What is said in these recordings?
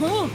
Oh!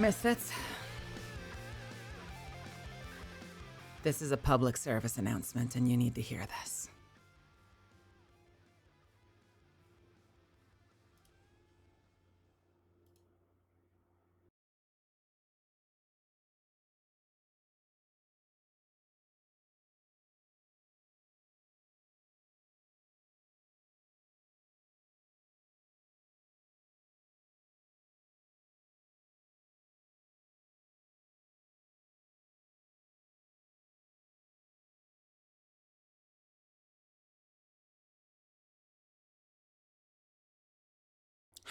Misfits. This is a public service announcement, and you need to hear this.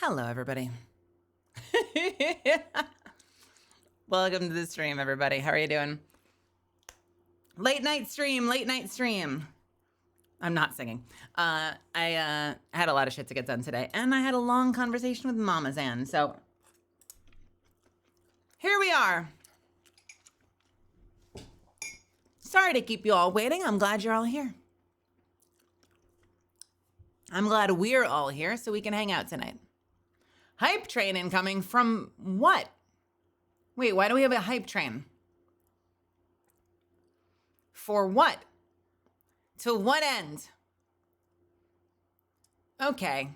Hello, everybody. Welcome to the stream, everybody. How are you doing? Late night stream. I'm not singing. I had a lot of shit to get done today, and I had a long conversation with Mama Zan. So here we are. Sorry to keep you all waiting. I'm glad you're all here. I'm glad we're all here so we can hang out tonight. Hype train incoming from what? Wait, why do we have a hype train? For what? To what end? Okay.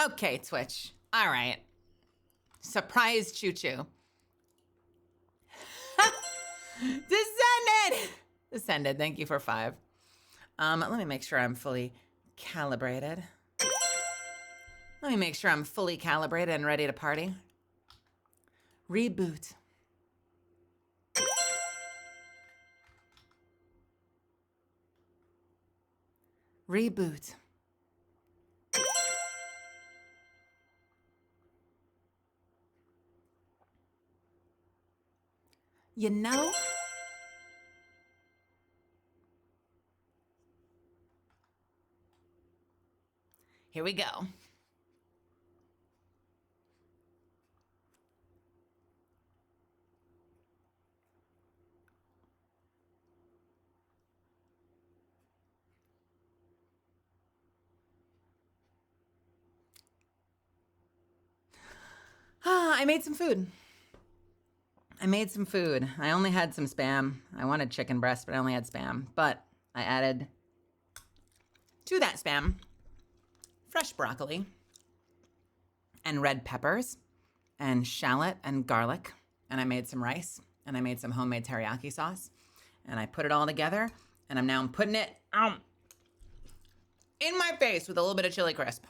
Okay, Twitch. All right. Surprise choo-choo. Descended. Thank you for 5. Let me make sure I'm fully calibrated. Let me make sure I'm fully calibrated and ready to party. Reboot. Reboot. You know? Here we go. I made some food. I only had some Spam. I wanted chicken breast, but I only had Spam. But I added to that Spam fresh broccoli and red peppers and shallot and garlic. And I made some rice, and I made some homemade teriyaki sauce. And I put it all together, and I'm putting it in my face with a little bit of chili crisp.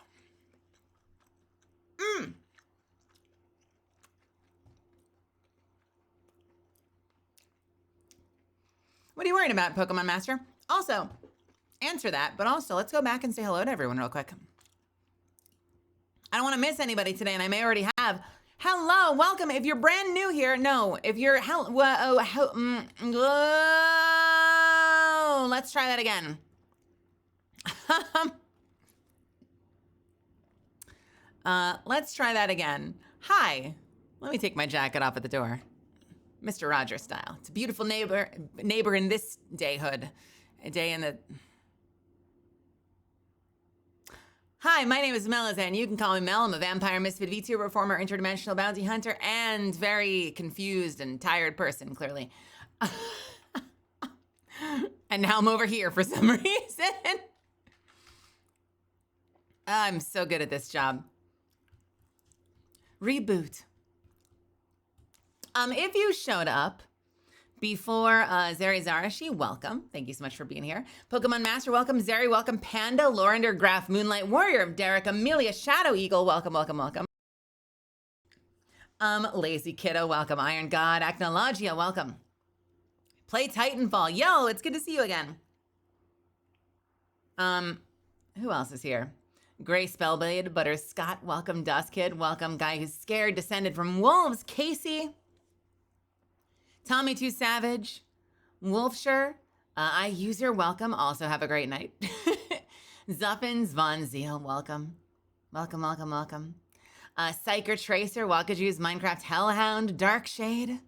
What are you worried about, Pokemon Master? Also, answer that, but also let's go back and say hello to everyone real quick. I don't want to miss anybody today, and I may already have. Hello, welcome. If you're brand new here, no. If you're, let's try that again. Let's try that again. Hi. Let me take my jacket off at the door. Mr. Rogers style. It's a beautiful neighbor in this dayhood. A day in the... Hi, my name is Melazan. You can call me Mel. I'm a vampire misfit VTuber, former interdimensional bounty hunter, and very confused and tired person, clearly. And now I'm over here for some reason. I'm so good at this job. Reboot. If you showed up before Zeri Zarashi, welcome. Thank you so much for being here. Pokemon Master, welcome. Zeri, welcome. Panda, Lorinder, Graf, Moonlight Warrior of Derek, Amelia, Shadow Eagle, welcome, welcome, welcome. Lazy Kiddo, welcome. Iron God, Acnologia, welcome. Play Titanfall. Yo, it's good to see you again. Who else is here? Gray Spellblade, Butter Scott, welcome. Dust Kid, welcome. Guy Who's Scared, descended from wolves, Casey. Tommy Too Savage, Wolfshire, iUser, welcome. Also have a great night. Zuffins, Von Zeal, welcome. Welcome, welcome, welcome. Psyker Tracer, Wakajus, Minecraft Hellhound, Darkshade,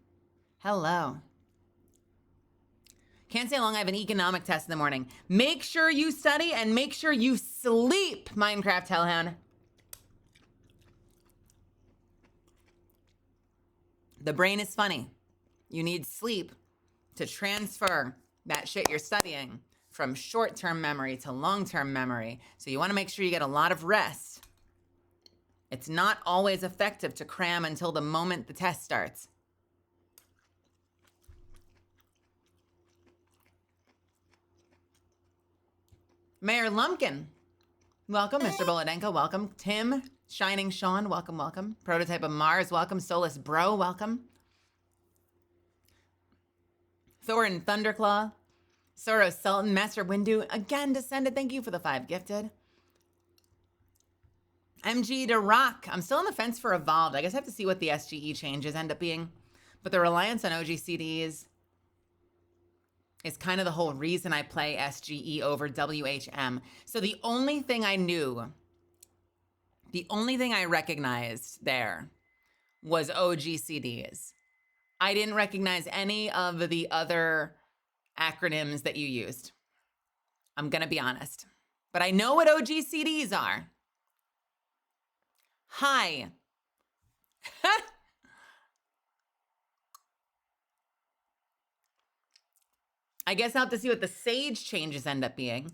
hello. Can't stay long, I have an economic test in the morning. Make sure you study and make sure you sleep, Minecraft Hellhound. The brain is funny. You need sleep to transfer that shit you're studying from short-term memory to long-term memory. So you want to make sure you get a lot of rest. It's not always effective to cram until the moment the test starts. Mayor Lumpkin, welcome. Mr. Bolodenko, welcome. Tim, Shining Sean, welcome, welcome. Prototype of Mars, welcome. Solus Bro, welcome. Thorin Thunderclaw, Soros Sultan, Master Windu, again descended. Thank you for the 5 gifted. MG to Rock. I'm still on the fence for Evolved. I guess I have to see what the SGE changes end up being. But the reliance on OGCDs is kind of the whole reason I play SGE over WHM. So the only thing I knew, the only thing I recognized there was OGCDs. I didn't recognize any of the other acronyms that you used. I'm going to be honest. But I know what OGCDs are. Hi. I guess I'll have to see what the SAGE changes end up being.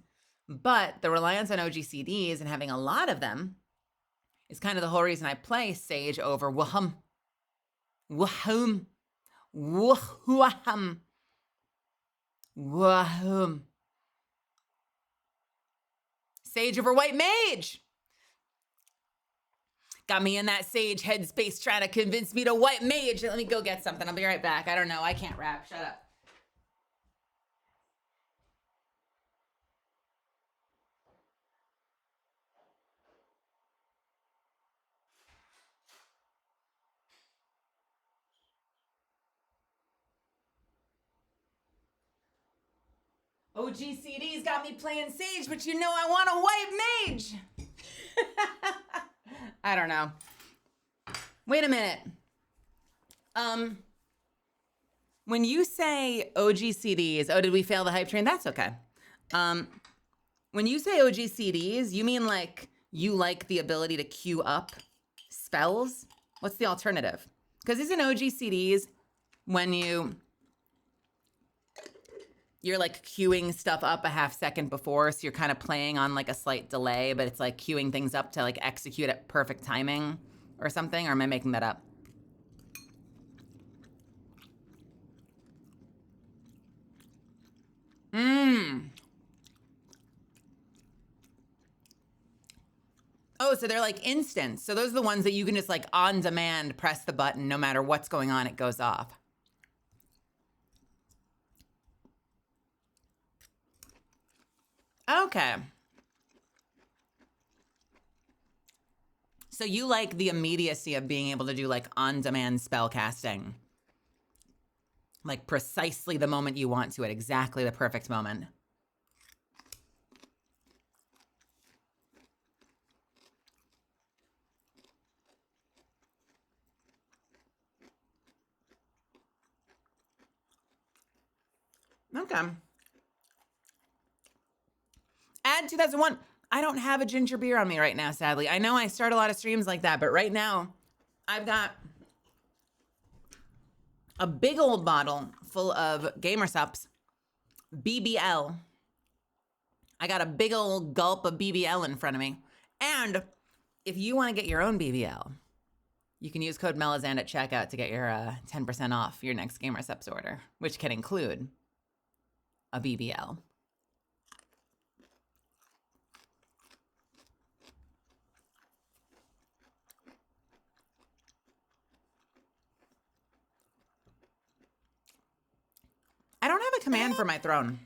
But the reliance on OGCDs and having a lot of them is kind of the whole reason I play SAGE over WHM. WHM. WHM. WHM. Sage over White Mage. Got me in that Sage headspace trying to convince me to White Mage. Let me go get something. I'll be right back. I don't know. I can't rap. Shut up. OGCD's got me playing Sage, but you know I want a White Mage. I don't know. Wait a minute. When you say OGCDs, oh, did we fail the hype train? That's okay. When you say OGCDs, you mean like you like the ability to queue up spells? What's the alternative? Because isn't OGCDs when you're like queuing stuff up a half second before, so you're kind of playing on like a slight delay, but it's like queuing things up to like execute at perfect timing or something? Or am I making that up? Oh, so they're like instant. So those are the ones that you can just like on demand press the button, no matter what's going on, it goes off. Okay. So you like the immediacy of being able to do like on-demand spell casting. Like precisely the moment you want to at exactly the perfect moment. Okay. Add 2001. I don't have a ginger beer on me right now, sadly. I know I start a lot of streams like that, but right now I've got a big old bottle full of Gamer Supps BBL. I got a big old gulp of BBL in front of me. And if you want to get your own BBL, you can use code Melazand at checkout to get your 10% off your next Gamer Supps order, which can include a BBL. I don't have a command for my throne.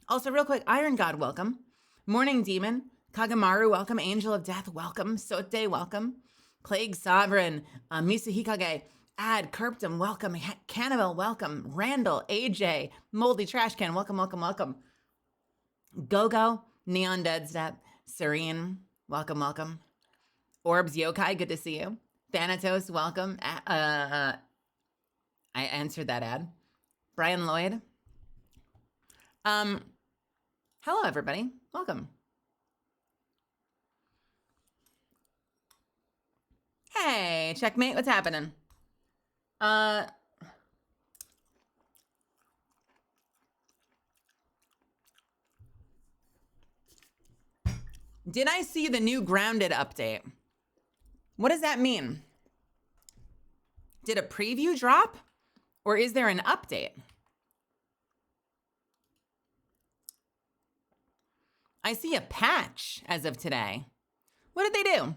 Also, real quick, Iron God, welcome. Morning Demon, Kagamaru, welcome. Angel of Death, welcome. Sote, welcome. Plague Sovereign, Misa Hikage, Ad, Kirptum, welcome. Cannibal, welcome. Randall, AJ, Moldy Trash Can, welcome, welcome, welcome. Gogo, Neon Dead Step, Serene, welcome, welcome. Orbs Yokai, good to see you. Thanatos, welcome. I answered that ad. Brian Lloyd. Hello, everybody. Welcome. Hey, checkmate. What's happening? Did I see the new Grounded update? What does that mean? Did a preview drop? Or is there an update? I see a patch as of today. What did they do?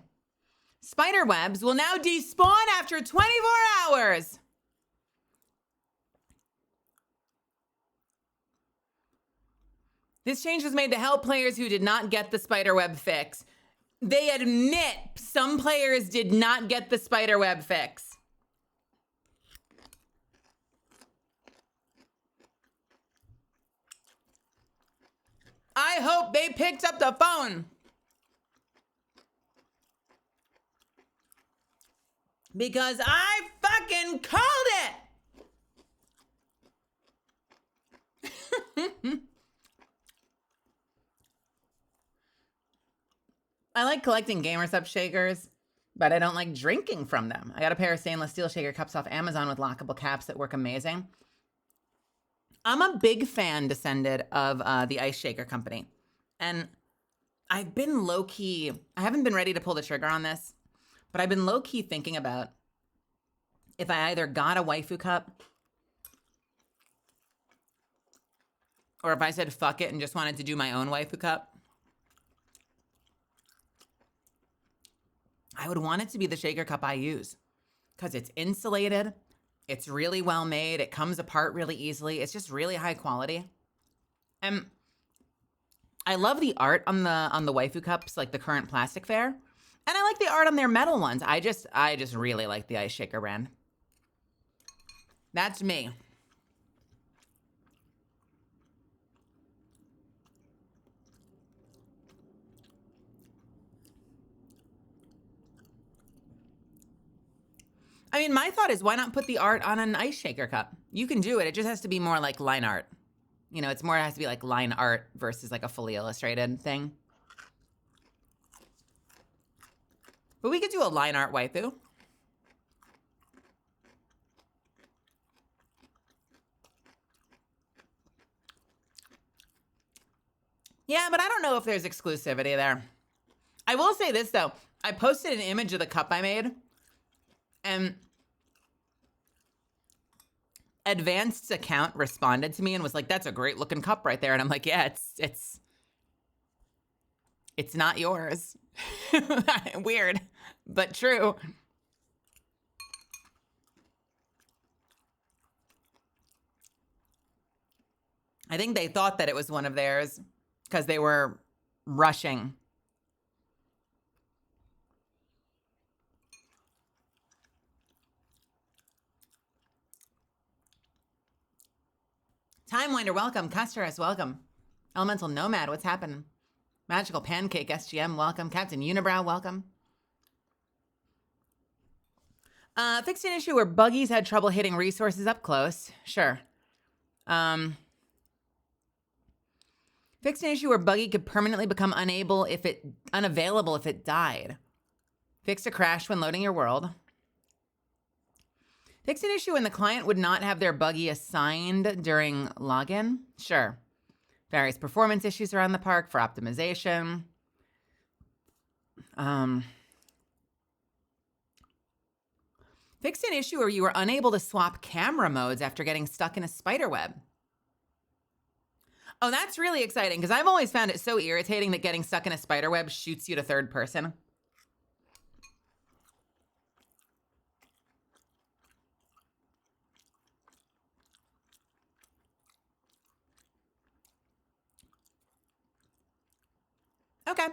Spider webs will now despawn after 24 hours. This change was made to help players who did not get the spider web fix. They admit some players did not get the spider web fix. I hope they picked up the phone. Because I fucking called it. I like collecting GamerSup shakers, but I don't like drinking from them. I got a pair of stainless steel shaker cups off Amazon with lockable caps that work amazing. I'm a big fan, Descended, of the Ice Shaker Company. And I've been low-key, I haven't been ready to pull the trigger on this, but I've been low-key thinking about if I either got a waifu cup or if I said fuck it and just wanted to do my own waifu cup. I would want it to be the shaker cup I use because it's insulated. It's really well made. It comes apart really easily. It's just really high quality. And I love the art on the waifu cups, like the current plastic fare. And I like the art on their metal ones. I just really like the Ice Shaker brand. That's me. I mean, my thought is why not put the art on an Ice Shaker cup? You can do it. It just has to be more like line art. You know, it has to be like line art versus like a fully illustrated thing. But we could do a line art waifu. Yeah, but I don't know if there's exclusivity there. I will say this, though. I posted an image of the cup I made. And Advanced's account responded to me and was like, that's a great looking cup right there. And I'm like, yeah, it's not yours. Weird, but true. I think they thought that it was one of theirs because they were rushing. Timewinder, welcome. Custerus, welcome. Elemental Nomad, what's happening? Magical Pancake, SGM, welcome. Captain Unibrow, welcome. Fixed an issue where buggies had trouble hitting resources up close. Sure. Fixed an issue where buggy could permanently become unavailable if it died. Fixed a crash when loading your world. Fixed an issue when the client would not have their buggy assigned during login. Sure. Various performance issues around the park for optimization. Fixed an issue where you were unable to swap camera modes after getting stuck in a spider web. Oh, that's really exciting because I've always found it so irritating that getting stuck in a spider web shoots you to third person. Okay.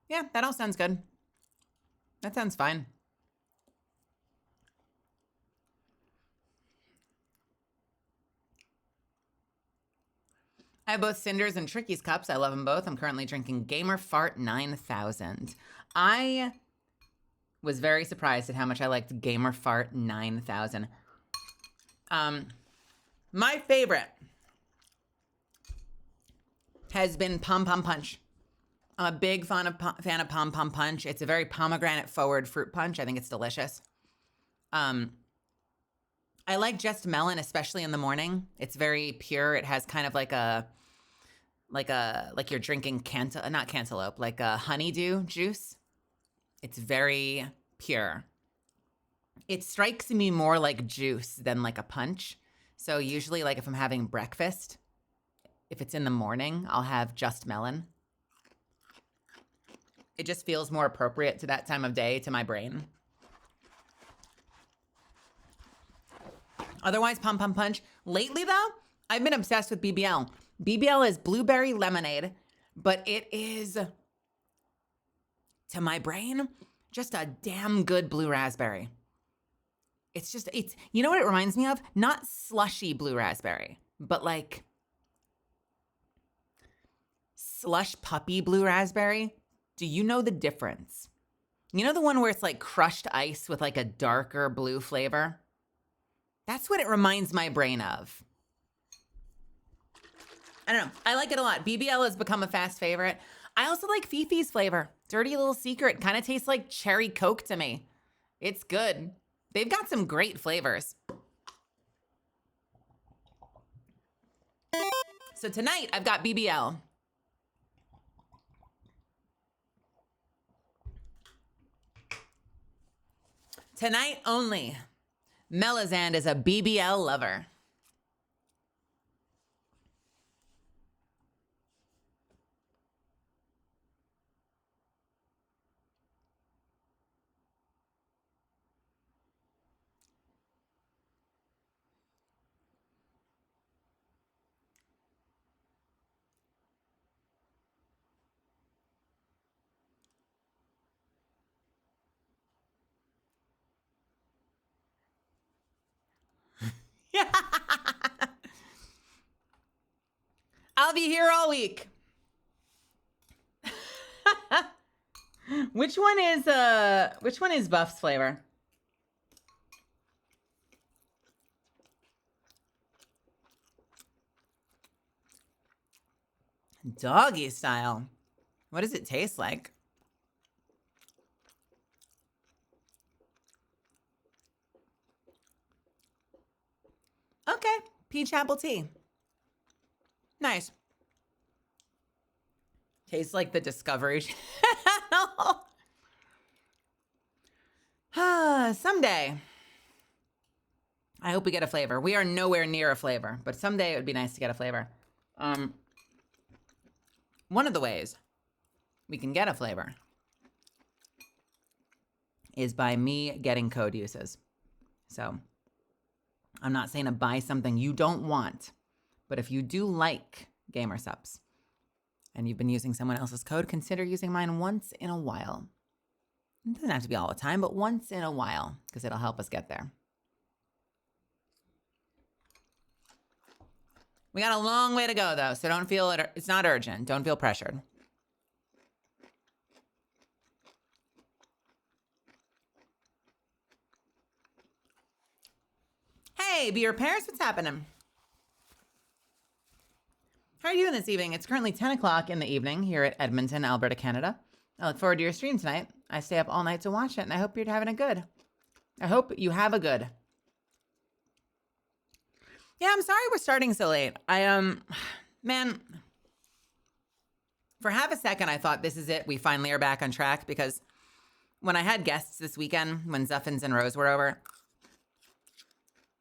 Yeah, that all sounds good. That sounds fine. I have both Cinders and Tricky's cups. I love them both. I'm currently drinking Gamer Fart 9000. I was very surprised at how much I liked Gamer Fart 9000. My favorite has been Pom Pom Punch. I'm a big fan of Pom Pom Punch. It's a very pomegranate forward fruit punch. I think it's delicious. I like just melon, especially in the morning. It's very pure. It has kind of like you're drinking not cantaloupe, like a honeydew juice. It's very pure. It strikes me more like juice than like a punch. So usually, like if I'm having breakfast, if it's in the morning, I'll have just melon. It just feels more appropriate to that time of day, to my brain. Otherwise, Pom Pom Punch. Lately, though, I've been obsessed with BBL. BBL is blueberry lemonade, but it is, to my brain, just a damn good blue raspberry. It's you know what it reminds me of? Not slushy blue raspberry, but like slush puppy blue raspberry. Do you know the difference? You know the one where it's like crushed ice with like a darker blue flavor? That's what it reminds my brain of. I don't know. I like it a lot. BBL has become a fast favorite. I also like Fifi's flavor. Dirty Little Secret. Kind of tastes like cherry Coke to me. It's good. They've got some great flavors. So tonight I've got BBL. Tonight only, Melazand is a BBL lover. I'll be here all week. Which one is Buff's flavor? Doggy style. What does it taste like? Okay, peach apple tea. Nice. Tastes like the Discovery Channel. Someday. I hope we get a flavor. We are nowhere near a flavor, but someday it would be nice to get a flavor. One of the ways we can get a flavor is by me getting code uses. So I'm not saying to buy something you don't want, but if you do like Gamer Supps and you've been using someone else's code, consider using mine once in a while. It doesn't have to be all the time, but once in a while, because it'll help us get there. We got a long way to go, though, so don't feel it. It's not urgent. Don't feel pressured. Hey, Beer Paris, what's happening? How are you doing this evening? It's currently 10 o'clock in the evening here at Edmonton, Alberta, Canada. I look forward to your stream tonight. I stay up all night to watch it, and I hope you're having a good. I hope you have a good. Yeah, I'm sorry we're starting so late. Man, for half a second, I thought this is it. We finally are back on track, because when I had guests this weekend, when Zuffins and Rose were over,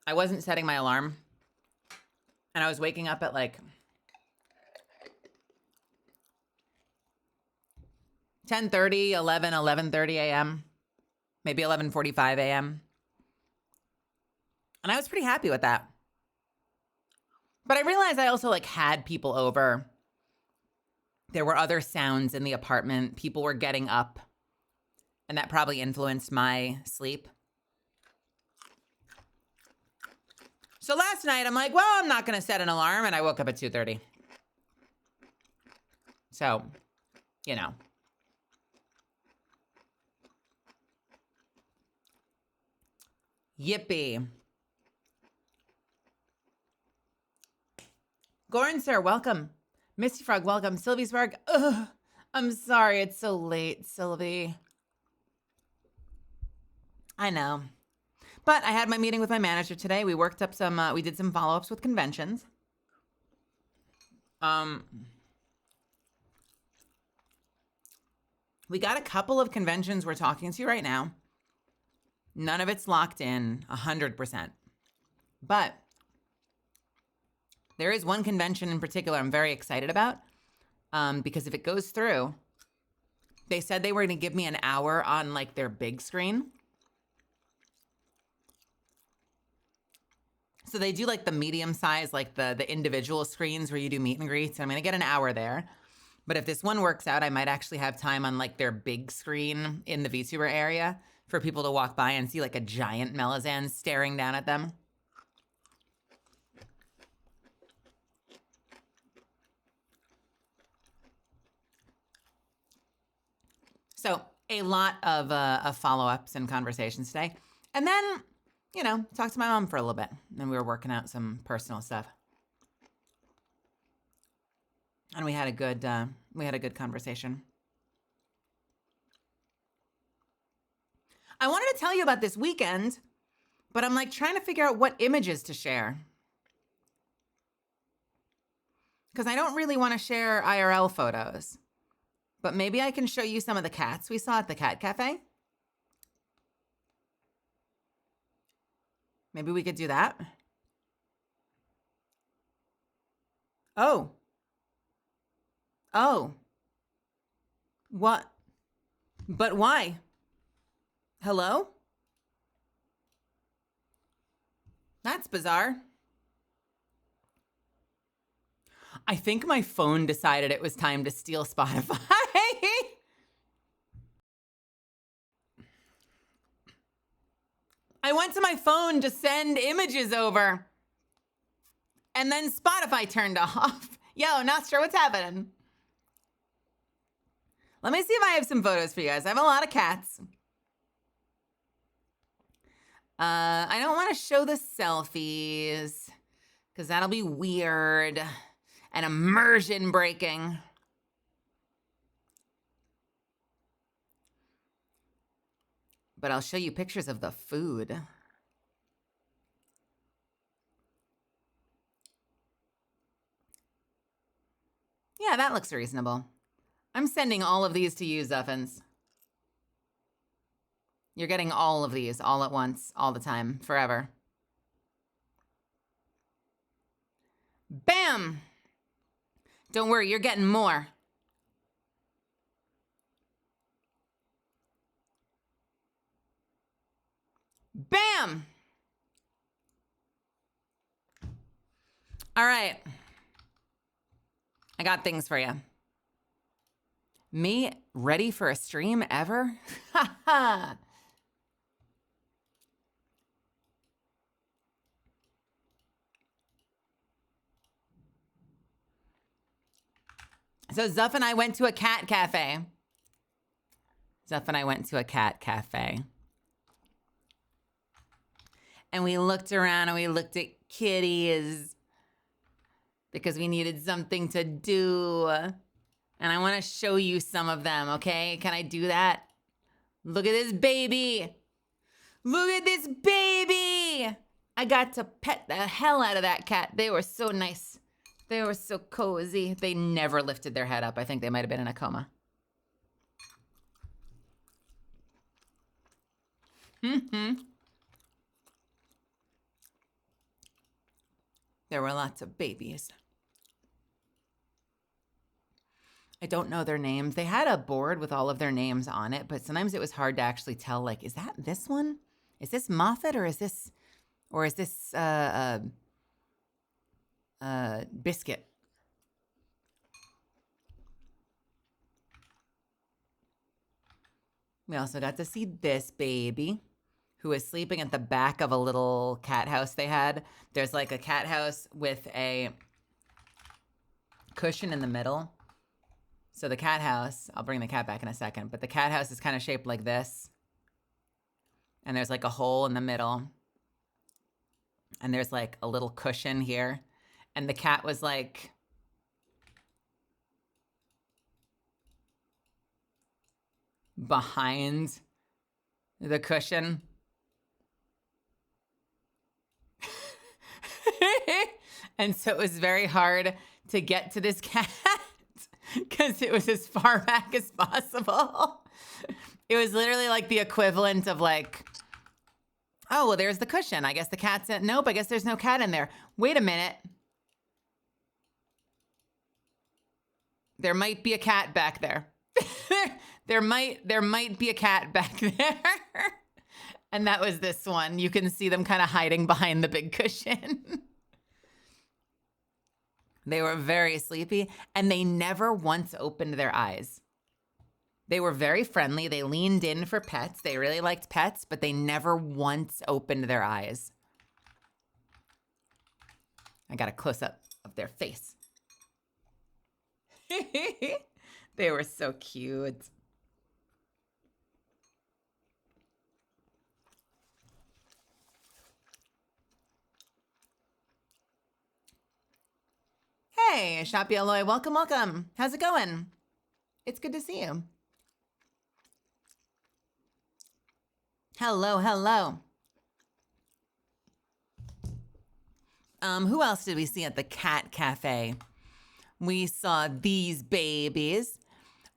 I wasn't setting my alarm, and I was waking up at like 10:30, 11:30 a.m., maybe 11:45 a.m. And I was pretty happy with that. But I realized I also like had people over. There were other sounds in the apartment. People were getting up, and that probably influenced my sleep. So last night I'm like, well, I'm not going to set an alarm, and I woke up at 2:30. So, you know. Yippee. Goran, sir, welcome. Misty Frog, welcome. Sylvie Spark, ugh, I'm sorry it's so late, Sylvie. I know. But I had my meeting with my manager today. We worked up some, we did some follow-ups with conventions. We got a couple of conventions we're talking to right now. None of it's locked in 100%. But there is one convention in particular I'm very excited about because if it goes through, they said they were going to give me an hour on like their big screen. So they do like the medium size, like the individual screens where you do meet and greets. I'm going to get an hour there. But if this one works out, I might actually have time on like their big screen in the VTuber area for people to walk by and see like a giant Melizan staring down at them. So a lot of follow-ups and conversations today. And then, you know, talked to my mom for a little bit. And we were working out some personal stuff. And we had a good conversation. I wanted to tell you about this weekend, but I'm like trying to figure out what images to share. Because I don't really want to share IRL photos. But maybe I can show you some of the cats we saw at the cat cafe. Maybe we could do that. Oh. What? But why? Hello? That's bizarre. I think my phone decided it was time to steal Spotify. I went to my phone to send images over. And then Spotify turned off. Yo, not sure what's happening. Let me see if I have some photos for you guys. I have a lot of cats. I don't want to show the selfies because that'll be weird and immersion breaking. But I'll show you pictures of the food. Yeah, that looks reasonable. I'm sending all of these to you, Zuffins. You're getting all of these all at once, all the time, forever. Bam! Don't worry, you're getting more. Bam! All right. I got things for you. Me ready for a stream ever? Ha ha! So Zuff and I went to a cat cafe. And we looked around and we looked at kitties because we needed something to do. And I want to show you some of them, okay? Can I do that? Look at this baby. Look at this baby. I got to pet the hell out of that cat. They were so nice. They were so cozy. They never lifted their head up. I think they might have been in a coma. There were lots of babies. I don't know their names. They had a board with all of their names on it, but sometimes it was hard to actually tell, like, is that this one? Is this Moffat or is this Biscuit? We also got to see this baby who was sleeping at the back of a little cat house they had. There's like a cat house with a cushion in the middle. So the cat house, I'll bring the cat back in a second, but the cat house is kind of shaped like this. And there's like a hole in the middle. And there's like a little cushion here. And the cat was like behind the cushion. And so it was very hard to get to this cat because it was as far back as possible. It was literally like the equivalent of like, oh, well, there's the cushion. I guess the cat's in. Nope, I guess there's no cat in there. Wait a minute. There might be a cat back there. There might be a cat back there. And that was this one. You can see them kind of hiding behind the big cushion. They were very sleepy, and they never once opened their eyes. They were very friendly. They leaned in for pets. They really liked pets, but they never once opened their eyes. I got a close-up of their face. They were so cute. Hey, Shapi Aloy, welcome. How's it going? It's good to see you. Hello. Who else did we see at the cat cafe? We saw these babies.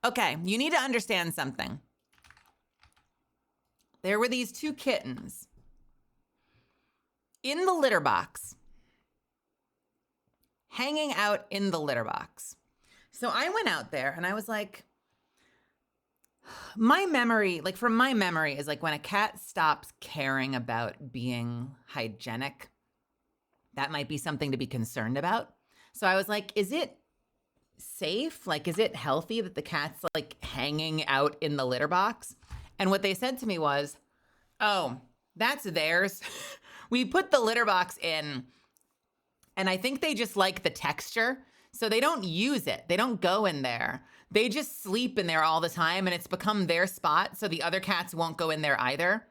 Okay, you need to understand something. There were these two kittens in the litter box, hanging out in the litter box. So I went out there and I was like, my memory is like when a cat stops caring about being hygienic, that might be something to be concerned about. So I was like, is it safe? Like, is it healthy that the cat's like hanging out in the litter box? And what they said to me was, oh, that's theirs. We put the litter box in, and I think they just like the texture. So they don't use it. They don't go in there. They just sleep in there all the time, and it's become their spot, so the other cats won't go in there either.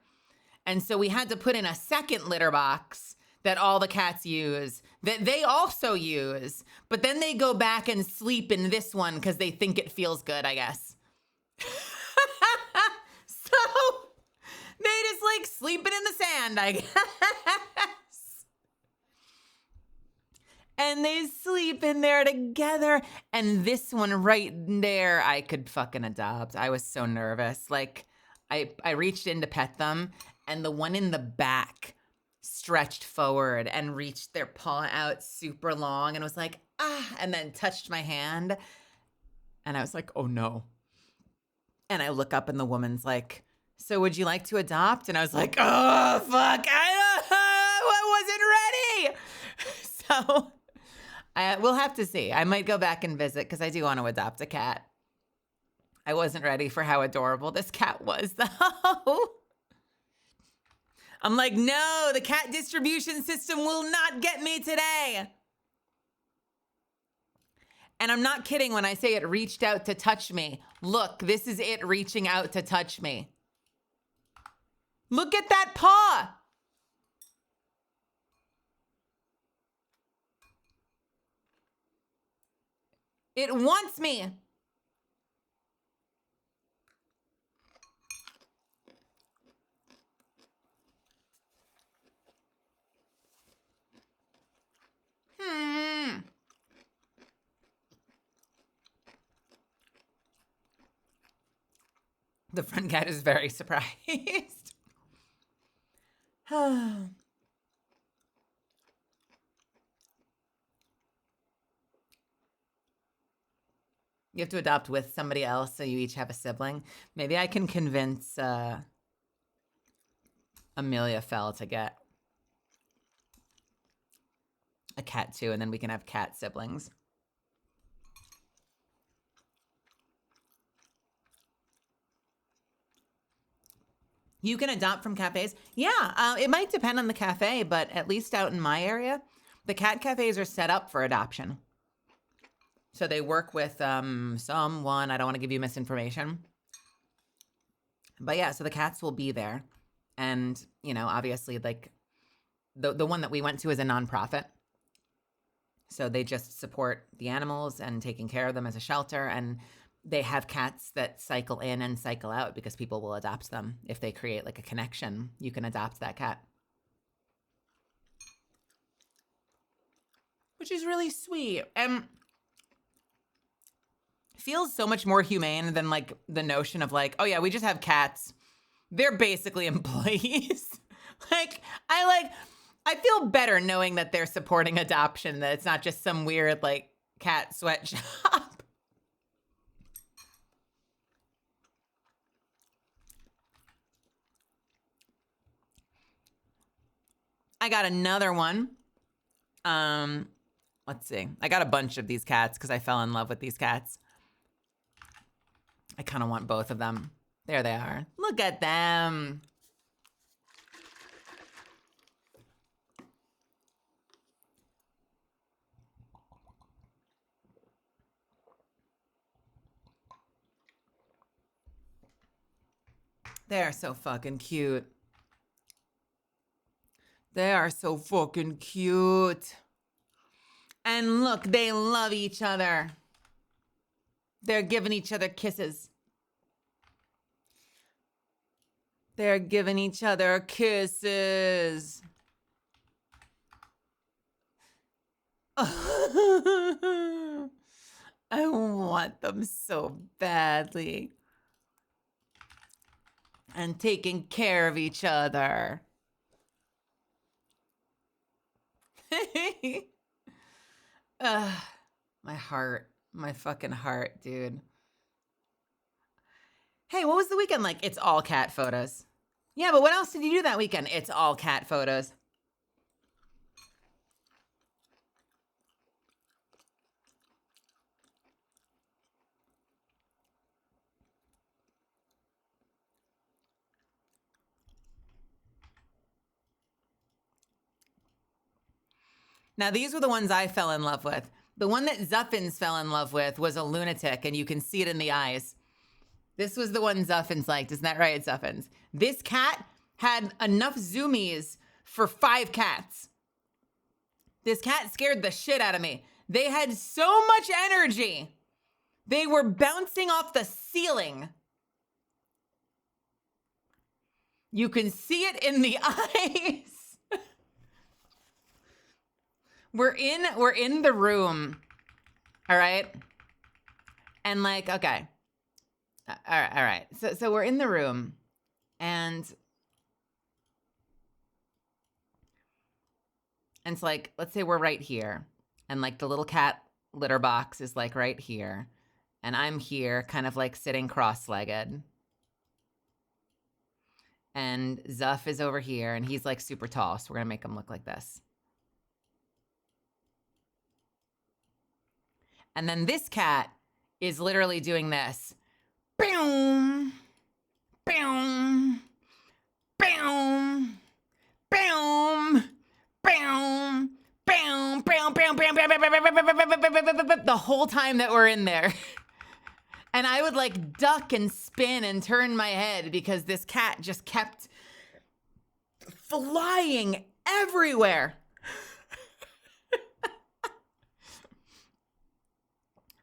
And so we had to put in a second litter box that all the cats use, that they also use, but then they go back and sleep in this one because they think it feels good, I guess. So they just like sleeping in the sand, I guess. And they sleep in there together. And this one right there, I could fucking adopt. I was so nervous. Like, I reached in to pet them, and the one in the back stretched forward and reached their paw out super long and was like, ah, and then touched my hand. And I was like, oh no. And I look up and the woman's like, so would you like to adopt? And I was like, oh, fuck, I wasn't ready. So we'll have to see. I might go back and visit because I do want to adopt a cat. I wasn't ready for how adorable this cat was, though. I'm like, no, the cat distribution system will not get me today. And I'm not kidding when I say it reached out to touch me. Look, this is it reaching out to touch me. Look at that paw. It wants me. The front cat is very surprised. You have to adopt with somebody else, so you each have a sibling. Maybe I can convince Amelia Fell to get a cat too, and then we can have cat siblings. You can adopt from cafes. Yeah, it might depend on the cafe, but at least out in my area, the cat cafes are set up for adoption. So they work with someone. I don't want to give you misinformation. But yeah, so the cats will be there. And, you know, obviously, like, the one that we went to is a nonprofit. So they just support the animals and taking care of them as a shelter. And they have cats that cycle in and cycle out because people will adopt them. If they create, like, a connection, you can adopt that cat. which is really sweet. And feels so much more humane than like the notion of like, oh yeah, we just have cats. They're basically employees. I feel better knowing that they're supporting adoption, that it's not just some weird like cat sweatshop. I got another one. Let's see. I got a bunch of these cats because I fell in love with these cats. I kind of want both of them. There they are. Look at them. They are so fucking cute. They are so fucking cute. And look, they love each other. They're giving each other kisses. They're giving each other kisses. I want them so badly. And taking care of each other. My heart. My fucking heart, dude. Hey, what was the weekend like? It's all cat photos. Yeah, but what else did you do that weekend? It's all cat photos. Now, these were the ones I fell in love with. The one that Zuffins fell in love with was a lunatic, and you can see it in the eyes. This was the one Zuffins liked. Isn't that right, Zuffins? This cat had enough zoomies for 5 cats. This cat scared the shit out of me. They had so much energy. They were bouncing off the ceiling. You can see it in the eyes. We're in the room. All right? And like, okay. All right. So we're in the room, and it's like, let's say we're right here, and like the little cat litter box is like right here, and I'm here kind of like sitting cross-legged, and Zuff is over here, and he's like super tall, so we're gonna make him look like this. And then this cat is literally doing this. Boom, boom, boom, boom, boom, boom, boom, boom, boom, the whole time that we're in there. And I would like duck and spin and turn my head because this cat just kept flying everywhere.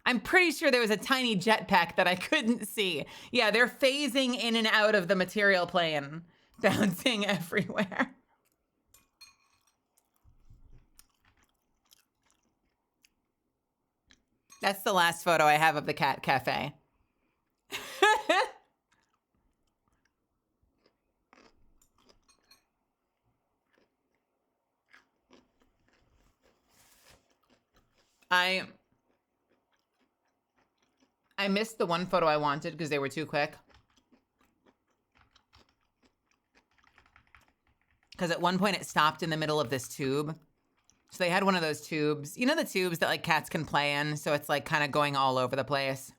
I'm pretty sure there was a tiny jetpack that I couldn't see. Yeah, they're phasing in and out of the material plane, bouncing everywhere. That's the last photo I have of the cat cafe. I missed the one photo I wanted because they were too quick. Because at one point it stopped in the middle of this tube. So they had one of those tubes. You know the tubes that like cats can play in? So it's like kind of going all over the place.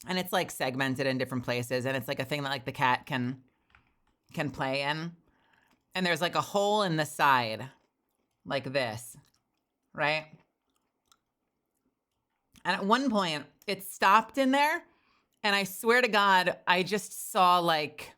And it's like segmented in different places. And it's like a thing that like the cat can play in. And there's like a hole in the side, like this, right? And at one point, it stopped in there, and I swear to God, I just saw like...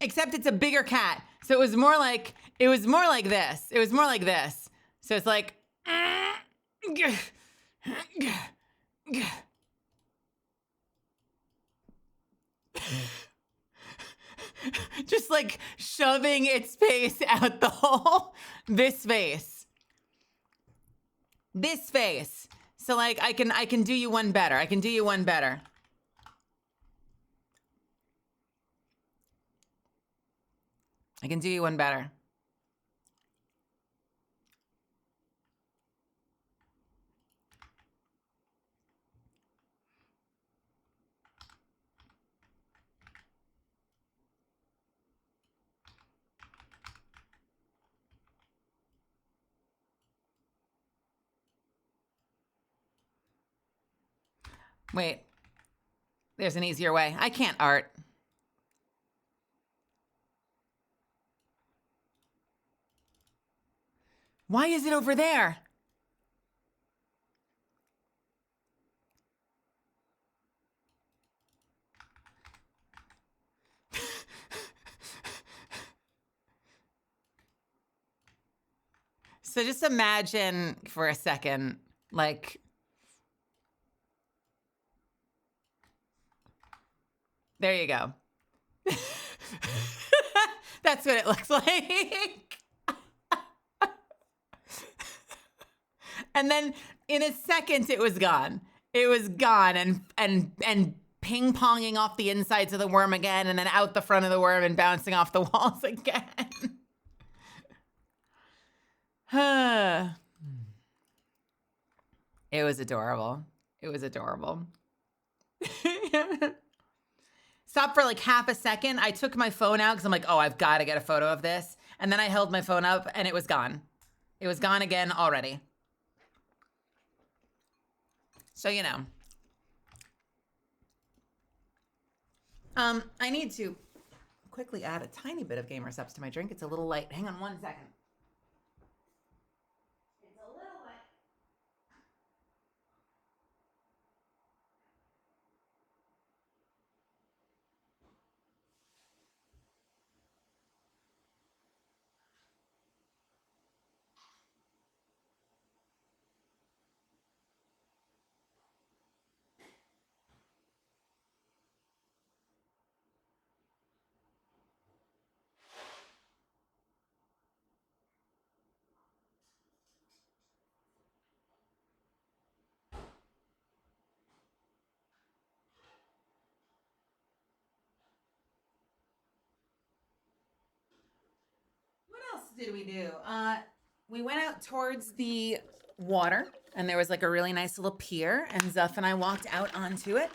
Except it's a bigger cat. So it was more like this. It was more like this. So it's like just like shoving its face out the hole. This face. This face. So like I can do you one better. I can do you one better. I can do you one better. Wait, there's an easier way. I can't art. Why is it over there? So just imagine for a second, like, there you go. That's what it looks like. And then in a second, it was gone. It was gone and ping-ponging off the insides of the worm again and then out the front of the worm and bouncing off the walls again. It was adorable. It was adorable. Stop for like half a second. I took my phone out because I'm like, oh, I've got to get a photo of this. And then I held my phone up and it was gone. It was gone again already. So, you know. I need to quickly add a tiny bit of Gamer Subs to my drink. It's a little light. Hang on one second. It's a little light. Did we do? We went out towards the water and there was like a really nice little pier and Zuff and I walked out onto it,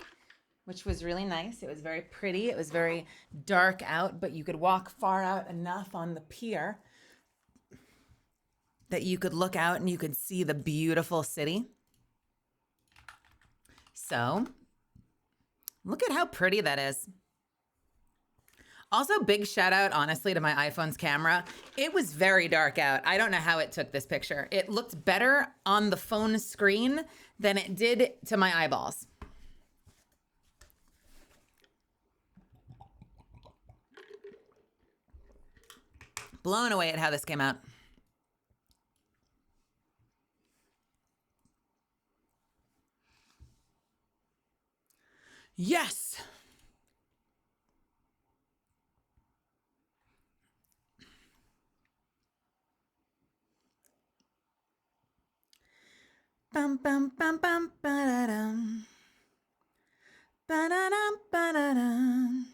which was really nice. It was very pretty. It was very dark out, but you could walk far out enough on the pier that you could look out and you could see the beautiful city. So look at how pretty that is. Also, big shout out, honestly, to my iPhone's camera. It was very dark out. I don't know how it took this picture. It looked better on the phone screen than it did to my eyeballs. Blown away at how this came out. Yes. Bum bum bum bum ba-da-dum. Ba-da-dum ba-da-dum.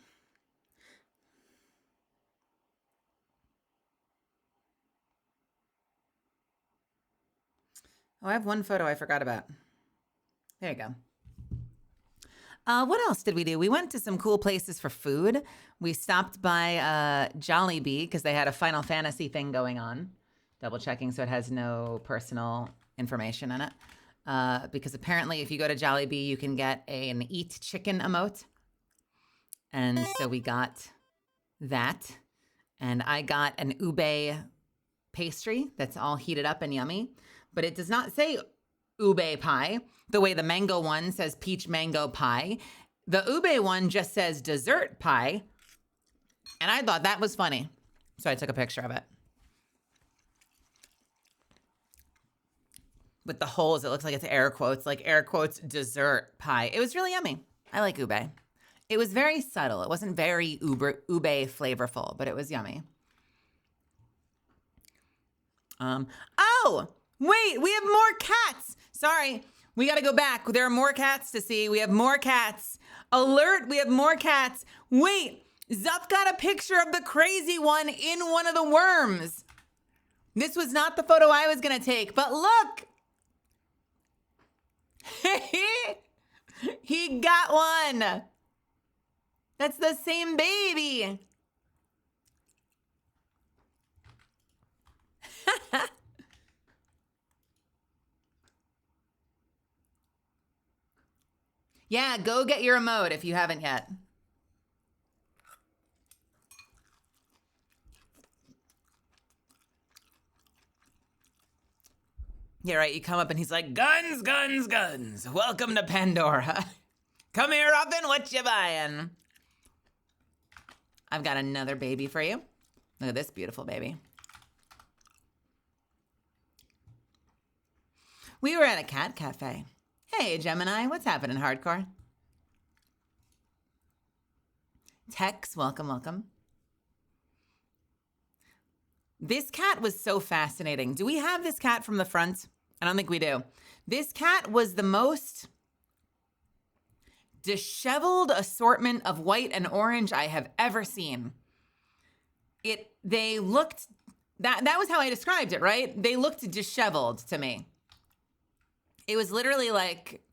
Oh, I have one photo I forgot about. There you go. What else did we do? We went to some cool places for food. We stopped by Jollibee because they had a Final Fantasy thing going on. Double checking so it has no personal information in it. Because apparently if you go to Jollibee, you can get an eat chicken emote. And so we got that. And I got an ube pastry that's all heated up and yummy. But it does not say ube pie, the way the mango one says peach mango pie. The ube one just says dessert pie. And I thought that was funny. So I took a picture of it. With the holes, it looks like it's air quotes, dessert pie. It was really yummy. I like ube. It was very subtle. It wasn't very ube flavorful, but it was yummy. Oh, wait, we have more cats. Sorry, we got to go back. There are more cats to see. We have more cats. Alert, we have more cats. Wait, Zuff got a picture of the crazy one in one of the worms. This was not the photo I was going to take, but look. He got one. That's the same baby. Yeah, go get your emote if you haven't yet. Yeah, right. You come up and he's like, guns, guns, guns. Welcome to Pandora. Come here, Robin. What you buying? I've got another baby for you. Look at this beautiful baby. We were at a cat cafe. Hey, Gemini, what's happening, hardcore? Tex, welcome, welcome. This cat was so fascinating. Do we have this cat from the front? I don't think we do. This cat was the most disheveled assortment of white and orange I have ever seen. They looked, that was how I described it, right? They looked disheveled to me. It was literally like,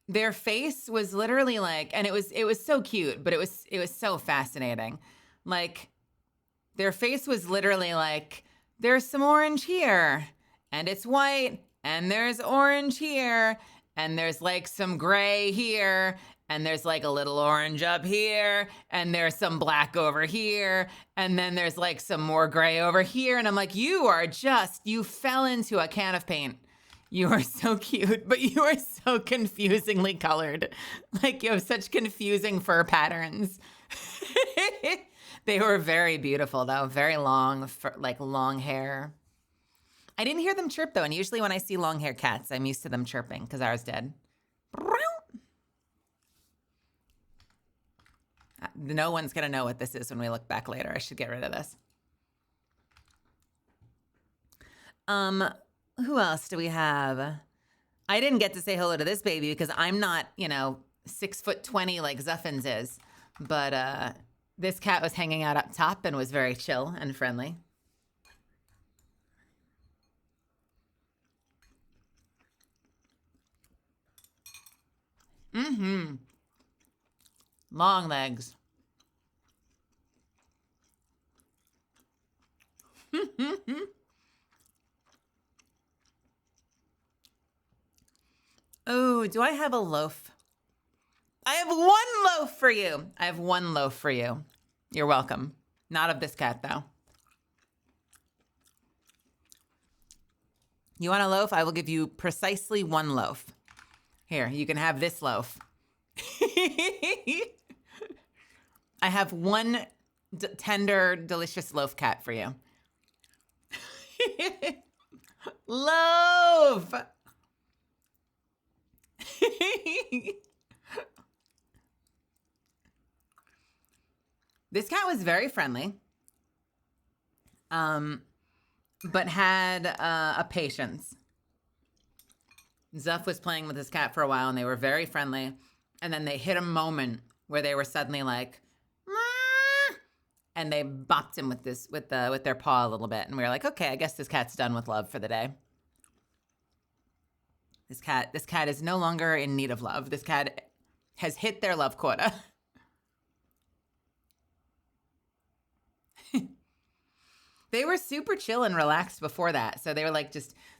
their face was literally like, and it was so cute, but it was so fascinating. Like, their face was literally like, there's some orange here, and it's white, and there's orange here, and there's like some gray here, and there's like a little orange up here, and there's some black over here, and then there's like some more gray over here. And I'm like, you fell into a can of paint. You are so cute, but you are so confusingly colored. Like, you have such confusing fur patterns. They were very beautiful, though. Very long, like long hair. I didn't hear them chirp, though. And usually when I see long hair cats, I'm used to them chirping because ours did. No one's going to know what this is when we look back later. I should get rid of this. Who else do we have? I didn't get to say hello to this baby because I'm not, 6'20" like Zuffins is. But this cat was hanging out up top and was very chill and friendly. Mm-hmm. Long legs. Oh, do I have a loaf? I have one loaf for you. I have one loaf for you. You're welcome. Not of this cat, though. You want a loaf? I will give you precisely one loaf. Here, you can have this loaf. I have one tender, delicious loaf cat for you. Loaf! This cat was very friendly, but had a patience. Zuff was playing with this cat for a while, and they were very friendly. And then they hit a moment where they were suddenly like, "Meow," and they bopped him with their paw a little bit. And we were like, okay, I guess this cat's done with love for the day. This cat is no longer in need of love. This cat has hit their love quota. They were super chill and relaxed before that. So they were like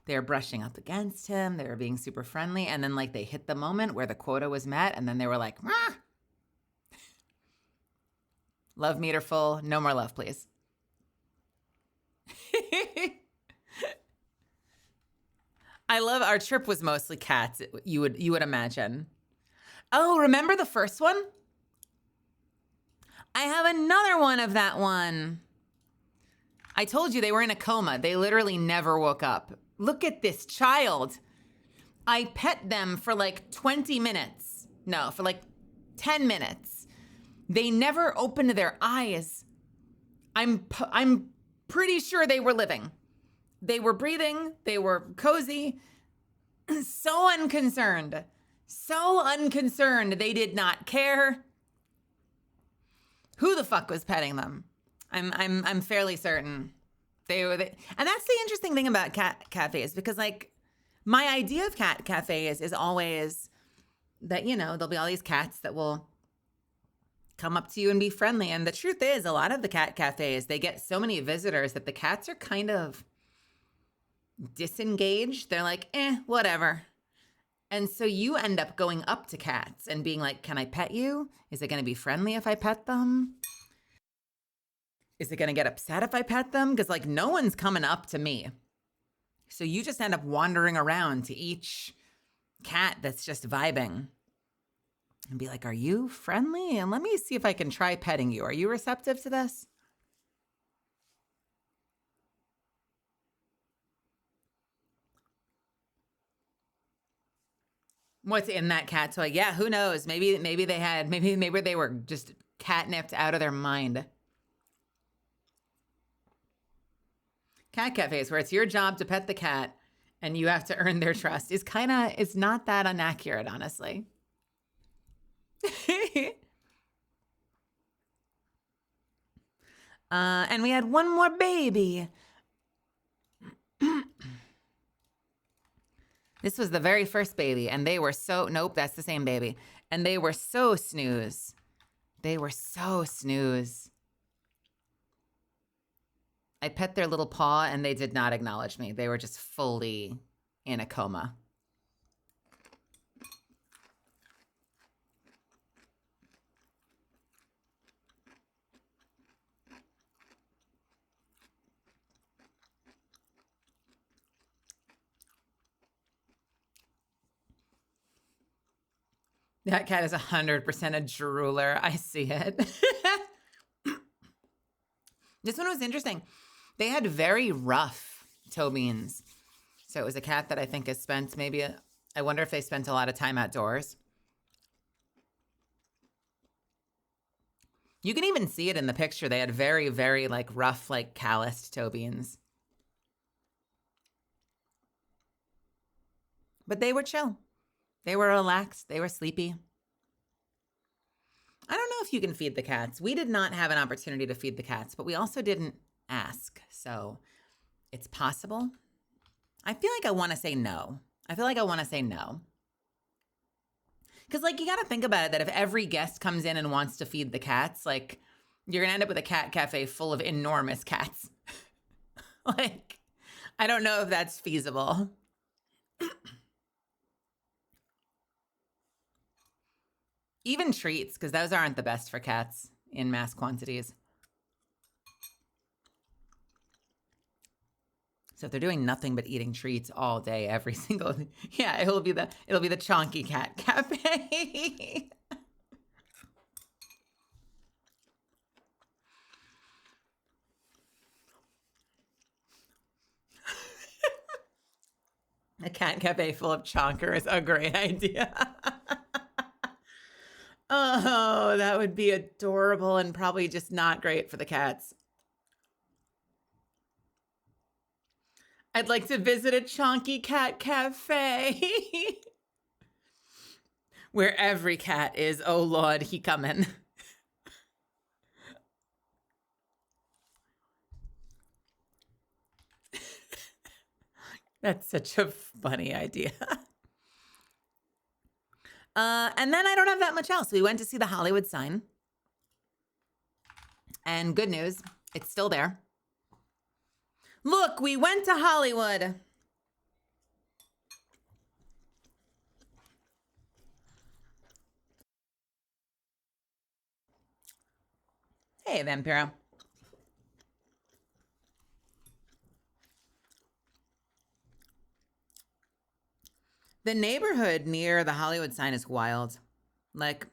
they were brushing up against him. They were being super friendly. And then like they hit the moment where the quota was met. And then they were like, "Mah." Love meter full. No more love, please. I love our trip was mostly cats. You would imagine. Oh, remember the first one? I have another one of that one. I told you they were in a coma. They literally never woke up. Look at this child. I pet them for like 20 minutes. No, for like 10 minutes. They never opened their eyes. I'm pretty sure they were living. They were breathing. They were cozy. So unconcerned. So unconcerned. They did not care who the fuck was petting them. I'm fairly certain they were. And that's the interesting thing about cat cafes, because like my idea of cat cafes is always that, you know, there'll be all these cats that will come up to you and be friendly. And the truth is, a lot of the cat cafes, they get so many visitors that the cats are kind of disengaged. They're like, whatever. And so you end up going up to cats and being like, can I pet you? Is it going to be friendly if I pet them? Is it going to get upset if I pet them? Because like no one's coming up to me. So you just end up wandering around to each cat that's just vibing and be like, are you friendly? And let me see if I can try petting you. Are you receptive to this? What's in that cat toy? Yeah, who knows? Maybe they were just catnipped out of their mind. Cat cafes where it's your job to pet the cat and you have to earn their trust is not that inaccurate, honestly. And we had one more baby. This was the very first baby, and they were so, nope, that's the same baby. And they were so snooze. They were so snooze. I pet their little paw, and they did not acknowledge me. They were just fully in a coma. That cat is 100% a drooler. I see it. This one was interesting. They had very rough toe beans. So it was a cat that I think has spent I wonder if they spent a lot of time outdoors. You can even see it in the picture. They had very, very like rough, like calloused toe beans. But they were chill. They were relaxed. They were sleepy. I don't know if you can feed the cats. We did not have an opportunity to feed the cats, but we also didn't ask. So it's possible. I feel like I want to say no. Because like you got to think about it, that if every guest comes in and wants to feed the cats, like you're going to end up with a cat cafe full of enormous cats. Like, I don't know if that's feasible. Even treats, because those aren't the best for cats in mass quantities. So if they're doing nothing but eating treats all day, every single day, yeah, it'll be the Chonky Cat Cafe. A cat cafe full of chonkers, a great idea. Oh, that would be adorable and probably just not great for the cats. I'd like to visit a Chonky Cat Cafe where every cat is, oh Lord, he coming. That's such a funny idea. And then I don't have that much else. We went to see the Hollywood sign. And good news, it's still there. Look, we went to Hollywood. Hey, Vampiro. The neighborhood near the Hollywood sign is wild. Like,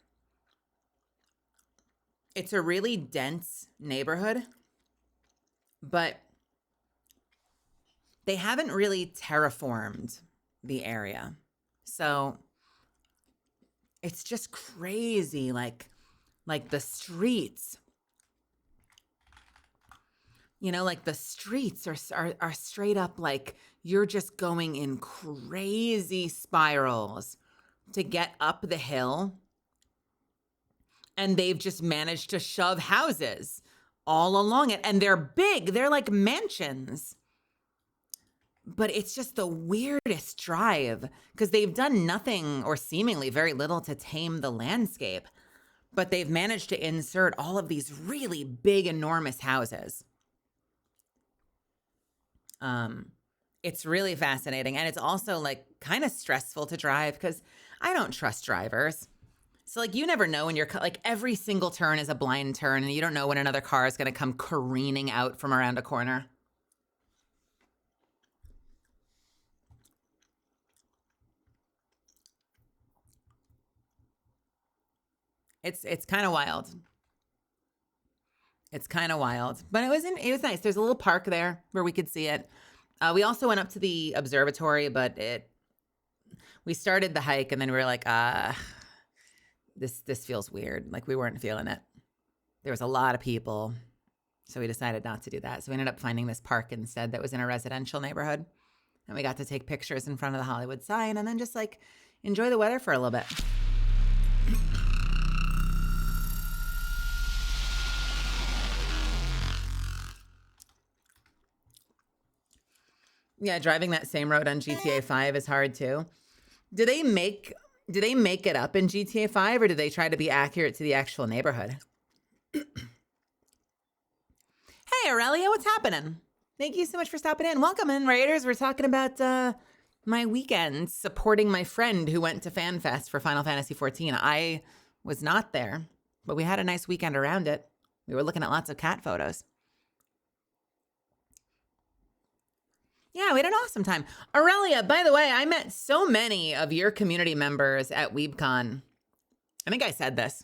it's a really dense neighborhood, but they haven't really terraformed the area. So it's just crazy. Like the streets, like the streets are straight up like you're just going in crazy spirals to get up the hill. And they've just managed to shove houses all along it. And they're big. They're like mansions. But it's just the weirdest drive because they've done nothing or seemingly very little to tame the landscape. But they've managed to insert all of these really big, enormous houses. It's really fascinating. And it's also like kind of stressful to drive because I don't trust drivers. So like you never know when you're like every single turn is a blind turn and you don't know when another car is going to come careening out from around a corner. It's kind of wild. It's kind of wild, but it was nice. There's a little park there where we could see it. We also went up to the observatory, but we started the hike and then we were like, this feels weird. Like we weren't feeling it. There was a lot of people, so we decided not to do that. So we ended up finding this park instead that was in a residential neighborhood, and we got to take pictures in front of the Hollywood sign and then just like enjoy the weather for a little bit. Yeah, driving that same road on GTA 5 is hard too. Do they make it up in GTA 5 or do they try to be accurate to the actual neighborhood? Hey, Aurelia, what's happening? Thank you so much for stopping in. Welcome in, Raiders. We're talking about my weekend supporting my friend who went to FanFest for Final Fantasy XIV. I was not there, but we had a nice weekend around it. We were looking at lots of cat photos. Yeah, we had an awesome time. Aurelia, by the way, I met so many of your community members at WeebCon. I think I said this.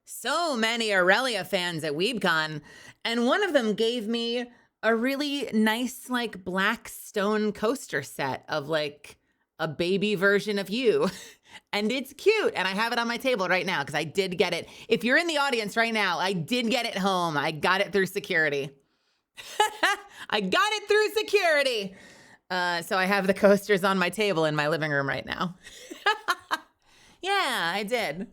So many Aurelia fans at WeebCon. And one of them gave me a really nice, like, black stone coaster set of, like, a baby version of you. And it's cute. And I have it on my table right now because I did get it. If you're in the audience right now, I did get it home. I got it through security. I got it through security. So I have the coasters on my table in my living room right now. Yeah, I did.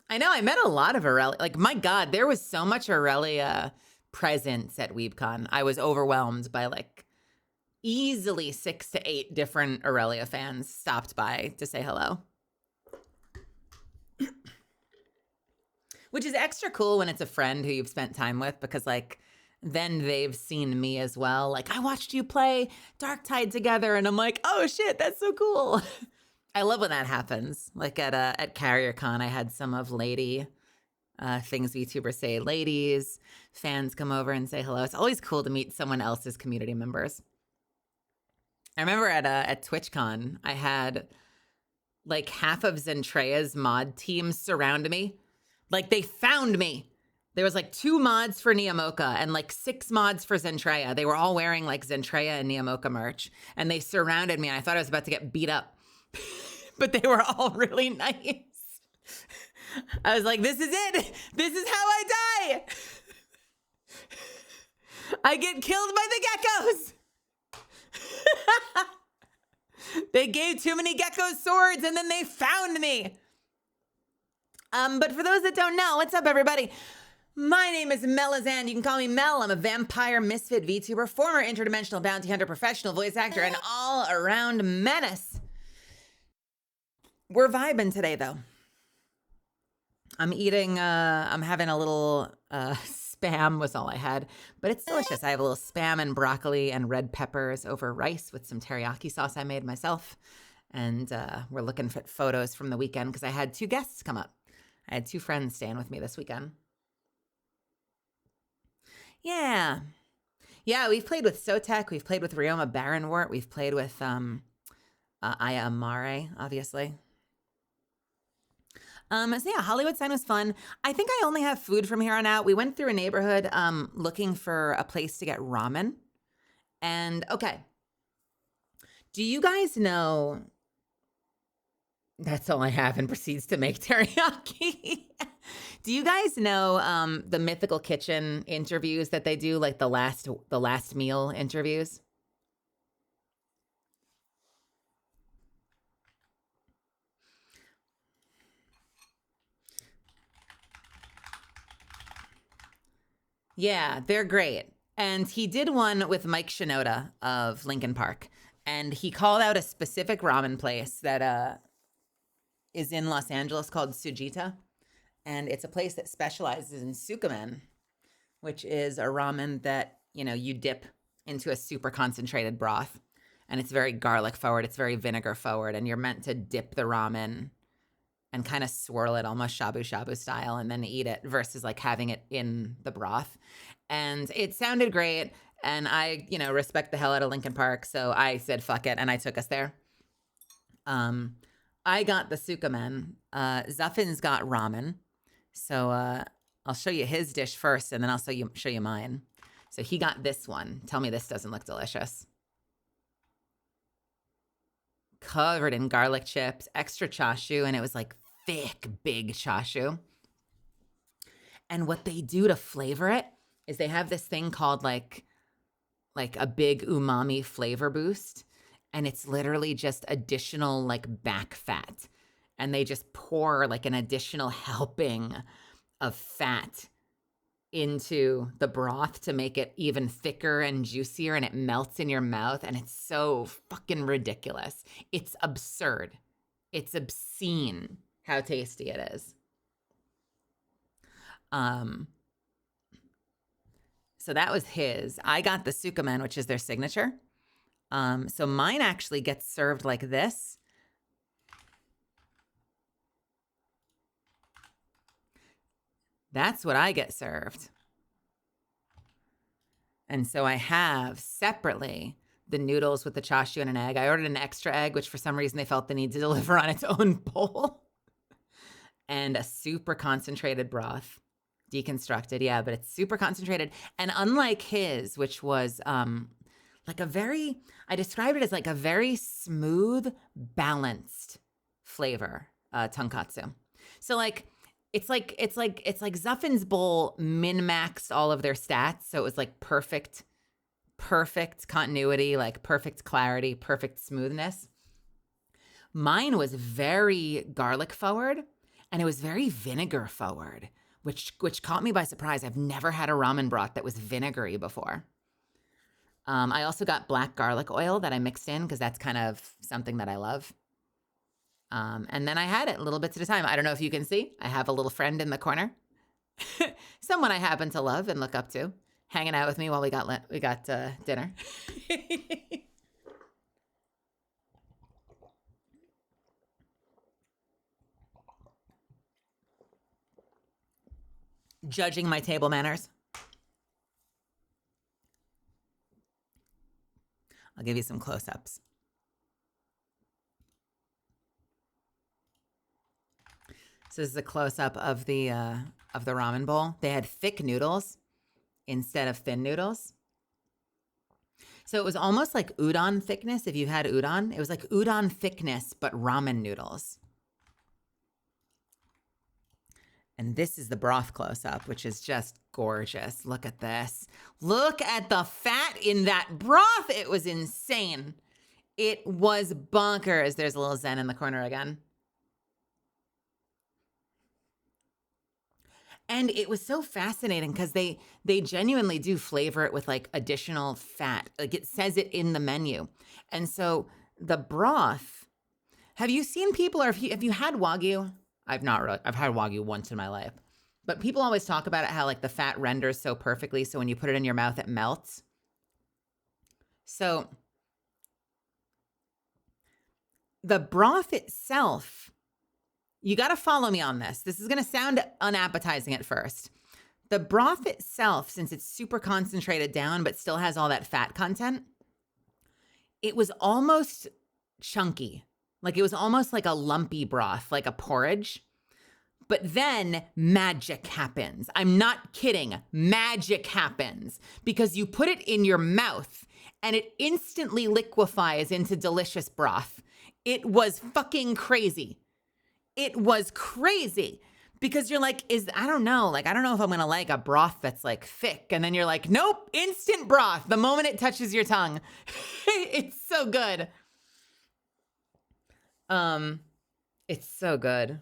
I know. I met a lot of Aurelia. Like, my God, there was so much Aurelia presence at WeebCon. I was overwhelmed by like easily 6 to 8 different Aurelia fans stopped by to say hello. Which is extra cool when it's a friend who you've spent time with because like then they've seen me as well. Like, I watched you play Darktide together and I'm like, oh shit, that's so cool. I love when that happens. Like at CarrierCon, I had some of Lady, things VTubers say, ladies, fans come over and say hello. It's always cool to meet someone else's community members. I remember at TwitchCon, I had like half of Zentrea's mod team surround me. Like they found me. There was like 2 mods for Neomoka and like 6 mods for Zentrea. They were all wearing like Zentrea and Neomoka merch and they surrounded me and I thought I was about to get beat up, but they were all really nice. I was like, this is it. This is how I die. I get killed by the geckos. They gave too many geckos swords and then they found me. But for those that don't know, what's up, everybody? My name is Melazan. You can call me Mel. I'm a vampire misfit VTuber, former interdimensional bounty hunter, professional voice actor, and all-around menace. We're vibing today, though. I'm having a little spam was all I had, but it's delicious. I have a little spam and broccoli and red peppers over rice with some teriyaki sauce I made myself. And we're looking for photos from the weekend because I had 2 guests come up. I had 2 friends staying with me this weekend. Yeah. Yeah, we've played with Sotek. We've played with Ryoma Baronwort. We've played with Aya Amare, obviously. So yeah, Hollywood sign was fun. I think I only have food from here on out. We went through a neighborhood looking for a place to get ramen. And okay, do you guys know? That's all I have, and proceeds to make teriyaki. Do you guys know the Mythical Kitchen interviews that they do, like the last meal interviews? Yeah, they're great. And he did one with Mike Shinoda of Lincoln Park, and he called out a specific ramen place that is in Los Angeles called Sujita, and it's a place that specializes in sukemen, which is a ramen that, you know, you dip into a super concentrated broth, and it's very garlic forward, it's very vinegar forward, and you're meant to dip the ramen and kind of swirl it almost shabu shabu style and then eat it versus like having it in the broth. And it sounded great. And I, you know, respect the hell out of Lincoln Park. So I said, fuck it. And I took us there. I got the sukemen. Zuffin's got ramen. So I'll show you his dish first and then I'll show you mine. So he got this one. Tell me this doesn't look delicious. Covered in garlic chips, extra chashu, and it was like thick, big chashu. And what they do to flavor it is they have this thing called like a big umami flavor boost, and it's literally just additional like back fat. And they just pour like an additional helping of fat into the broth to make it even thicker and juicier, and it melts in your mouth, and it's so fucking ridiculous. It's absurd. It's obscene how tasty it is. So that was his. I got the sukemen, which is their signature. So mine actually gets served like this. That's what I get served. And so I have separately the noodles with the chashu and an egg. I ordered an extra egg, which for some reason they felt the need to deliver on its own bowl. And a super concentrated broth. Deconstructed, yeah, but it's super concentrated. And unlike his, which was like I described it as like a very smooth, balanced flavor, tonkatsu. So like, it's like Zuffin's bowl min-maxed all of their stats. So it was like perfect continuity, like perfect clarity, perfect smoothness. Mine was very garlic forward and it was very vinegar forward, which caught me by surprise. I've never had a ramen broth that was vinegary before. I also got black garlic oil that I mixed in because that's kind of something that I love. And then I had it little bits at a time. I don't know if you can see. I have a little friend in the corner. Someone I happen to love and look up to, hanging out with me while we got dinner. Judging my table manners. I'll give you some close-ups. So this is a close-up of the ramen bowl. They had thick noodles instead of thin noodles. So it was almost like udon thickness if you had udon. It was like udon thickness, but ramen noodles. And this is the broth close-up, which is just gorgeous. Look at this. Look at the fat in that broth. It was insane. It was bonkers. There's a little Zen in the corner again. And it was so fascinating because they genuinely do flavor it with like additional fat. Like it says it in the menu. And so the broth, have you seen people, or have you had Wagyu? I've not really. I've had Wagyu once in my life. But people always talk about it, how like the fat renders so perfectly. So when you put it in your mouth, it melts. So the broth itself, you got to follow me on this. This is going to sound unappetizing at first. The broth itself, since it's super concentrated down, but still has all that fat content, it was almost chunky. Like it was almost like a lumpy broth, like a porridge. But then magic happens. I'm not kidding. Magic happens because you put it in your mouth and it instantly liquefies into delicious broth. It was fucking crazy. It was crazy because you're like, I don't know if I'm going to like a broth that's like thick. And then you're like, nope, instant broth the moment it touches your tongue. It's so good. It's so good.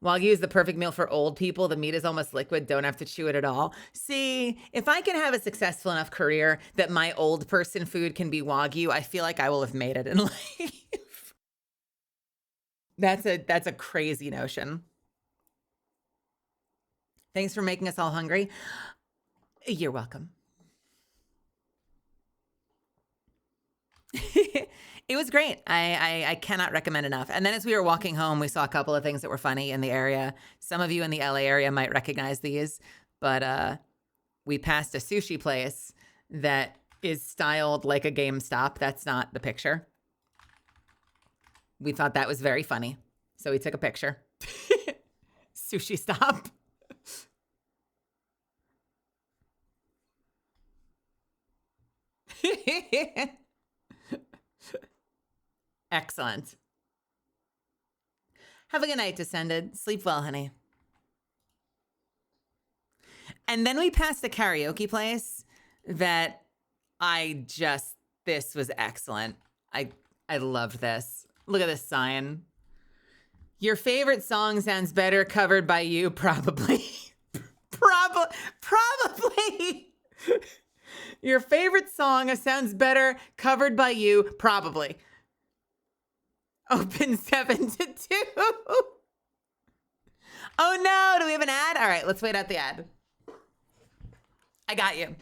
Wagyu is the perfect meal for old people. The meat is almost liquid. Don't have to chew it at all. See, if I can have a successful enough career that my old person food can be Wagyu, I feel like I will have made it in life. That's a crazy notion. Thanks for making us all hungry. You're welcome. It was great. I cannot recommend enough. And then as we were walking home, we saw a couple of things that were funny in the area. Some of you in the LA area might recognize these, but we passed a sushi place that is styled like a GameStop. That's not the picture. We thought that was very funny, so we took a picture. Sushi stop. Excellent. Have a good night, Descended. Sleep well, honey. And then we passed a karaoke place that this was excellent. I loved this. Look at this sign. Your favorite song sounds better covered by you, probably. Probably. Your favorite song sounds better covered by you, probably. Open 7 to 2. Oh no, do we have an ad? All right, let's wait out the ad. I got you.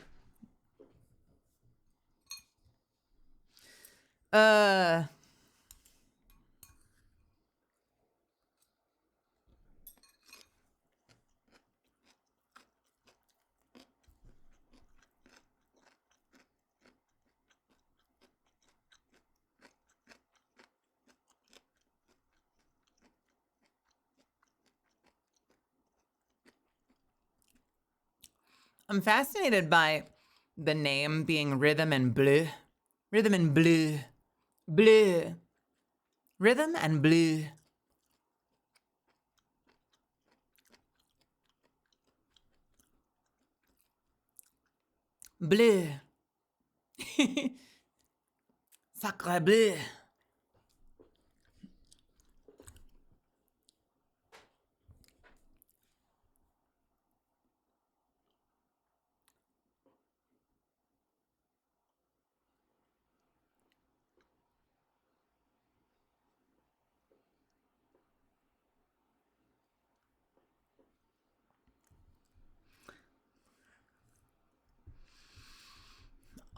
I'm fascinated by the name being Rhythm and Blue. Rhythm and Blue. Blue. Rhythm and Blue. Bleu. Sacre bleu.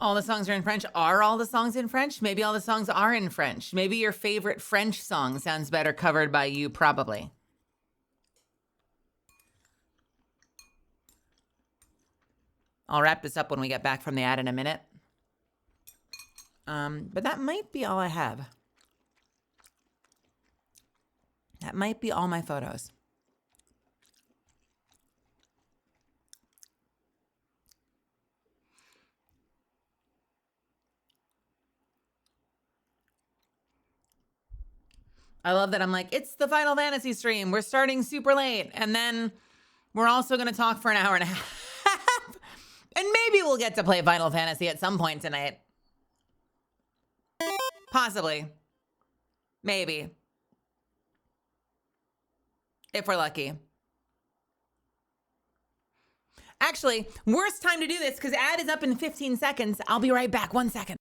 All the songs are in French. Are all the songs in French? Maybe all the songs are in French. Maybe your favorite French song sounds better covered by you, probably. I'll wrap this up when we get back from the ad in a minute. But that might be all I have. That might be all my photos. I love that I'm like, it's the Final Fantasy stream. We're starting super late. And then we're also going to talk for an hour and a half. And maybe we'll get to play Final Fantasy at some point tonight. Possibly. Maybe. If we're lucky. Actually, worst time to do this because ad is up in 15 seconds. I'll be right back. 1 second.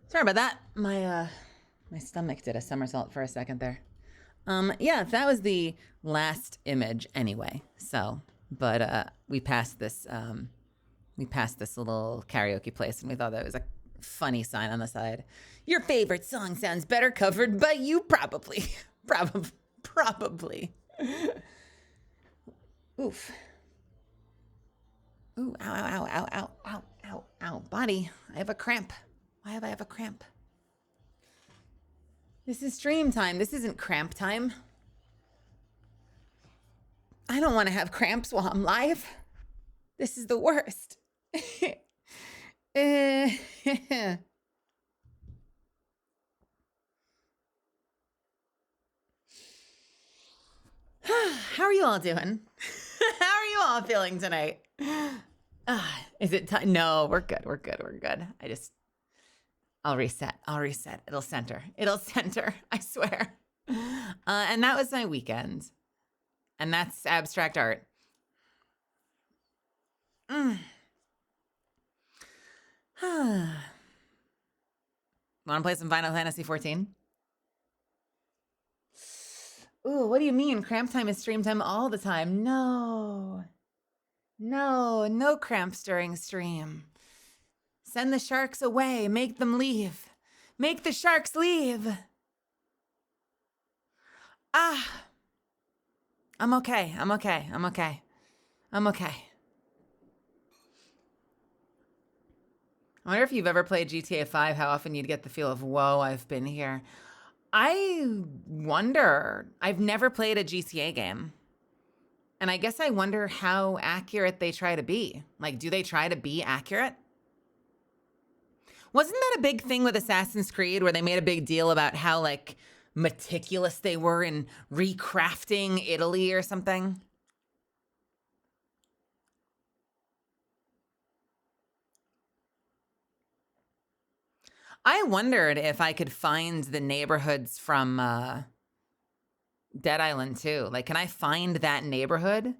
Sorry about that. My stomach did a somersault for a second there. Yeah, that was the last image anyway. So, but we passed this little karaoke place, and we thought that was a funny sign on the side. Your favorite song sounds better covered by you, probably. Probably. Oof. Ooh, ow, body. I have a cramp. Why have I have a cramp? This is stream time. This isn't cramp time. I don't want to have cramps while I'm live. This is the worst. How are you all doing? How are you all feeling tonight? Is it time? No, we're good. I'll reset. It'll center. I swear. And that was my weekend. And that's abstract art. Want to play some Final Fantasy 14? Ooh, what do you mean? Cramp time is stream time all the time. No cramps during stream. Send the sharks away. Make them leave. Make the sharks leave. I'm okay. I wonder if you've ever played GTA 5, how often you'd get the feel of, whoa, I've been here. I wonder. I've never played a GTA game. And I guess I wonder how accurate they try to be. Like, do they try to be accurate? Wasn't that a big thing with Assassin's Creed where they made a big deal about how, like, meticulous they were in recrafting Italy or something? I wondered if I could find the neighborhoods from Dead Island 2. Like, can I find that neighborhood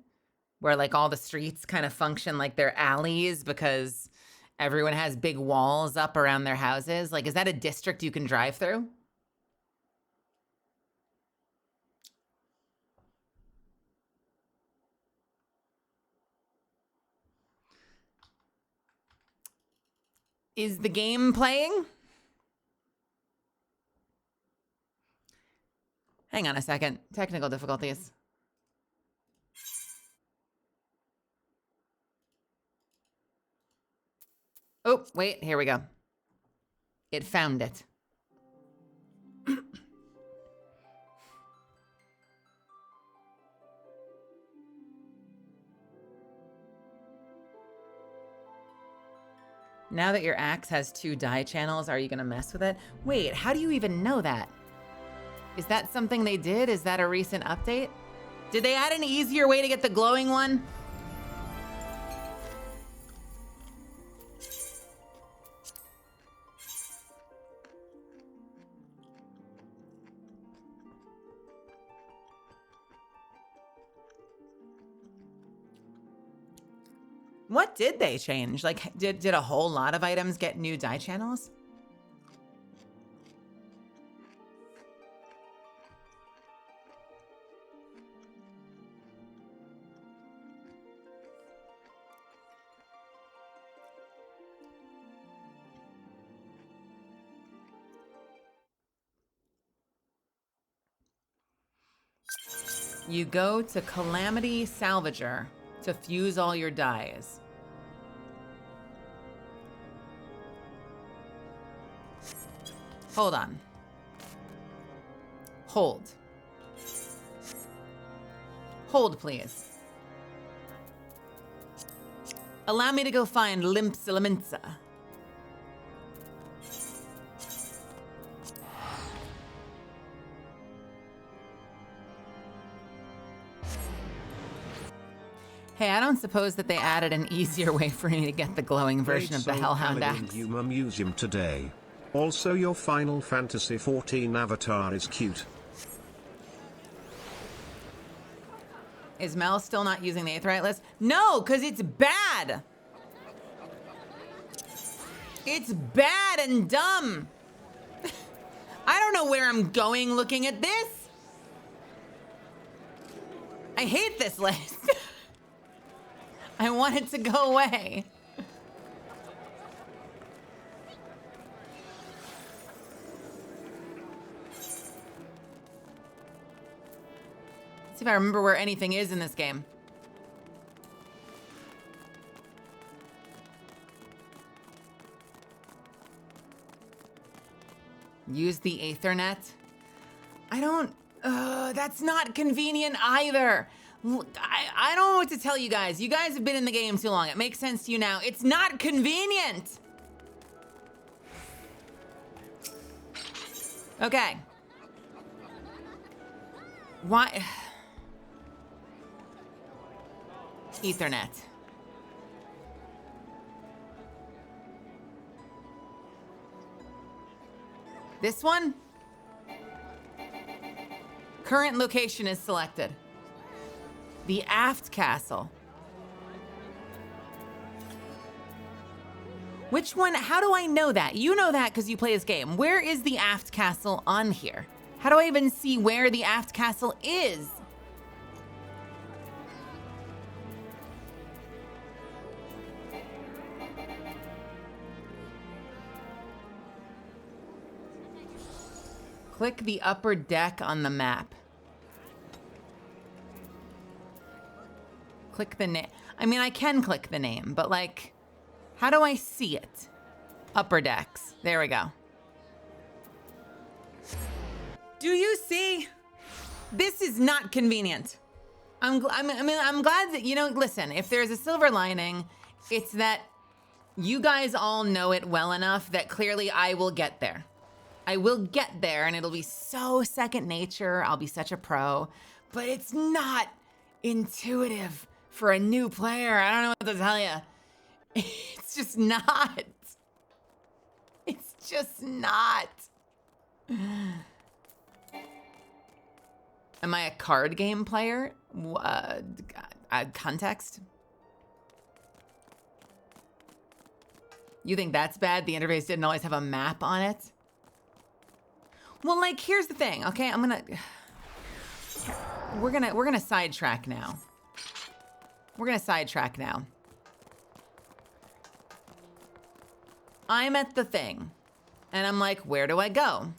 where, like, all the streets kind of function like they're alleys because everyone has big walls up around their houses? Like, is that a district you can drive through? Is the game playing? Hang on a second. Technical difficulties. Oh, wait, here we go. It found it. Now that your axe has 2 dye channels, are you gonna mess with it? Wait, how do you even know that? Is that something they did? Is that a recent update? Did they add an easier way to get the glowing one? What did they change? Like, did a whole lot of items get new dye channels? You go to Calamity Salvager to fuse all your dyes. Hold on. Hold. Hold, please. Allow me to go find Limpsilaminsa. Hey, I don't suppose that they added an easier way for me to get the glowing version of the Hellhound axe. Humor Museum today. Also, your Final Fantasy XIV avatar is cute. Is Mel still not using the Aetheryte list? No, because it's bad. It's bad and dumb. I don't know where I'm going looking at this. I hate this list. I want it to go away. See if I remember where anything is in this game. Use the Ethernet. I don't, that's not convenient either. Look, I don't know what to tell you guys. You guys have been in the game too long. It makes sense to you now. It's not convenient. Okay. Why? Ethernet. This one? Current location is selected. The aft castle. Which one? How do I know that? You know that because you play this game. Where is the aft castle on here? How do I even see where the aft castle is? Click the upper deck on the map. Click the name. I mean, I can click the name, but like, how do I see it? Upper decks. There we go. Do you see? This is not convenient. I'm glad that, you know, listen, if there's a silver lining, it's that you guys all know it well enough that clearly I will get there. I will get there and it'll be so second nature. I'll be such a pro, but it's not intuitive for a new player. I don't know what to tell you. It's just not. It's just not. Am I a card game player? Context? You think that's bad? The interface didn't always have a map on it? Well, like, here's the thing, okay? We're gonna sidetrack now. We're gonna sidetrack now. I'm at the thing, and I'm like, where do I go?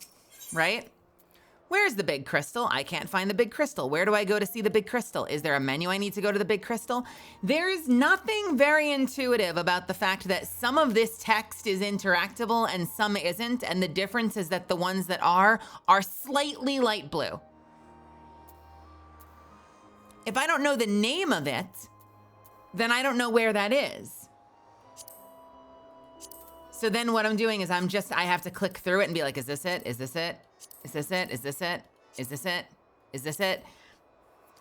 Right? Where's the big crystal? I can't find the big crystal. Where do I go to see the big crystal? Is there a menu I need to go to the big crystal? There's nothing very intuitive about the fact that some of this text is interactable and some isn't, and the difference is that the ones that are slightly light blue. If I don't know the name of it, then I don't know where that is. So then what I'm doing is I have to click through it and be like, is this it? Is this it? Is this it? Is this it? Is this it? Is this it?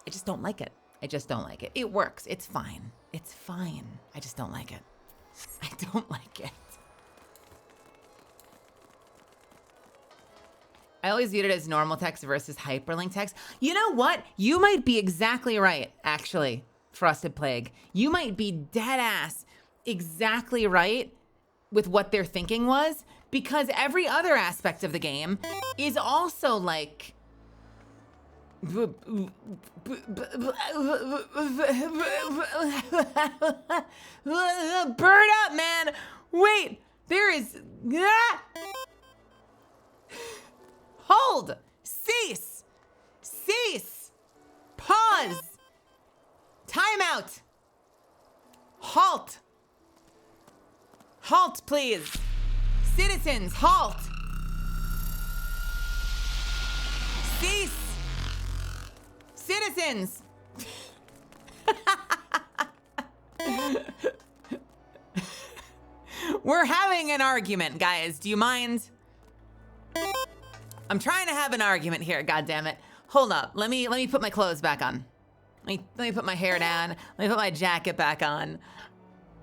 I just don't like it. I just don't like it. It works. It's fine. It's fine. I just don't like it. I don't like it. I always viewed it as normal text versus hyperlink text. You know what? You might be exactly right, actually, Frosted Plague. You might be dead ass exactly right with what their thinking was, because every other aspect of the game is also like burn up, man. Wait, there is hold, cease, pause, timeout, halt, please. Citizens, halt. Cease. Citizens. We're having an argument, guys. Do you mind? I'm trying to have an argument here, goddammit. Hold up. Let me put my clothes back on. Let me put my hair down. Let me put my jacket back on.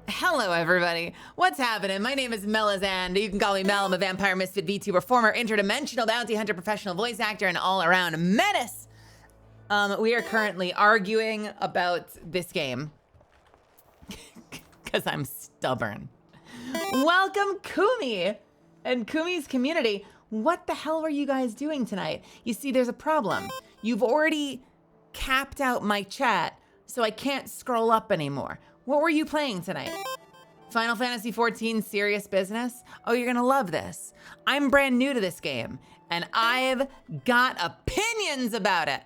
Hello, everybody. What's happening? My name is Melazand. You can call me Mel. I'm a vampire misfit VTuber, former interdimensional bounty hunter, professional voice actor, and all-around menace. We are currently arguing about this game because I'm stubborn. Welcome, Kumi, and Kumi's community. What the hell were you guys doing tonight? You see, there's a problem. You've already capped out my chat, so I can't scroll up anymore. What were you playing tonight? Final Fantasy XIV Serious Business? Oh, you're gonna love this. I'm brand new to this game, and I've got opinions about it.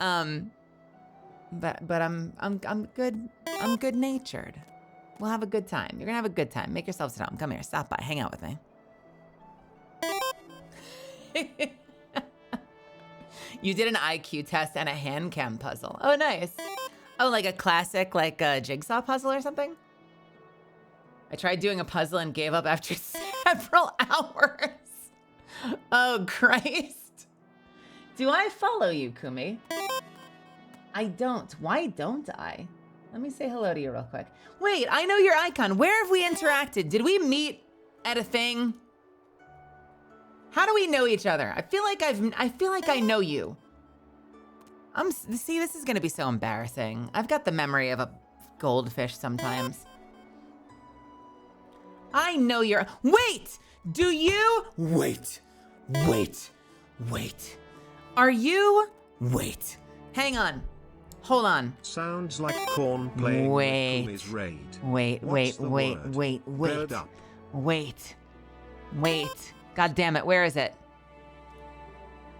But I'm good natured. We'll have a good time. You're gonna have a good time. Make yourselves at home. Come here, stop by, hang out with me. You did an IQ test and a hand cam puzzle. Oh, nice. Oh, like a classic, like a jigsaw puzzle or something? I tried doing a puzzle and gave up after several hours. Oh, Christ. Do I follow you, Kumi? I don't. Why don't I? Let me say hello to you real quick. Wait, I know your icon. Where have we interacted? Did we meet at a thing? How do we know each other? I feel like I know you. See, this is gonna be so embarrassing. I've got the memory of a goldfish sometimes. I know you're, wait, do you? Wait. Are you? Wait, hang on, hold on. Sounds like corn playing with Kumi's raid. What's the word? Bird up. Wait. God damn it, where is it?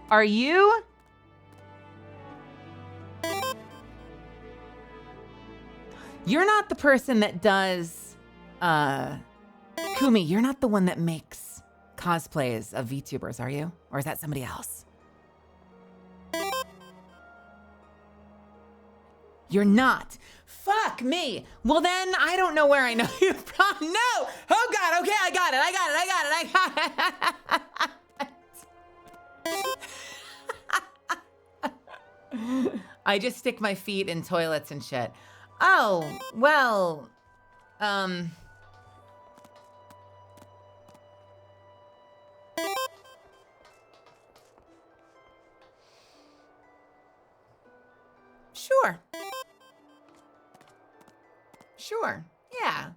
Are you? You're not the person that does, Kumi, you're not the one that makes cosplays of VTubers, are you? Or is that somebody else? You're not. Fuck me. Well then, I don't know where I know you from. No! Oh God, okay, I got it. I just stick my feet in toilets and shit. Oh, well, Sure. Yeah.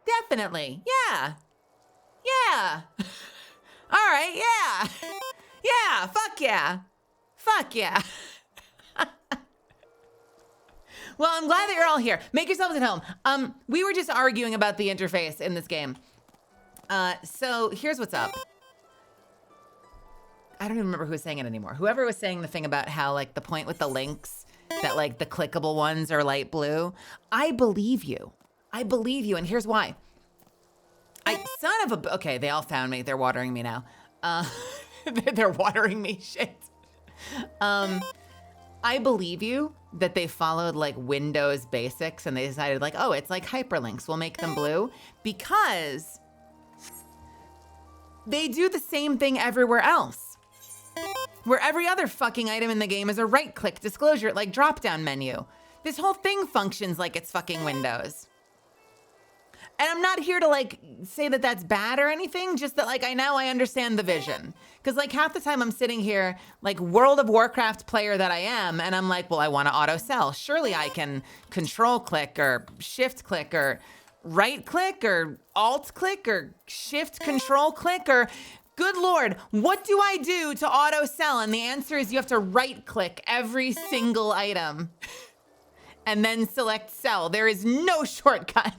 Definitely. Yeah. All right, yeah, fuck yeah. Well, I'm glad that you're all here. Make yourselves at home. We were just arguing about the interface in this game. So here's what's up. I don't even remember who was saying it anymore. Whoever was saying the thing about how like the point with the links, that like the clickable ones are light blue. I believe you, and here's why. Okay, they all found me. They're watering me now. They're watering me, shit. I believe you that they followed like Windows basics and they decided like, oh, it's like hyperlinks. We'll make them blue because they do the same thing everywhere else. Where every other fucking item in the game is a right-click disclosure, like drop-down menu. This whole thing functions like it's fucking Windows. And I'm not here to like say that that's bad or anything, just that like I understand the vision. Because like half the time I'm sitting here like World of Warcraft player that I am, and I'm like, well, I want to auto sell. Surely I can control click or shift click or right click or alt click or shift control click or good Lord, what do I do to auto sell? And the answer is you have to right click every single item and then select sell. There is no shortcut.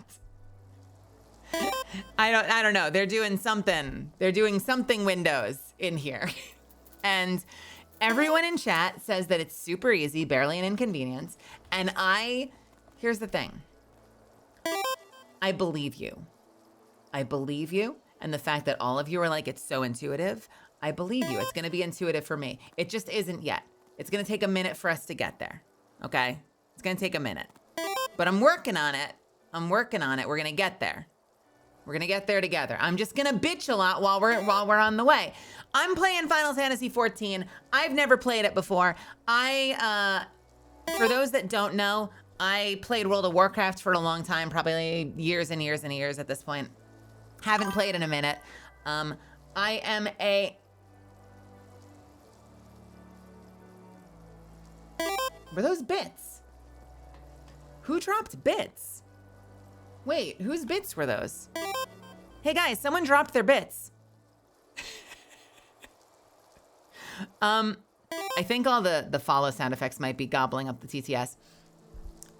I don't know. They're doing something. They're doing something Windows in here. And everyone in chat says that it's super easy, barely an inconvenience. And here's the thing. I believe you. And the fact that all of you are like, it's so intuitive, I believe you. It's going to be intuitive for me. It just isn't yet. It's going to take a minute for us to get there. Okay? It's going to take a minute. But I'm working on it. We're going to get there. We're gonna get there together. I'm just gonna bitch a lot while we're on the way. I'm playing Final Fantasy XIV. I've never played it before. For those that don't know, I played World of Warcraft for a long time, probably years and years and years at this point. Haven't played in a minute. Were those bits? Who dropped bits? Wait, whose bits were those? Hey guys, someone dropped their bits. I think all the follow sound effects might be gobbling up the TTS.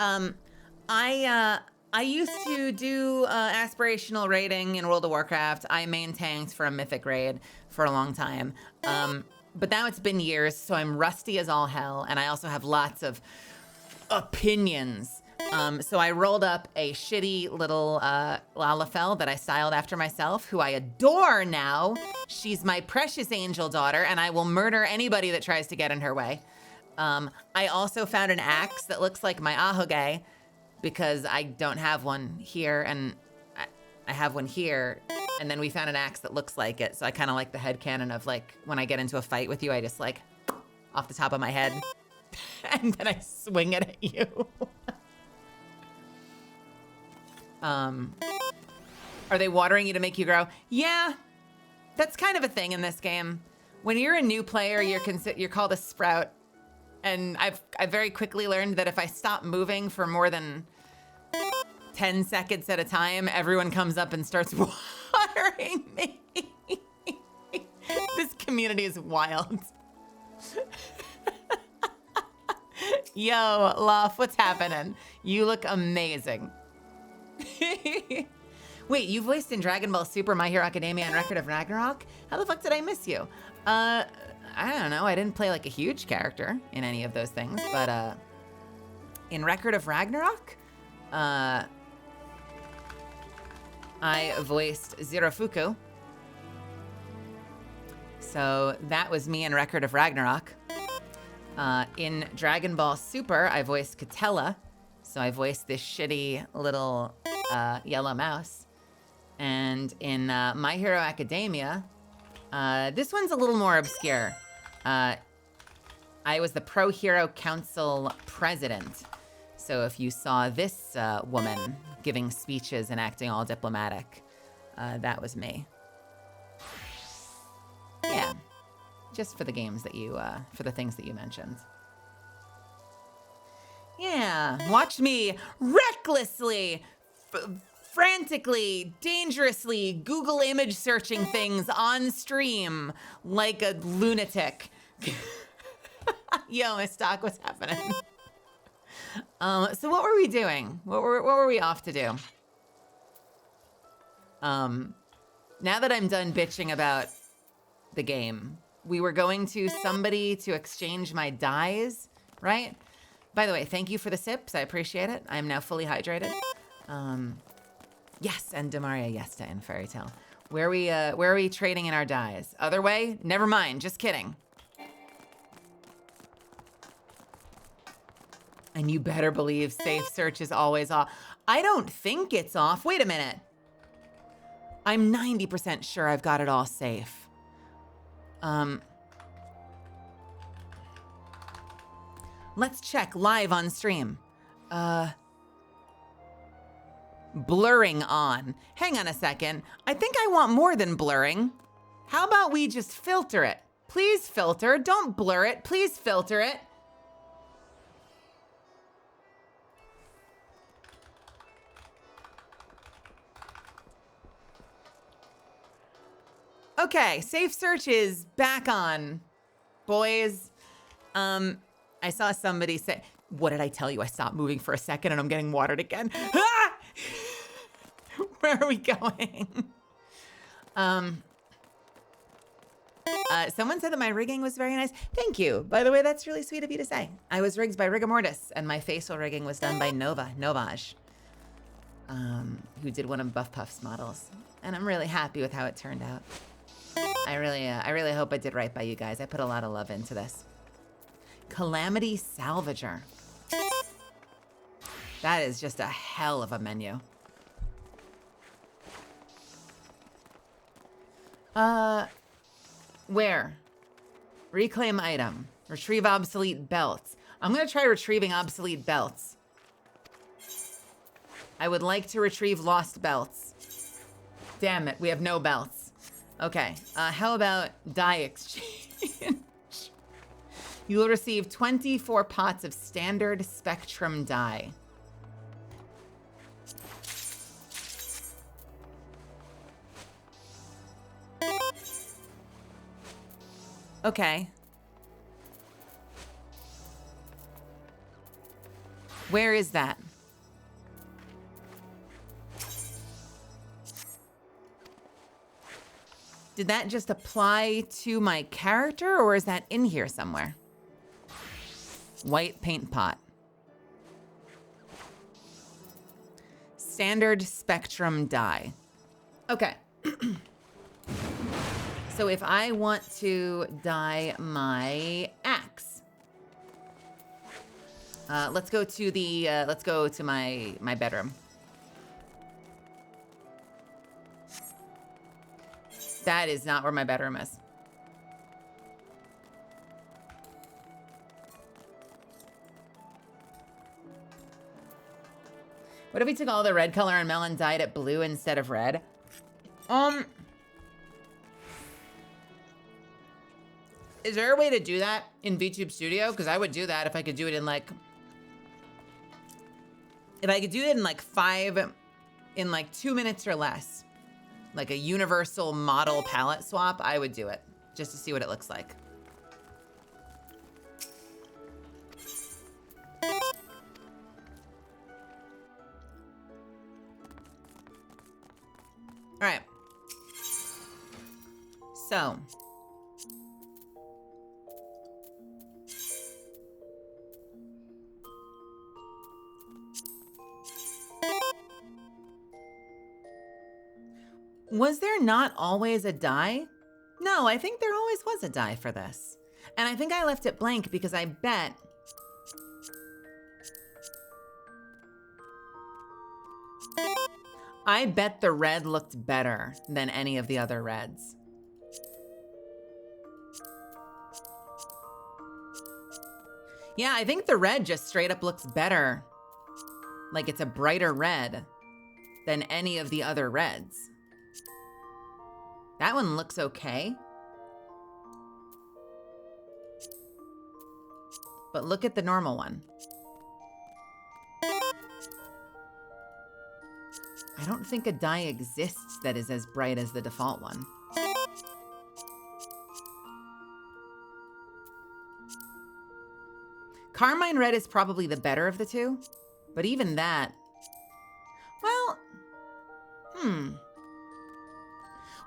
I used to do aspirational raiding in World of Warcraft. I main tanked for a mythic raid for a long time. But now it's been years, so I'm rusty as all hell, and I also have lots of opinions. So I rolled up a shitty little Lalafell that I styled after myself, who I adore now. She's my precious angel daughter, and I will murder anybody that tries to get in her way. I also found an axe that looks like my Ahoge, because I don't have one here, and I have one here, and then we found an axe that looks like it, so I kind of like the headcanon of, like, when I get into a fight with you, I just, like, off the top of my head, and then I swing it at you. Are they watering you to make you grow? Yeah, that's kind of a thing in this game. When you're a new player, you're called a sprout, and I've very quickly learned that if I stop moving for more than 10 seconds at a time, everyone comes up and starts watering me. This community is wild. Yo, Lof, what's happening? You look amazing. Wait, you voiced in Dragon Ball Super, My Hero Academia, and Record of Ragnarok? How the fuck did I miss you? I don't know. I didn't play like a huge character in any of those things, but in Record of Ragnarok, I voiced Zirofuku. So that was me in Record of Ragnarok. In Dragon Ball Super, I voiced Catella. So I voiced this shitty little yellow mouse. And in My Hero Academia, this one's a little more obscure. I was the Pro Hero Council president. So if you saw this woman giving speeches and acting all diplomatic, that was me. Yeah, just for the games that you, for the things that you mentioned. Yeah, watch me recklessly, frantically, dangerously Google image searching things on stream like a lunatic. Yo, Miss Doc, what's happening? So what were we doing? What were we off to do? Now that I'm done bitching about the game, we were going to somebody to exchange my dyes, right? By the way, thank you for the sips. I appreciate it. I am now fully hydrated. Yes, and Demaria Yesta in Fairy Tale. Where are we trading in our dyes? Other way? Never mind. Just kidding. And you better believe safe search is always off. I don't think it's off. Wait a minute. I'm 90% sure I've got it all safe. Let's check live on stream. Blurring on. Hang on a second. I think I want more than blurring. How about we just filter it? Please filter. Don't blur it. Please filter it. Okay, safe search is back on, boys. I saw somebody say, what did I tell you? I stopped moving for a second and I'm getting watered again. Ah! Where are we going? Someone said that my rigging was very nice. Thank you. By the way, that's really sweet of you to say. I was rigged by Rigamortis, and my facial rigging was done by Novage, who did one of Buff Puff's models. And I'm really happy with how it turned out. I really hope I did right by you guys. I put a lot of love into this. Calamity Salvager. That is just a hell of a menu. Where? Reclaim item. Retrieve obsolete belts. I'm gonna try retrieving obsolete belts. I would like to retrieve lost belts. Damn it, we have no belts. Okay, how about dye exchange? You will receive 24 pots of standard spectrum dye. Okay. Where is that? Did that just apply to my character, or is that in here somewhere? White paint pot. Standard spectrum dye. Okay. So if I want to dye my axe, let's go to my bedroom. That is not where my bedroom is. What if we took all the red color on melon, dyed it blue instead of red? Is there a way to do that in VTube Studio? Because I would do that if I could do it in like, if I could do it in like 2 minutes or less, like a universal model palette swap, I would do it just to see what it looks like. All right. So. Was there not always a dye? No, I think there always was a dye for this. And I think I left it blank because I bet the red looked better than any of the other reds. Yeah, I think the red just straight up looks better. Like it's a brighter red than any of the other reds. That one looks okay. But look at the normal one. I don't think a dye exists that is as bright as the default one. Carmine red is probably the better of the two, but even that, well,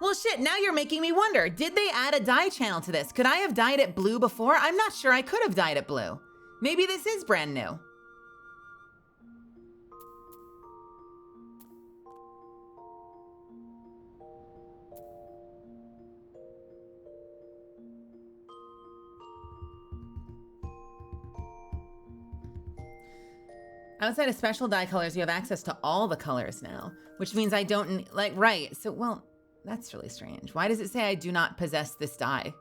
Well, shit, now you're making me wonder. Did they add a dye channel to this? Could I have dyed it blue before? I'm not sure I could have dyed it blue. Maybe this is brand new. Outside of special dye colors, you have access to all the colors now, which means I don't, like, right. So, well, that's really strange. Why does it say I do not possess this dye?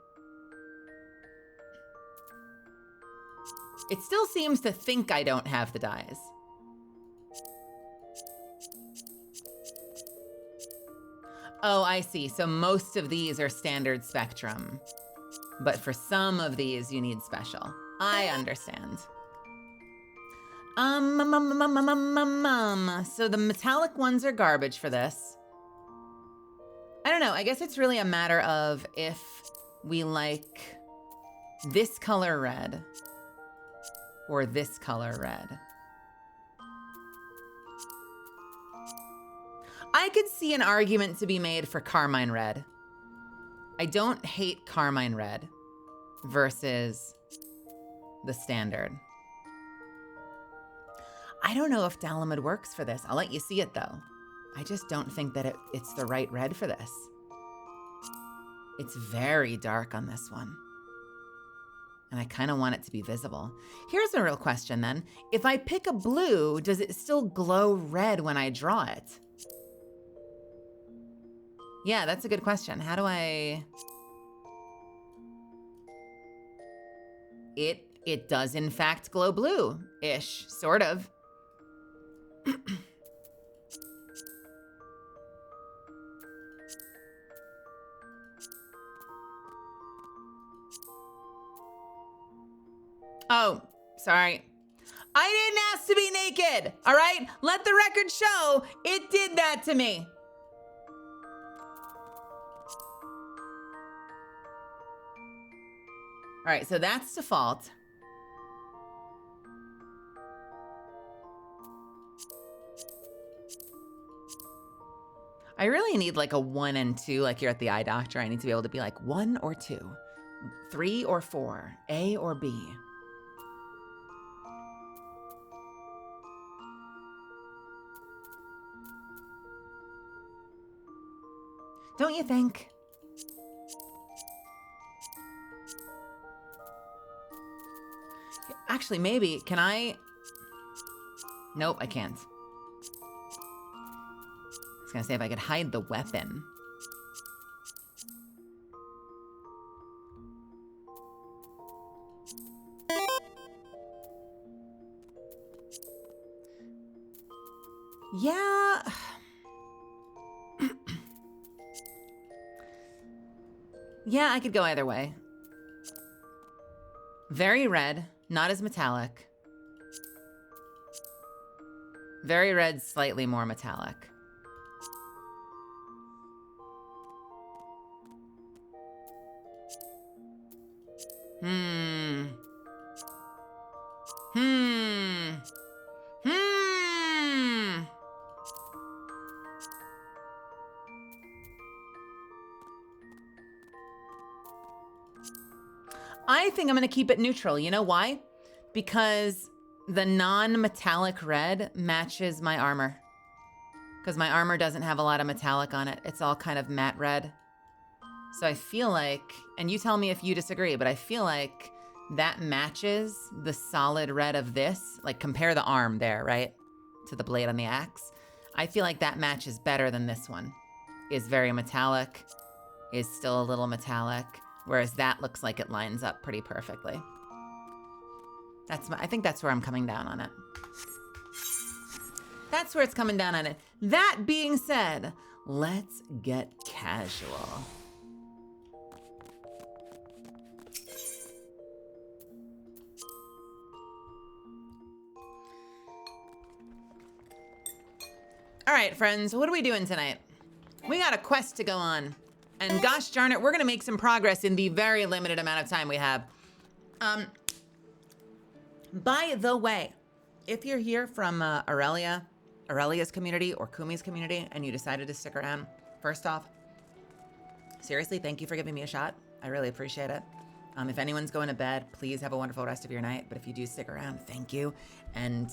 It still seems to think I don't have the dyes. Oh, I see. So most of these are standard spectrum, but for some of these you need special. I understand. So the metallic ones are garbage for this. I don't know. I guess it's really a matter of if we like this color red or this color red. I could see an argument to be made for carmine red. I don't hate carmine red versus the standard. I don't know if Dalamud works for this. I'll let you see it though. I just don't think that it's the right red for this. It's very dark on this one. And I kind of want it to be visible. Here's a real question then. If I pick a blue, does it still glow red when I draw it? Yeah, that's a good question. How do I... It does in fact glow blue-ish, sort of. Oh, sorry. I didn't ask to be naked, all right? Let the record show it did that to me. All right, so that's default. I really need like a 1 and 2, like you're at the eye doctor. I need to be able to be like 1 or 2, 3 or 4, A or B. Don't you think? Actually, maybe, can I? Nope, I can't. I was gonna say if I could hide the weapon. Yeah. Yeah, I could go either way. Very red, not as metallic. Very red, slightly more metallic. Hmm. I think I'm gonna keep it neutral. You know why? Because the non-metallic red matches my armor. Because my armor doesn't have a lot of metallic on it. It's all kind of matte red. So I feel like, and you tell me if you disagree, but I feel like that matches the solid red of this. Like compare the arm there, right? To the blade on the axe. I feel like that matches better than this one. Is very metallic, is still a little metallic, whereas that looks like it lines up pretty perfectly. I think that's where I'm coming down on it. That's where it's coming down on it. That being said, let's get casual. All right, friends, what are we doing tonight? We got a quest to go on. And gosh darn it, we're gonna make some progress in the very limited amount of time we have. By the way, if you're here from Aurelia's community or Kumi's community, and you decided to stick around, first off, seriously, thank you for giving me a shot. I really appreciate it. If anyone's going to bed, please have a wonderful rest of your night. But if you do stick around, thank you. And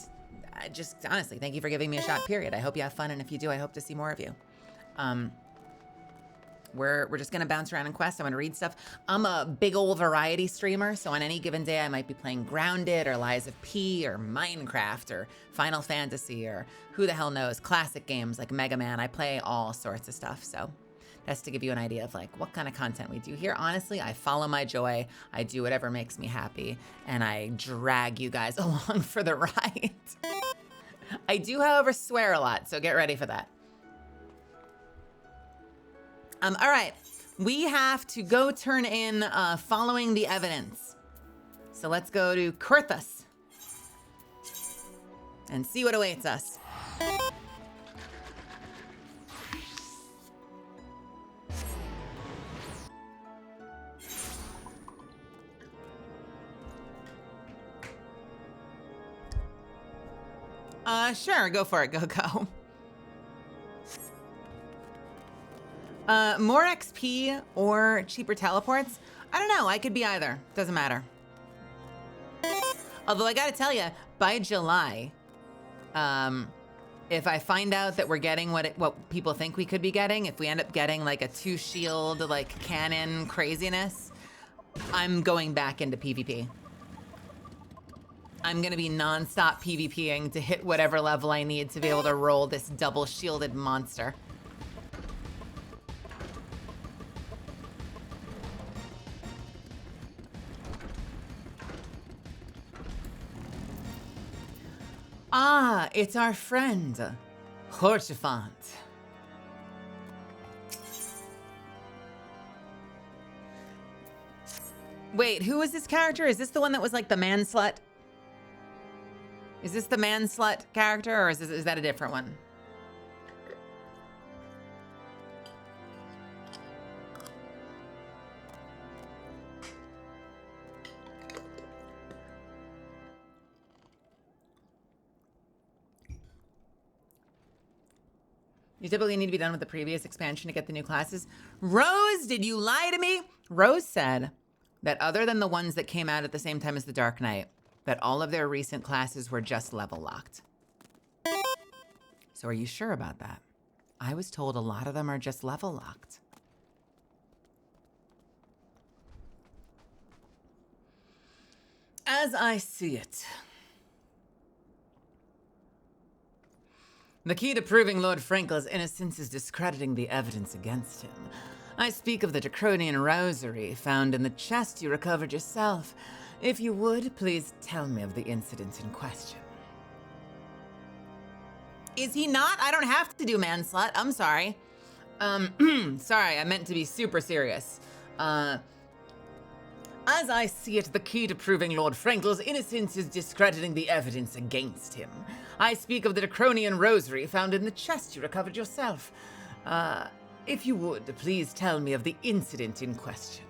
just honestly, thank you for giving me a shot, period. I hope you have fun. And if you do, I hope to see more of you. We're just gonna bounce around in quests. I'm gonna read stuff. I'm a big old variety streamer, so on any given day I might be playing Grounded or Lies of P or Minecraft or Final Fantasy or who the hell knows, classic games like Mega Man. I play all sorts of stuff, so that's to give you an idea of like what kind of content we do here. Honestly, I follow my joy, I do whatever makes me happy, and I drag you guys along for the ride. I do, however, swear a lot, so get ready for that. All right, we have to go turn in following the evidence. So let's go to Kurthus and see what awaits us. Sure, go for it, go. More XP or cheaper teleports? I don't know, I could be either, doesn't matter. Although I gotta tell you, by July, if I find out that we're getting what people think we could be getting, if we end up getting like a 2-shield, like cannon craziness, I'm going back into PvP. I'm gonna be non-stop PvPing to hit whatever level I need to be able to roll this double shielded monster. Ah, it's our friend, Horchefant. Wait, who is this character? Is this the one that was like the man slut? Is this the man slut character, or is that a different one? You typically need to be done with the previous expansion to get the new classes. Rose, did you lie to me? Rose said that other than the ones that came out at the same time as the Dark Knight, that all of their recent classes were just level locked. So are you sure about that? I was told a lot of them are just level locked. As I see it, the key to proving Lord Frankel's innocence is discrediting the evidence against him. I speak of the Draconian rosary found in the chest you recovered yourself. If you would, please tell me of the incident in question. Is he not? I don't have to do manslut. I'm sorry. Sorry, I meant to be super serious. As I see it, the key to proving Lord Frankel's innocence is discrediting the evidence against him. I speak of the Draconian rosary found in the chest you recovered yourself. If you would, please tell me of the incident in question.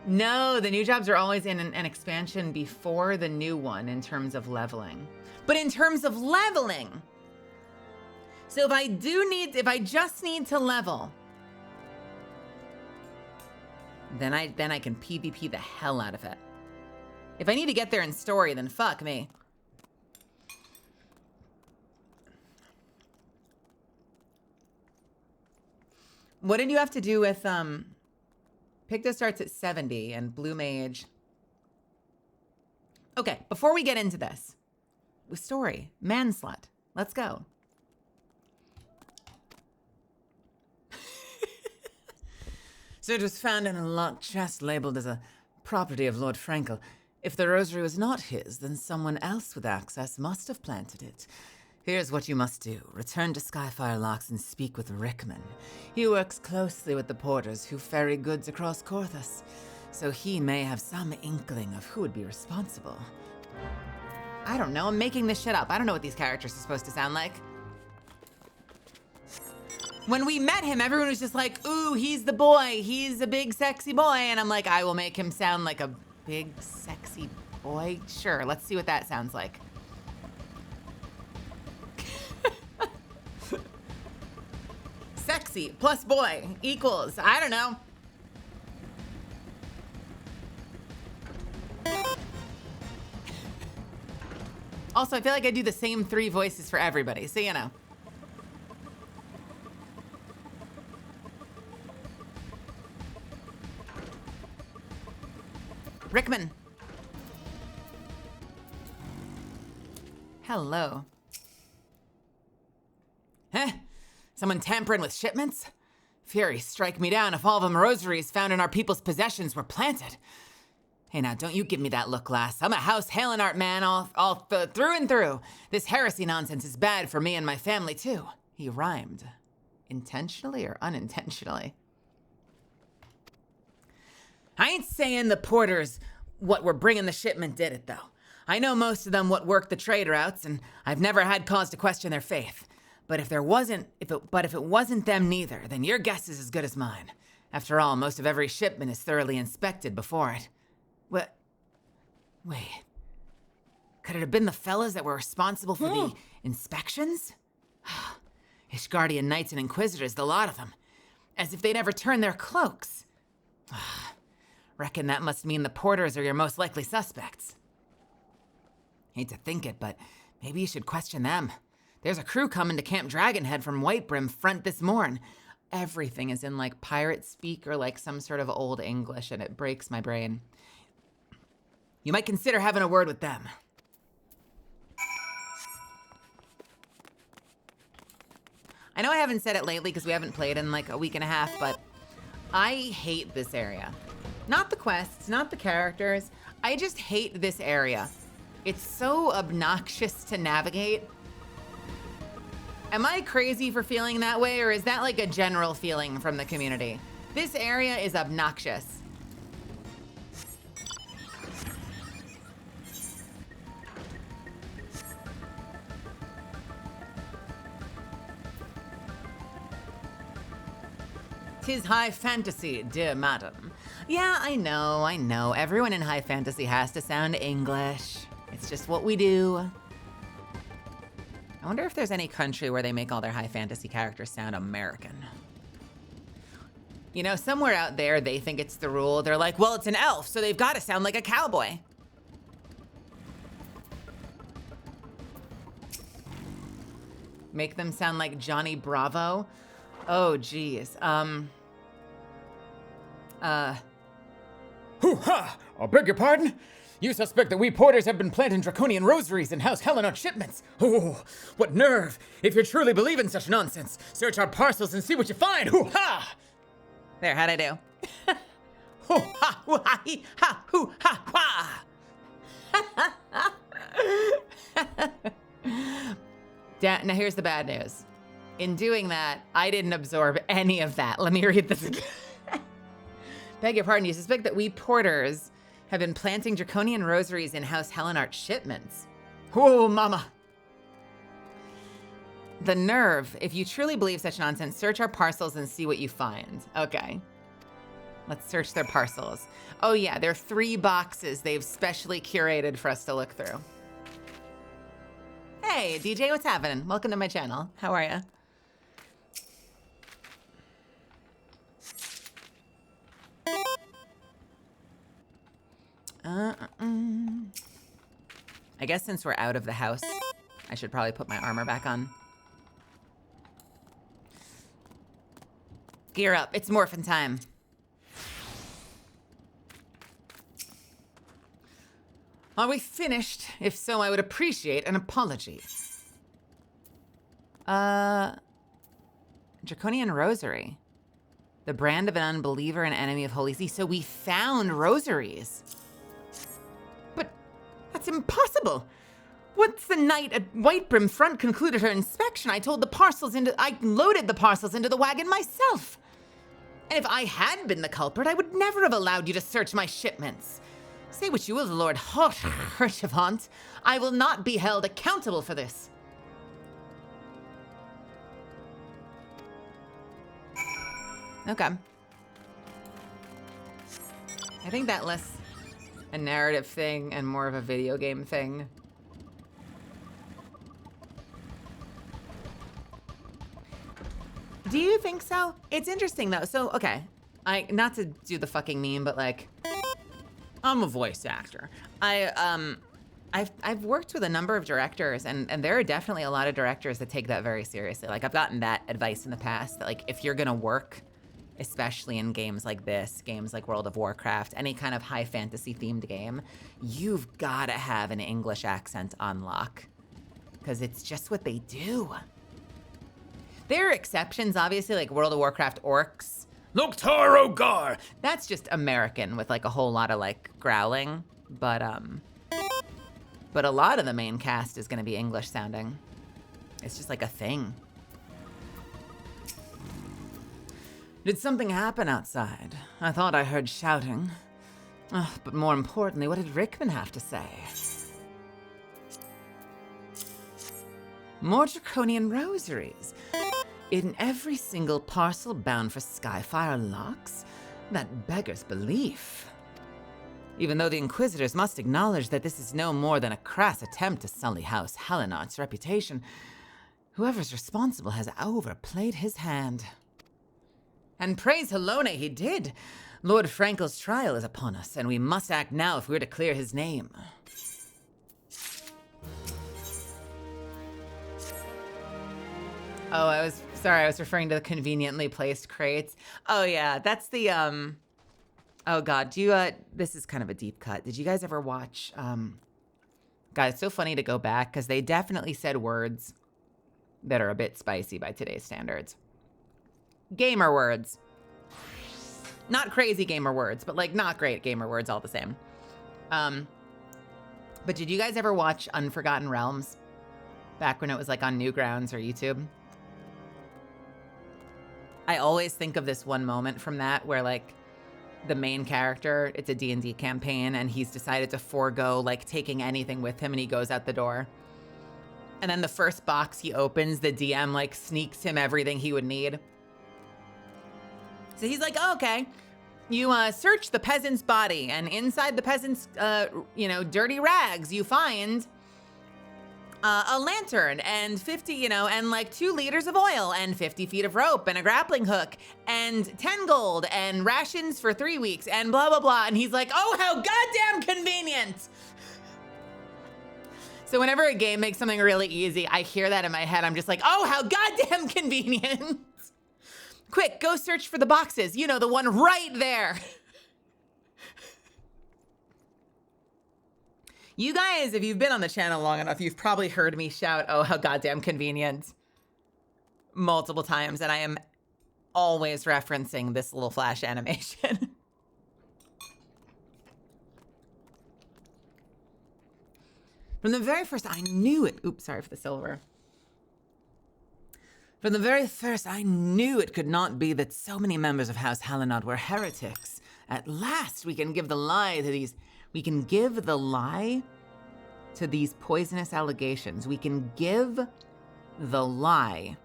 No, the new jobs are always in an expansion before the new one in terms of leveling. But in terms of leveling, so if I just need to level, then I can PvP the hell out of it. If I need to get there in story, then fuck me. What did you have to do with Picto starts at 70 and Blue Mage? Okay, before we get into this, with story, manslut, let's go. So it was found in a locked chest labeled as a property of Lord Frankel. If the rosary was not his, then someone else with access must have planted it. Here's what you must do. Return to Skyfire Locks and speak with Rickman. He works closely with the porters who ferry goods across Corthus, so he may have some inkling of who would be responsible. I don't know, I'm making this shit up. I don't know what these characters are supposed to sound like. When we met him, everyone was just like, ooh, he's the boy. He's a big, sexy boy. And I'm like, I will make him sound like a big, sexy boy. Sure, let's see what that sounds like. Sexy plus boy equals, I don't know. Also, I feel like I do the same 3 voices for everybody, so you know. Rickman. Hello. Huh? Someone tampering with shipments? Fury, strike me down if all the rosaries found in our people's possessions were planted. Hey now, don't you give me that look, lass. I'm a house Halenart man all through and through. This heresy nonsense is bad for me and my family too. He rhymed. Intentionally or unintentionally? I ain't saying the porters what were bringing the shipment did it, though. I know most of them what worked the trade routes, and I've never had cause to question their faith. But if it wasn't them neither, then your guess is as good as mine. After all, most of every shipment is thoroughly inspected before it. What? Wait. Could it have been the fellas that were responsible for the inspections? Ishgardian Knights and Inquisitors, the lot of them. As if they'd ever turn their cloaks. Reckon that must mean the porters are your most likely suspects. Hate to think it, but maybe you should question them. There's a crew coming to Camp Dragonhead from Whitebrim front this morn. Everything is in like pirate speak or like some sort of old English, and it breaks my brain. You might consider having a word with them. I know I haven't said it lately because we haven't played in like a week and a half, but I hate this area. Not the quests, not the characters. I just hate this area. It's so obnoxious to navigate. Am I crazy for feeling that way, or is that like a general feeling from the community? This area is obnoxious. Tis high fantasy, dear madam. Yeah, I know. Everyone in high fantasy has to sound English. It's just what we do. I wonder if there's any country where they make all their high fantasy characters sound American. You know, somewhere out there, they think it's the rule. They're like, well, it's an elf, so they've got to sound like a cowboy. Make them sound like Johnny Bravo. Oh, geez. Hoo-ha! I beg your pardon? You suspect that we porters have been planting draconian rosaries in House Helen on shipments. Oh, what nerve! If you truly believe in such nonsense, search our parcels and see what you find. Hoo-ha! There, how'd I do? Hoo-ha, hoo-ha, hee-ha, hoo-ha, wah! Now here's the bad news. In doing that, I didn't absorb any of that. Let me read this again. Beg your pardon, you suspect that we porters have been planting draconian rosaries in House Helenart shipments. Oh, mama. The nerve. If you truly believe such nonsense, search our parcels and see what you find. Okay. Let's search their parcels. Oh yeah, there are 3 boxes they've specially curated for us to look through. Hey, DJ, what's happening? Welcome to my channel. How are ya? I guess since we're out of the house, I should probably put my armor back on. Gear up, it's morphin' time. Are we finished? If so, I would appreciate an apology. Draconian Rosary. The brand of an unbeliever and enemy of Holy See. So we found rosaries. But that's impossible. Once the knight at Whitebrim Front concluded her inspection, I loaded the parcels into the wagon myself. And if I had been the culprit, I would never have allowed you to search my shipments. Say what you will, Lord Herchevant. I will not be held accountable for this. Okay. I think that less a narrative thing and more of a video game thing. Do you think so? It's interesting though. So, okay. Not to do the fucking meme, but like, I'm a voice actor. I've worked with a number of directors, and there are definitely a lot of directors that take that very seriously. Like, I've gotten that advice in the past, that like, if you're gonna work, especially in games like this, games like World of Warcraft, any kind of high fantasy themed game, you've gotta have an English accent on lock, because it's just what they do. There are exceptions, obviously, like World of Warcraft orcs. Loktar Ogar! That's just American with like a whole lot of like growling, but a lot of the main cast is gonna be English sounding. It's just like a thing. Did something happen outside? I thought I heard shouting. But more importantly, what did Rickman have to say? More draconian rosaries. In every single parcel bound for Skyfire locks? That beggars belief. Even though the Inquisitors must acknowledge that this is no more than a crass attempt to sully House Helenart's reputation, whoever's responsible has overplayed his hand. And praise Helone, he did. Lord Frankel's trial is upon us, and we must act now if we're to clear his name. Oh, I was referring to the conveniently placed crates. Oh yeah, that's the, oh God, this is kind of a deep cut. Did you guys ever watch, God, it's so funny to go back, because they definitely said words that are a bit spicy by today's standards. Gamer words. Not crazy gamer words, but like not great gamer words all the same. But did you guys ever watch Unforgotten Realms? Back when it was like on Newgrounds or YouTube? I always think of this one moment from that where like the main character, it's a D&D campaign, and he's decided to forego like taking anything with him, and he goes out the door. And then the first box he opens, the DM like sneaks him everything he would need. So he's like, oh, okay. You search the peasant's body, and inside the peasant's, dirty rags, you find a lantern and 50, and like 2 liters of oil and 50 feet of rope and a grappling hook and 10 gold and rations for 3 weeks and blah, blah, blah. And he's like, oh, how goddamn convenient. So whenever a game makes something really easy, I hear that in my head. I'm just like, oh, how goddamn convenient. Quick, go search for the boxes. You know, the one right there. You guys, if you've been on the channel long enough, you've probably heard me shout, oh, how goddamn convenient, multiple times. And I am always referencing this little flash animation. From the very first, I knew it. Oops, sorry for the silver. From the very first, I knew it could not be that so many members of House Hallinod were heretics. At last, we can give the lie to these. We can give the lie to these poisonous allegations. We can give the lie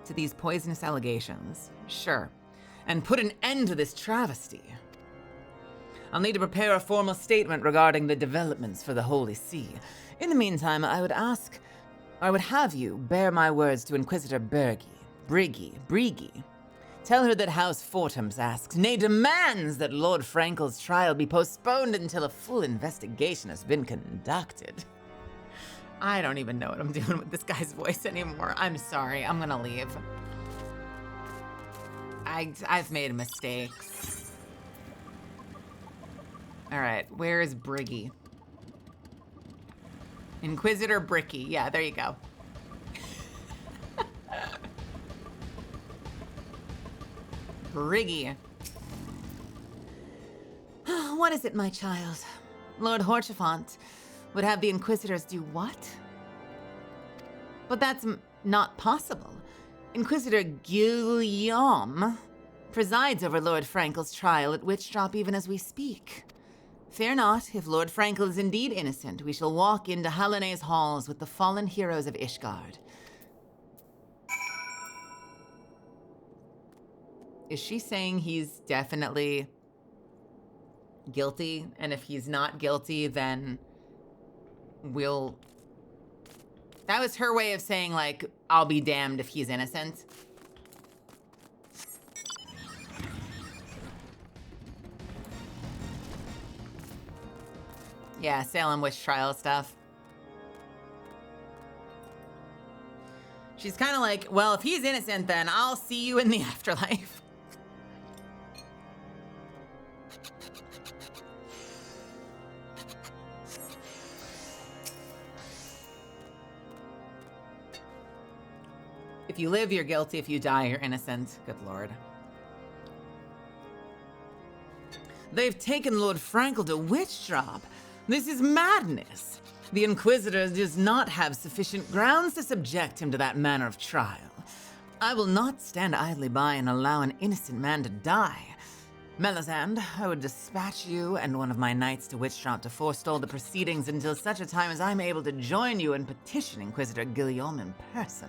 to these poisonous allegations, sure, and put an end to this travesty. I'll need to prepare a formal statement regarding the developments for the Holy See. In the meantime, I would have you bear my words to Inquisitor Brigi. Tell her that House Fortums asks, nay demands, that Lord Frankel's trial be postponed until a full investigation has been conducted. I don't even know what I'm doing with this guy's voice anymore. I'm sorry, I'm gonna leave. I've made mistakes. All right, where is Brigi? Inquisitor Bricky, yeah, there you go. Brigi. What is it, my child? Lord Horchefant would have the Inquisitors do what? But that's not possible. Inquisitor Guillaume presides over Lord Frankel's trial at Witchdrop even as we speak. Fear not, if Lord Frankel is indeed innocent, we shall walk into Hallinay's halls with the fallen heroes of Ishgard. Is she saying he's definitely guilty? And if he's not guilty, then we'll... That was her way of saying, like, I'll be damned if he's innocent. Yeah, Salem witch trial stuff. She's kind of like, well, if he's innocent, then I'll see you in the afterlife. If you live, you're guilty. If you die, you're innocent. Good Lord. They've taken Lord Frankel to Witchdrop. This is madness. The Inquisitor does not have sufficient grounds to subject him to that manner of trial. I will not stand idly by and allow an innocent man to die. Melisande, I would dispatch you and one of my knights to Witchdrop to forestall the proceedings until such a time as I'm able to join you and petition Inquisitor Guillaume in person.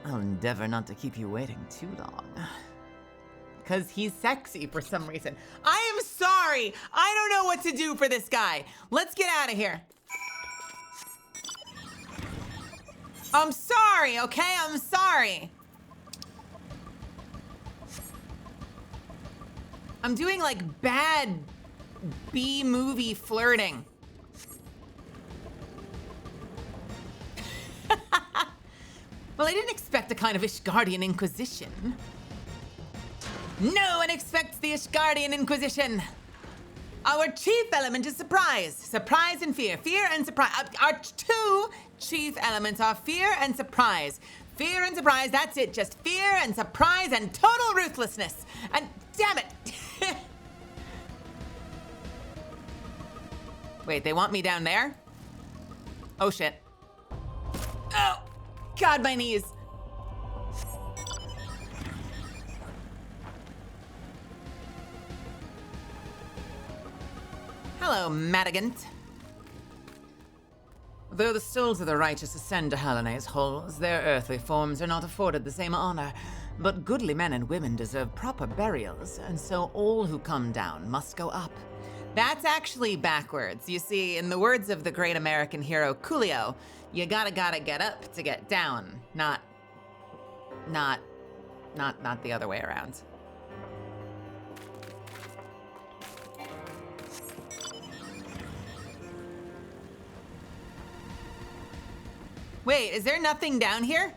I'll endeavor not to keep you waiting too long. Because he's sexy for some reason. I am sorry. I don't know what to do for this guy. Let's get out of here. I'm sorry, okay? I'm sorry. I'm doing like bad B-movie flirting. Well, I didn't expect a kind of Ishgardian Inquisition. No one expects the Ishgardian Inquisition. Our chief element is surprise. Surprise and fear. Fear and surprise. Our two chief elements are fear and surprise. Fear and surprise, that's it. Just fear and surprise and total ruthlessness. And damn it. Wait, they want me down there? Oh, shit. Oh, God, my knees. Hello, Madigan. Though the souls of the righteous ascend to Hallinay's halls, their earthly forms are not afforded the same honor. But goodly men and women deserve proper burials, and so all who come down must go up. That's actually backwards. You see, in the words of the great American hero Coolio, you gotta get up to get down, not the other way around. Wait, is there nothing down here?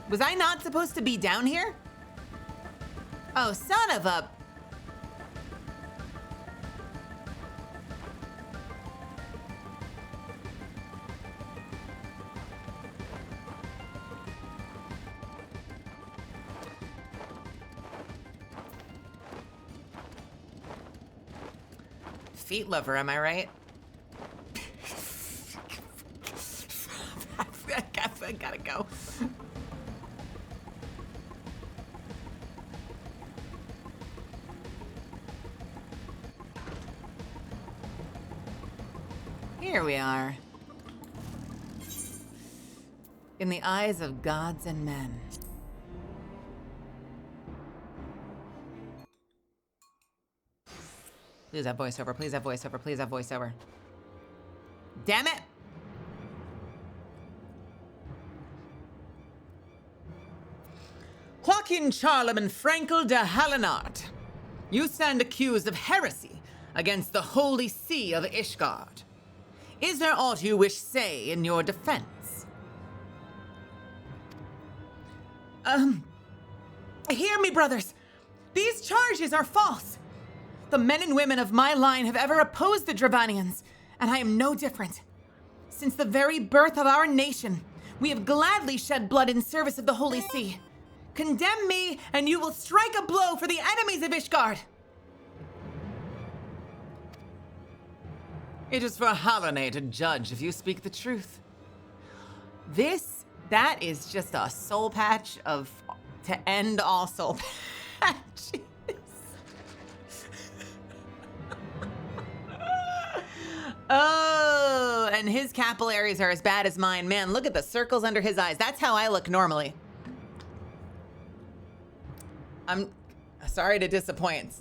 Was I not supposed to be down here? Oh, son of a... Feet lover, am I right? I gotta go. Here we are. In the eyes of gods and men. Please have voiceover, please have voiceover, please have voiceover. Damn it! Joaquin Charlemagne Frankel de Hallenard, you stand accused of heresy against the holy see of Ishgard. Is there aught you wish say in your defense? Hear me, brothers. These charges are false. The men and women of my line have ever opposed the Dravanians, and I am no different. Since the very birth of our nation, we have gladly shed blood in service of the Holy See. Condemn me, and you will strike a blow for the enemies of Ishgard. It is for Hallonae to judge if you speak the truth. That is just a soul patch to end all soul patches. Oh, and his capillaries are as bad as mine. Man, look at the circles under his eyes. That's how I look normally. I'm sorry to disappoint.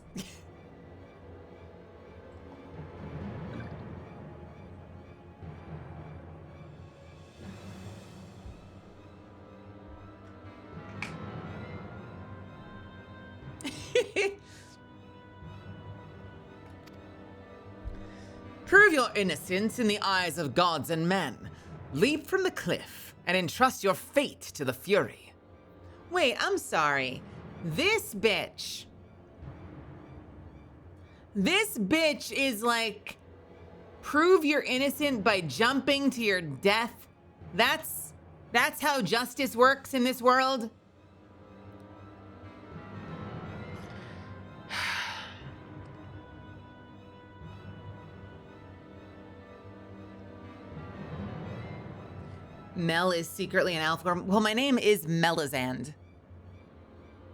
Prove your innocence in the eyes of gods and men. Leap from the cliff and entrust your fate to the Fury. Wait, I'm sorry. This bitch is like, prove you're innocent by jumping to your death. That's how justice works in this world. Mel is secretly an elf. Well, my name is Melizand.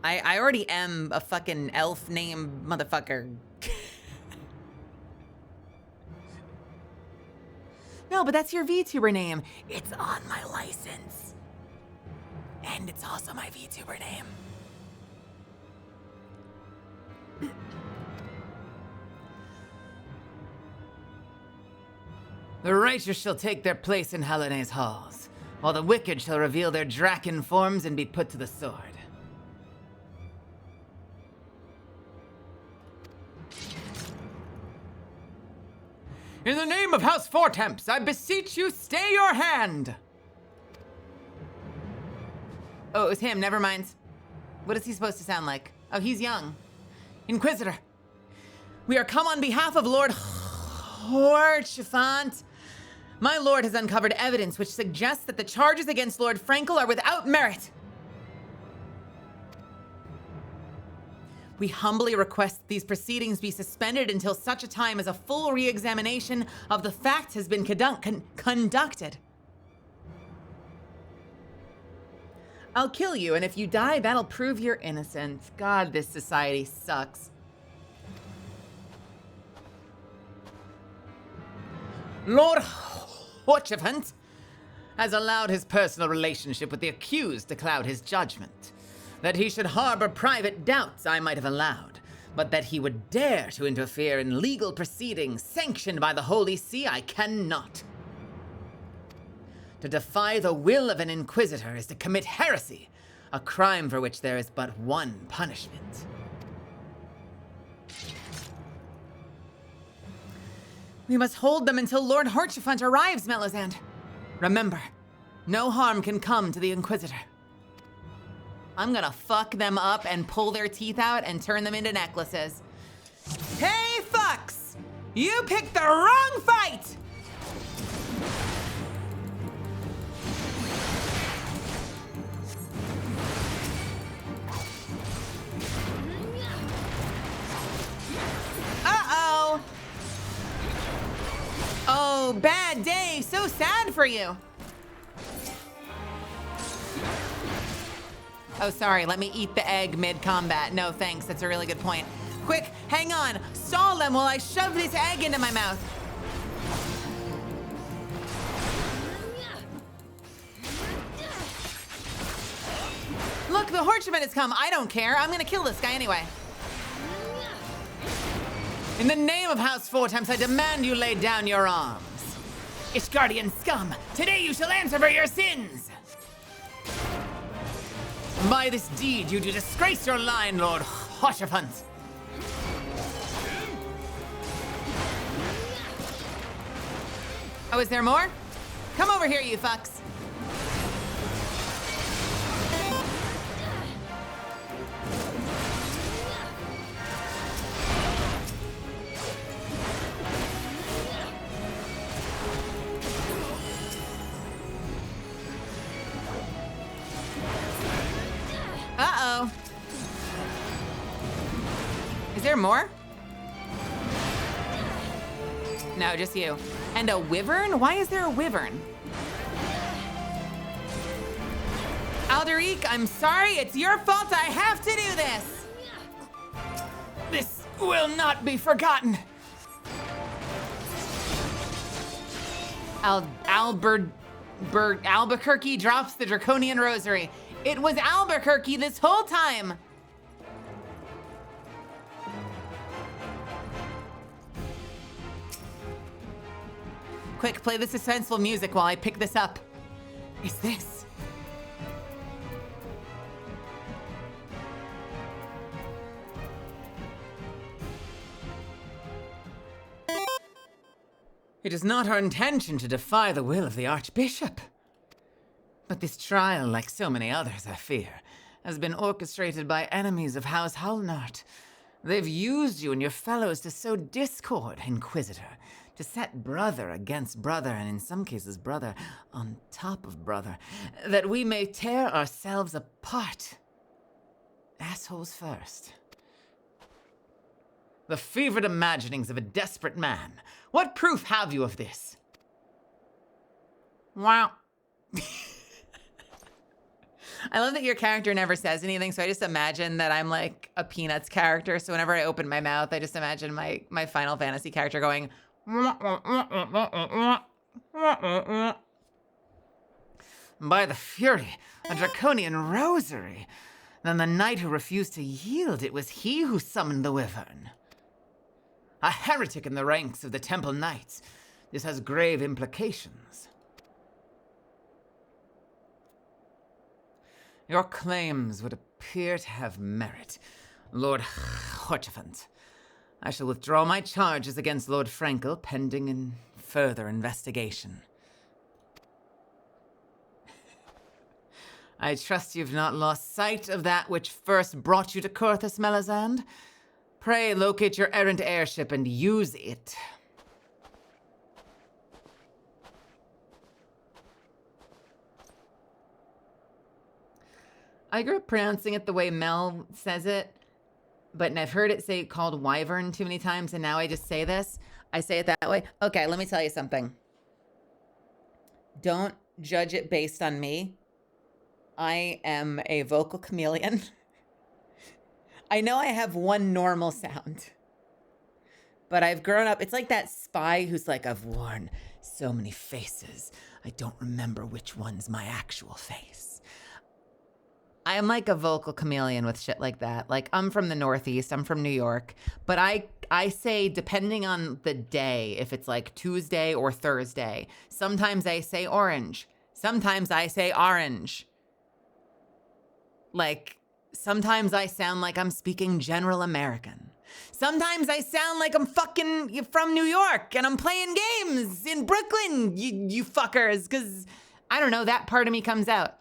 I already am a fucking elf name motherfucker. No, but that's your VTuber name. It's on my license. And it's also my VTuber name. The righteous shall take their place in Hallonae's halls, while the wicked shall reveal their draken forms and be put to the sword. In the name of House Fortemps, I beseech you, stay your hand! Oh, it was him, never mind. What is he supposed to sound like? Oh, he's young. Inquisitor, we are come on behalf of Lord Horchefant. My lord has uncovered evidence which suggests that the charges against Lord Frankel are without merit. We humbly request that these proceedings be suspended until such a time as a full re-examination of the facts has been conducted. I'll kill you, and if you die, that'll prove you're innocent. God, this society sucks. Lord Horchefant, has allowed his personal relationship with the accused to cloud his judgment. That he should harbor private doubts I might have allowed, but that he would dare to interfere in legal proceedings sanctioned by the Holy See, I cannot. To defy the will of an inquisitor is to commit heresy, a crime for which there is but one punishment. We must hold them until Lord Horchefant arrives, Melisande. Remember, no harm can come to the Inquisitor. I'm gonna fuck them up and pull their teeth out and turn them into necklaces. Hey, fucks! You picked the wrong fight! Uh-oh! Oh, bad day. So sad for you. Oh, sorry. Let me eat the egg mid-combat. No, thanks. That's a really good point. Quick, hang on. Stall them while I shove this egg into my mouth. Look, the Horchman has come. I don't care. I'm gonna kill this guy anyway. In the name of House Fortemps, I demand you lay down your arms. Ishgardian scum, today you shall answer for your sins! By this deed, you do disgrace your line, Lord Horchefant. Oh, is there more? Come over here, you fucks. Uh-oh. Is there more? No, just you. And a wyvern? Why is there a wyvern? Alderic, I'm sorry. It's your fault. I have to do this. This will not be forgotten. Albuquerque drops the Draconian Rosary. It was Albuquerque this whole time. Quick, play the suspenseful music while I pick this up. Is this? It is not our intention to defy the will of the Archbishop. But this trial, like so many others, I fear, has been orchestrated by enemies of House Halnart. They've used you and your fellows to sow discord, Inquisitor, to set brother against brother, and in some cases brother on top of brother, that we may tear ourselves apart. Assholes first. The fevered imaginings of a desperate man. What proof have you of this? Wow. I love that your character never says anything, so I just imagine that I'm like a Peanuts character, so whenever I open my mouth, I just imagine my Final Fantasy character going... By the fury, a Draconian Rosary. Then the knight who refused to yield, it was he who summoned the wyvern. A heretic in the ranks of the Temple Knights. This has grave implications. Your claims would appear to have merit, Lord Horchefant. I shall withdraw my charges against Lord Frankel pending in further investigation. I trust you've not lost sight of that which first brought you to Corthus, Melisande. Pray locate your errant airship and use it. I grew up pronouncing it the way Mel says it, but I've heard it say called wyvern too many times, and now I just say this. I say it that way. Okay, let me tell you something. Don't judge it based on me. I am a vocal chameleon. I know I have one normal sound, but I've grown up. It's like that spy who's like, I've worn So many faces. I don't remember which one's my actual face. I am like a vocal chameleon with shit like that. Like, I'm from the Northeast, I'm from New York, but I say, depending on the day, if it's like Tuesday or Thursday, sometimes I say orange, sometimes I say orange. Like, sometimes I sound like I'm speaking General American. Sometimes I sound like I'm fucking from New York and I'm playing games in Brooklyn, you fuckers, because, I don't know, that part of me comes out.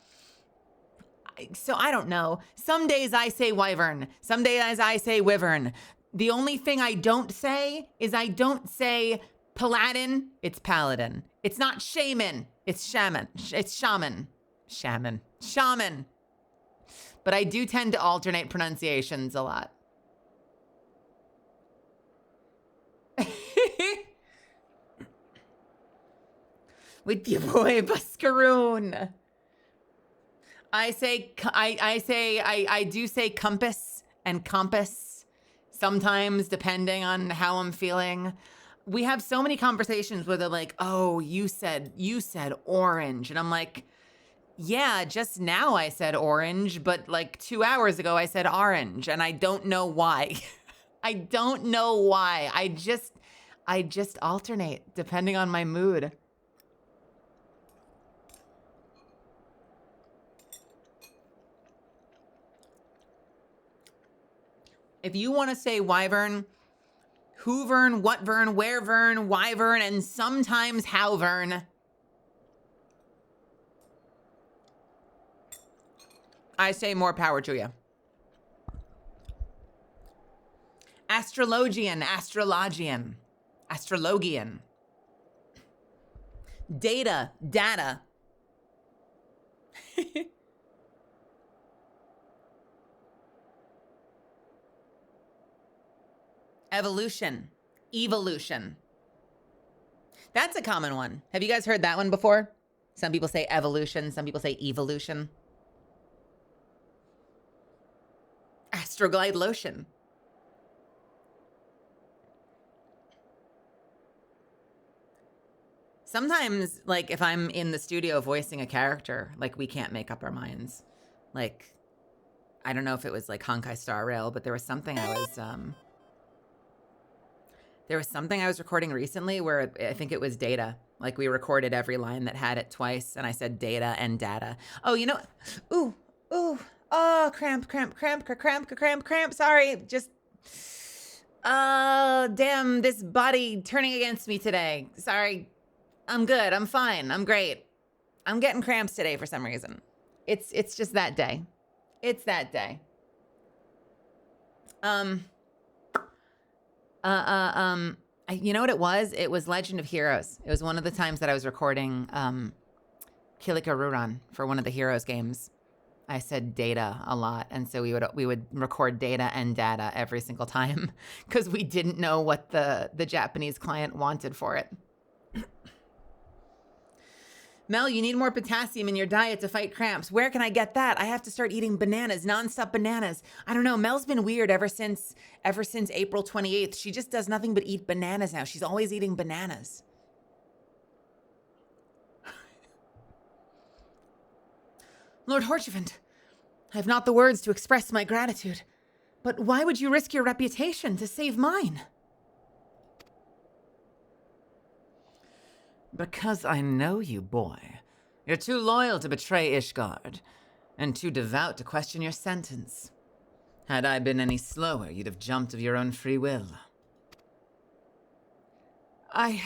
So I don't know. Some days I say wyvern. Some days I say wyvern. The only thing I don't say is I don't say paladin. It's paladin. It's not shaman. It's shaman. It's shaman. Shaman. Shaman. But I do tend to alternate pronunciations a lot. With your boy Buscaroon. I do say compass and compass sometimes, depending on how I'm feeling. We have so many conversations where they're like, oh, you said orange. And I'm like, yeah, just now I said orange, but like 2 hours ago I said orange, and I don't know why. I don't know why. I just alternate depending on my mood. If you want to say wyvern, whovern, whatvern, wherevern, wyvern, and sometimes howvern, I say more power to you. Astrologian, astrologian, astrologian. Data, data. Evolution, evolution. That's a common one. Have you guys heard that one before? Some people say evolution, some people say evolution. Astroglide lotion. Sometimes, like, if I'm in the studio voicing a character, like, we can't make up our minds. Like, I don't know if it was like Honkai Star Rail, but there was something I was recording recently where I think it was data. Like, we recorded every line that had it twice, and I said data and data. Oh, you know, oh, cramp. Sorry, just, damn, this body turning against me today. Sorry, I'm good, I'm fine, I'm great. I'm getting cramps today for some reason. It's just that day. It's that day. You know what it was? It was Legend of Heroes. It was one of the times that I was recording Kilika Ruran for one of the Heroes games. I said data a lot, and so we would record data and data every single time because we didn't know what the Japanese client wanted for it. Mel, you need more potassium in your diet to fight cramps. Where can I get that? I have to start eating bananas, nonstop bananas. I don't know. Mel's been weird ever since April 28th. She just does nothing but eat bananas now. She's always eating bananas. Lord Horchevant, I have not the words to express my gratitude. But why would you risk your reputation to save mine? Because I know you, boy. You're too loyal to betray Ishgard, and too devout to question your sentence. Had I been any slower, you'd have jumped of your own free will. I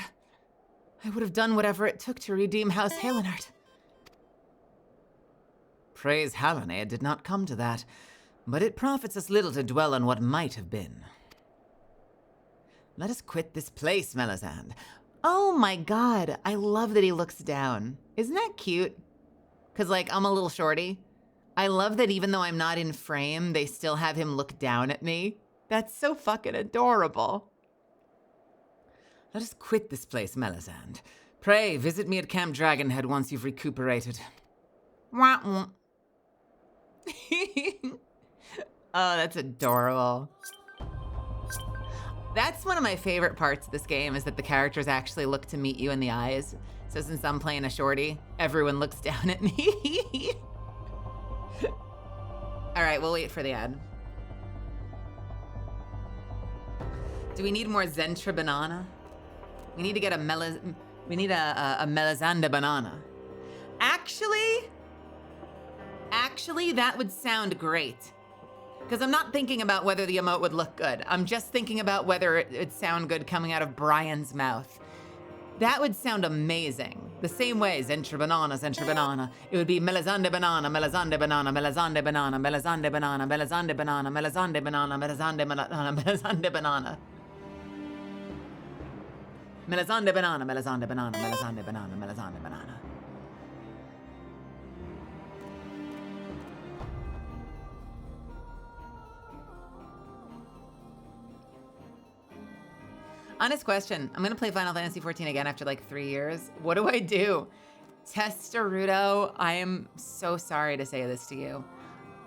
would have done whatever it took to redeem House Halenart. Praise Hallonae, it did not come to that, but it profits us little to dwell on what might have been. Let us quit this place, Melisande. Oh my god, I love that he looks down. Isn't that cute? Because, like, I'm a little shorty. I love that even though I'm not in frame, they still have him look down at me. That's so fucking adorable. Let us quit this place, Melisande. Pray, visit me at Camp Dragonhead once you've recuperated. Wah-wah. Oh, that's adorable. That's one of my favorite parts of this game, is that the characters actually look to meet you in the eyes. So since I'm playing a shorty, everyone looks down at me. All right, we'll wait for the ad. Do we need more Zentra banana? We need to get a Melazanda banana. Actually, that would sound great. Because I'm not thinking about whether the emote would look good. I'm just thinking about whether it'd sound good coming out of Brian's mouth. That would sound amazing. The same way, Zentra banana. It would be Melazanda banana, Melazanda banana, Melazanda banana, Melazanda banana, Melazanda banana, Melazanda banana, Melazanda banana, Melazanda banana. Melazanda banana, Melazanda banana, Melazanda banana, Melazanda banana. Honest question. I'm gonna play Final Fantasy XIV again after like 3 years. What do I do? Testarudo, I am so sorry to say this to you.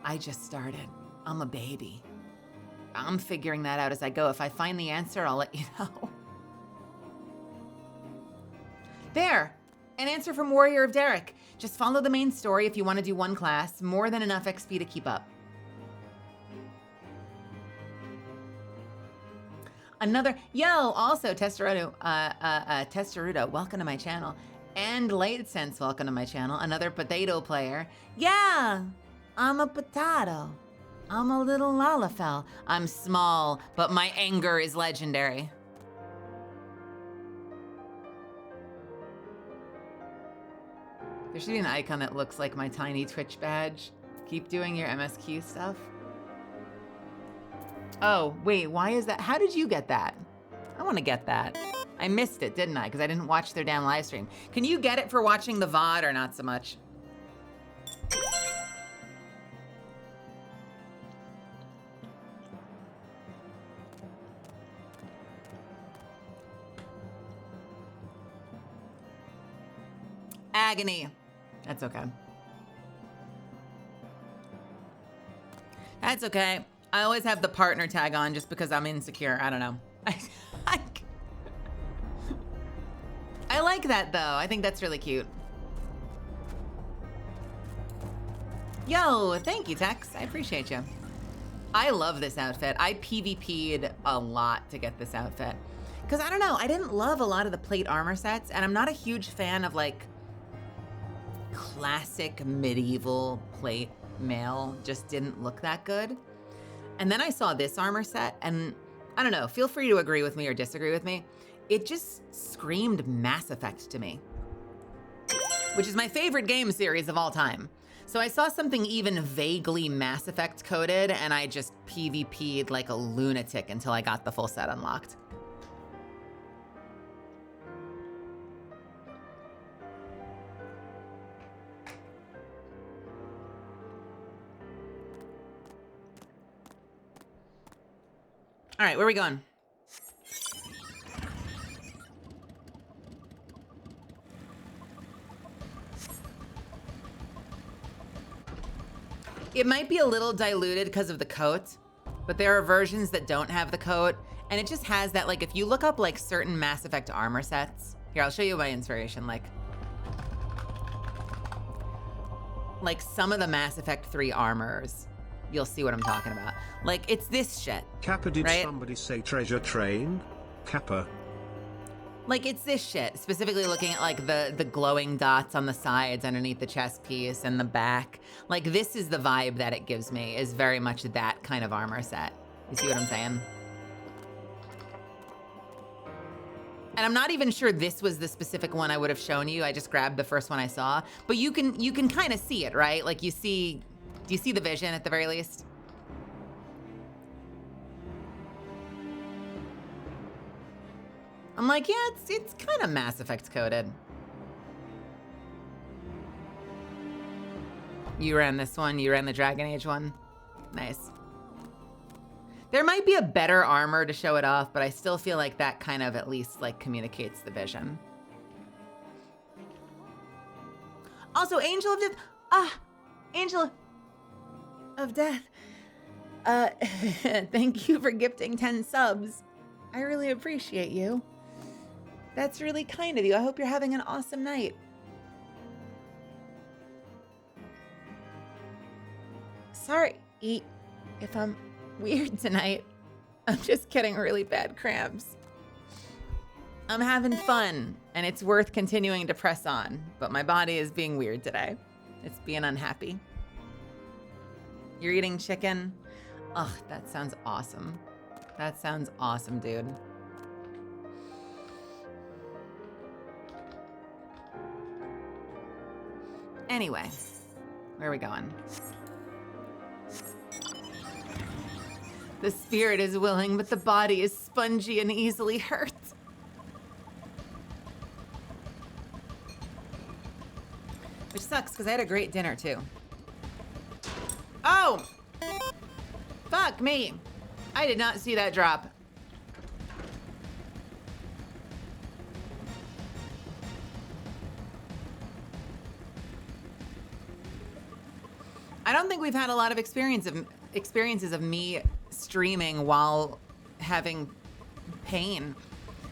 I just started. I'm a baby. I'm figuring that out as I go. If I find the answer, I'll let you know. There, an answer from Warrior of Derek. Just follow the main story if you want to do one class. More than enough XP to keep up. Another, also Testarudo, welcome to my channel. And Light Sense, welcome to my channel. Another potato player. Yeah, I'm a potato. I'm a little Lalafell. I'm small, but my anger is legendary. There should be an icon that looks like my tiny Twitch badge. Keep doing your MSQ stuff. Oh, wait, why is that? How did you get that? I want to get that. I missed it, didn't I? Because I didn't watch their damn live stream. Can you get it for watching the VOD or not so much? Agony. That's okay. That's okay. I always have the partner tag on just because I'm insecure. I don't know. I like that though. I think that's really cute. Yo, thank you, Tex. I appreciate you. I love this outfit. I PvP'd a lot to get this outfit. Because I don't know, I didn't love a lot of the plate armor sets, and I'm not a huge fan of like classic medieval plate mail. Just didn't look that good. And then I saw this armor set, and I don't know, feel free to agree with me or disagree with me. It just screamed Mass Effect to me, which is my favorite game series of all time. So I saw something even vaguely Mass Effect coded, and I just PvP'd like a lunatic until I got the full set unlocked. All right, where are we going? It might be a little diluted because of the coat, but there are versions that don't have the coat, and it just has that, like, if you look up like certain Mass Effect armor sets, here, I'll show you my inspiration, like some of the Mass Effect 3 armors. You'll see what I'm talking about. Like, it's this shit. Kappa, did right? somebody say treasure train? Kappa. Like, it's this shit. Specifically looking at like the glowing dots on the sides underneath the chest piece and the back. Like, this is the vibe that it gives me, is very much that kind of armor set. You see what I'm saying? And I'm not even sure this was the specific one I would have shown you. I just grabbed the first one I saw. But you can kind of see it, right? Like, you see. Do you see the vision at the very least? I'm like, yeah, it's kind of Mass Effect coded. You ran this one, you ran the Dragon Age one. Nice. There might be a better armor to show it off, but I still feel like that kind of at least like communicates the vision. Also, Angel of Death. Angel of Death. Thank you for gifting 10 subs. I really appreciate you. That's really kind of you. I hope you're having an awesome night. Sorry if I'm weird tonight. I'm just getting really bad cramps. I'm having fun, and it's worth continuing to press on, but my body is being weird today. It's being unhappy. You're eating chicken? Ugh, that sounds awesome. That sounds awesome, dude. Anyway, where are we going? The spirit is willing, but the body is spongy and easily hurt. Which sucks, because I had a great dinner, too. Oh! Fuck me. I did not see that drop. I don't think we've had a lot of experiences of me streaming while having pain.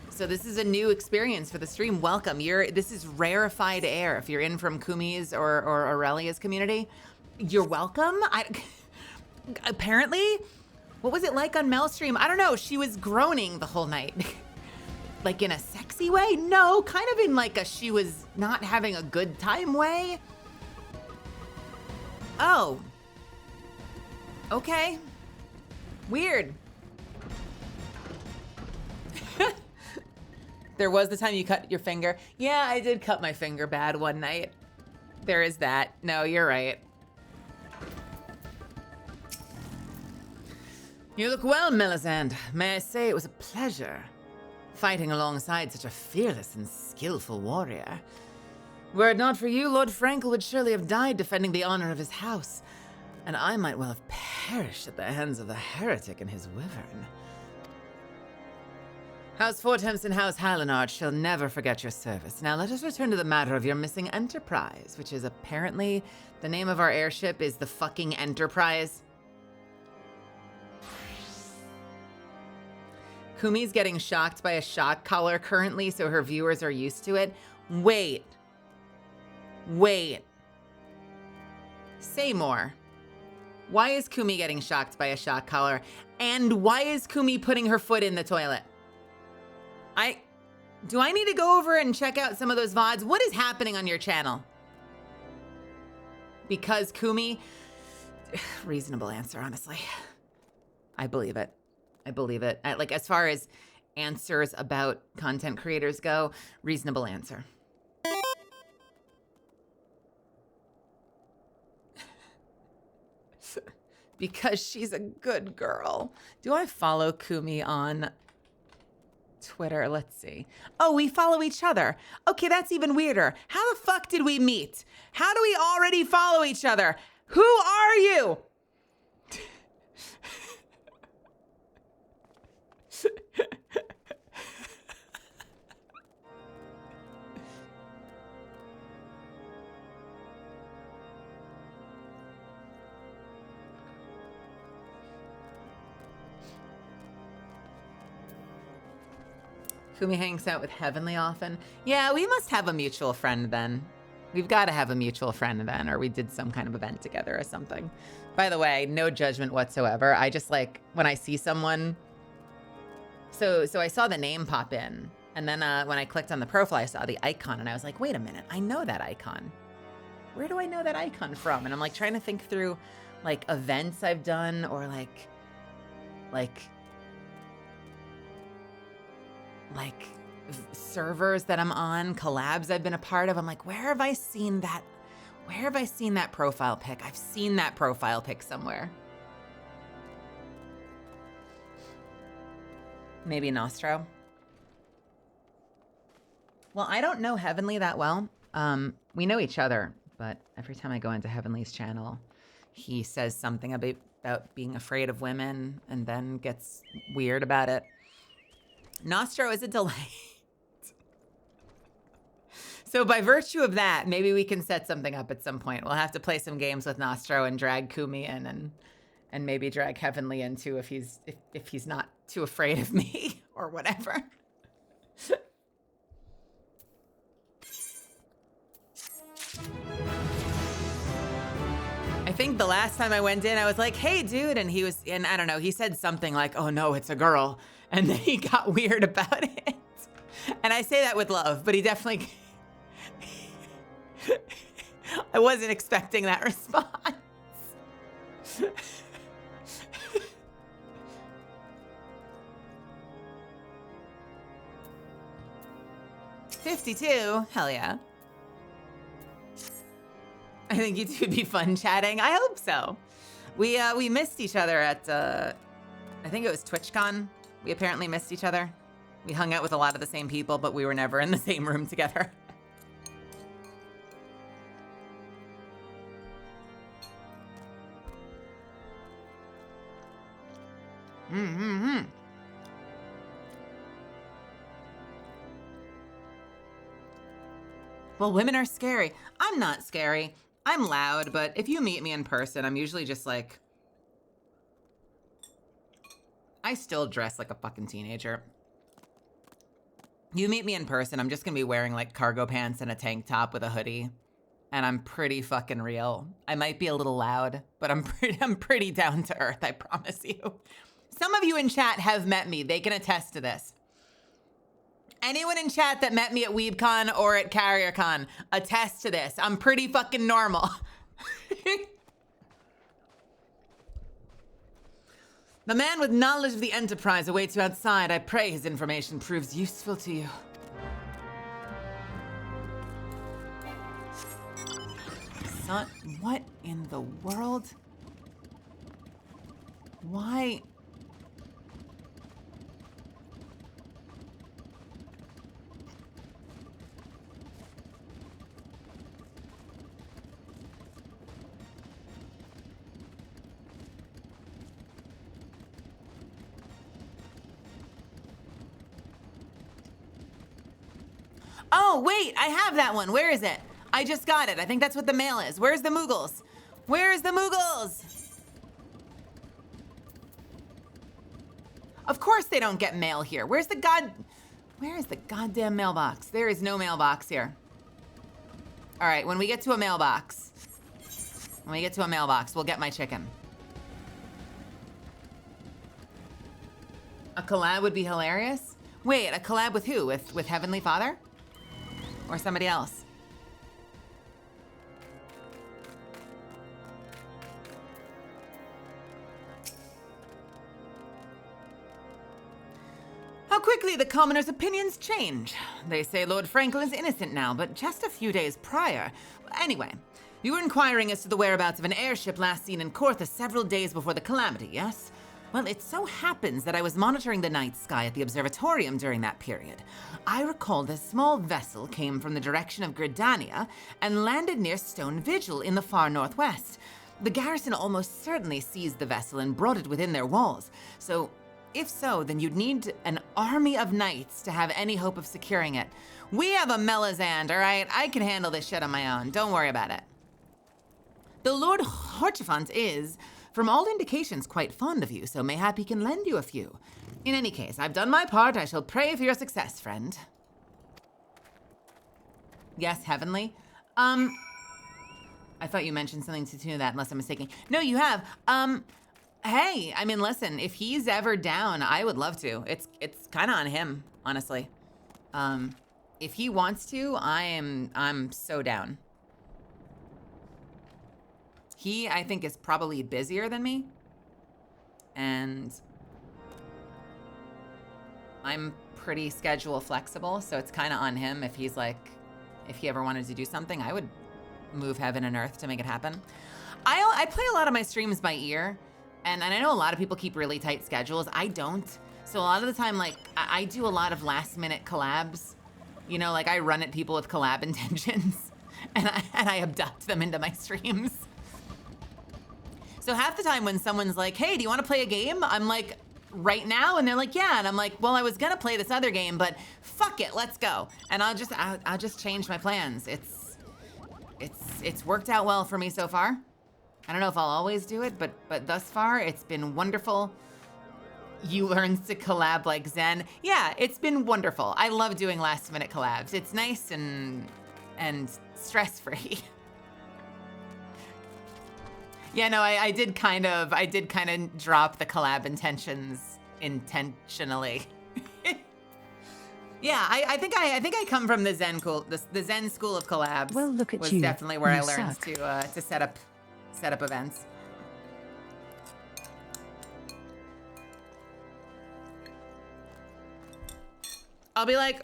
So this is a new experience for the stream. Welcome. This is rarefied air. If you're in from Kumi's or Aurelia's community, you're welcome. Apparently, what was it like on Mel's stream? I don't know. She was groaning the whole night. Like in a sexy way? No, kind of in like a she was not having a good time way. Oh. Okay. Weird. There was the time you cut your finger. Yeah, I did cut my finger bad one night. There is that. No, you're right. You look well, Melisande. May I say it was a pleasure fighting alongside such a fearless and skillful warrior. Were it not for you, Lord Frankel would surely have died defending the honor of his house, and I might well have perished at the hands of the heretic and his wyvern. House Fortemps and House Hallinard shall never forget your service. Now let us return to the matter of your missing Enterprise, which is apparently the name of our airship is the fucking Enterprise. Kumi's getting shocked by a shock collar currently, so her viewers are used to it. Wait. Say more. Why is Kumi getting shocked by a shock collar? And why is Kumi putting her foot in the toilet? Do I need to go over and check out some of those VODs? What is happening on your channel? Because Kumi, reasonable answer, honestly. I believe it. Like, as far as answers about content creators go, reasonable answer. Because she's a good girl. Do I follow Kumi on Twitter? Let's see. Oh, we follow each other. Okay, that's even weirder. How the fuck did we meet? How do we already follow each other? Who are you? Kumi hangs out with Heavenly often. Yeah, we must have a mutual friend then. We've got to have a mutual friend then, or we did some kind of event together or something. By the way, no judgment whatsoever. I just like, when I see someone... So I saw the name pop in, and then when I clicked on the profile, I saw the icon, and I was like, wait a minute, I know that icon. Where do I know that icon from? And I'm like trying to think through like events I've done, or like servers that I'm on, collabs I've been a part of. I'm like, where have I seen that? Where have I seen that profile pic? I've seen that profile pic somewhere. Maybe Nostro. Well, I don't know Heavenly that well. We know each other, but every time I go into Heavenly's channel, he says something about being afraid of women and then gets weird about it. Nostro is a delight. So by virtue of that, maybe we can set something up at some point. We'll have to play some games with Nostro and drag Kumi in, and maybe drag Heavenly in too if he's not too afraid of me or whatever. I think the last time I went in, I was like, hey, dude. And I don't know, he said something like, oh no, it's a girl. And then he got weird about it. And I say that with love, but he definitely, I wasn't expecting that response. 52, hell yeah. I think you two would be fun chatting. I hope so. We missed each other at, I think it was TwitchCon. We apparently missed each other. We hung out with a lot of the same people, but we were never in the same room together. Well, women are scary. I'm not scary. I'm loud, but if you meet me in person, I'm usually just like... I still dress like a fucking teenager. You meet me in person, I'm just gonna be wearing like cargo pants and a tank top with a hoodie. And I'm pretty fucking real. I might be a little loud, but I'm pretty down to earth, I promise you. Some of you in chat have met me. They can attest to this. Anyone in chat that met me at WeebCon or at CarrierCon, attest to this. I'm pretty fucking normal. The man with knowledge of the Enterprise awaits you outside. I pray his information proves useful to you. Son, what in the world? Why? Oh, wait, I have that one. Where is it? I just got it. I think that's what the mail is. Where's the Moogles? Where's the Moogles? Of course they don't get mail here. Where is the goddamn mailbox? There is no mailbox here. All right, when we get to a mailbox, we'll get my chicken. A collab would be hilarious. Wait, a collab with who? With Heavenly Father? Or somebody else? How quickly the commoners' opinions change. They say Lord Frankel is innocent now, but just a few days prior. Anyway, you were inquiring as to the whereabouts of an airship last seen in Corthus several days before the calamity, yes? Well, it so happens that I was monitoring the night sky at the observatorium during that period. I recalled a small vessel came from the direction of Gridania and landed near Stone Vigil in the far northwest. The garrison almost certainly seized the vessel and brought it within their walls. So, if so, then you'd need an army of knights to have any hope of securing it. We have a Melazand, all right? I can handle this shit on my own. Don't worry about it. The Lord Horchefant is, from all indications, quite fond of you, so mayhap he can lend you a few. In any case, I've done my part. I shall pray for your success, friend. Yes, Heavenly. I thought you mentioned something to do that, unless I'm mistaken. No, you have. Hey, I mean, listen, if he's ever down, I would love to. It's kind of on him, honestly. If he wants to, I'm so down. He, I think, is probably busier than me. And I'm pretty schedule flexible, so it's kind of on him. If he's like, if he ever wanted to do something, I would move heaven and earth to make it happen. I play a lot of my streams by ear, and I know a lot of people keep really tight schedules. I don't. So a lot of the time, like, I do a lot of last minute collabs. You know, like I run at people with collab intentions, and I abduct them into my streams. So half the time when someone's like, hey, do you want to play a game? I'm like, right now? And they're like, yeah. And I'm like, well, I was gonna play this other game, but fuck it, let's go. And I'll just change my plans. It's worked out well for me so far. I don't know if I'll always do it, but thus far it's been wonderful. you learned to collab like Zen. Yeah, it's been wonderful. I love doing last minute collabs. It's nice and stress-free. Yeah, no, I did kind of drop the collab intentions intentionally. Yeah, I think I come from the Zen school of collabs. Well, look at was you. definitely where You I learned suck. to set up events. I'll be like,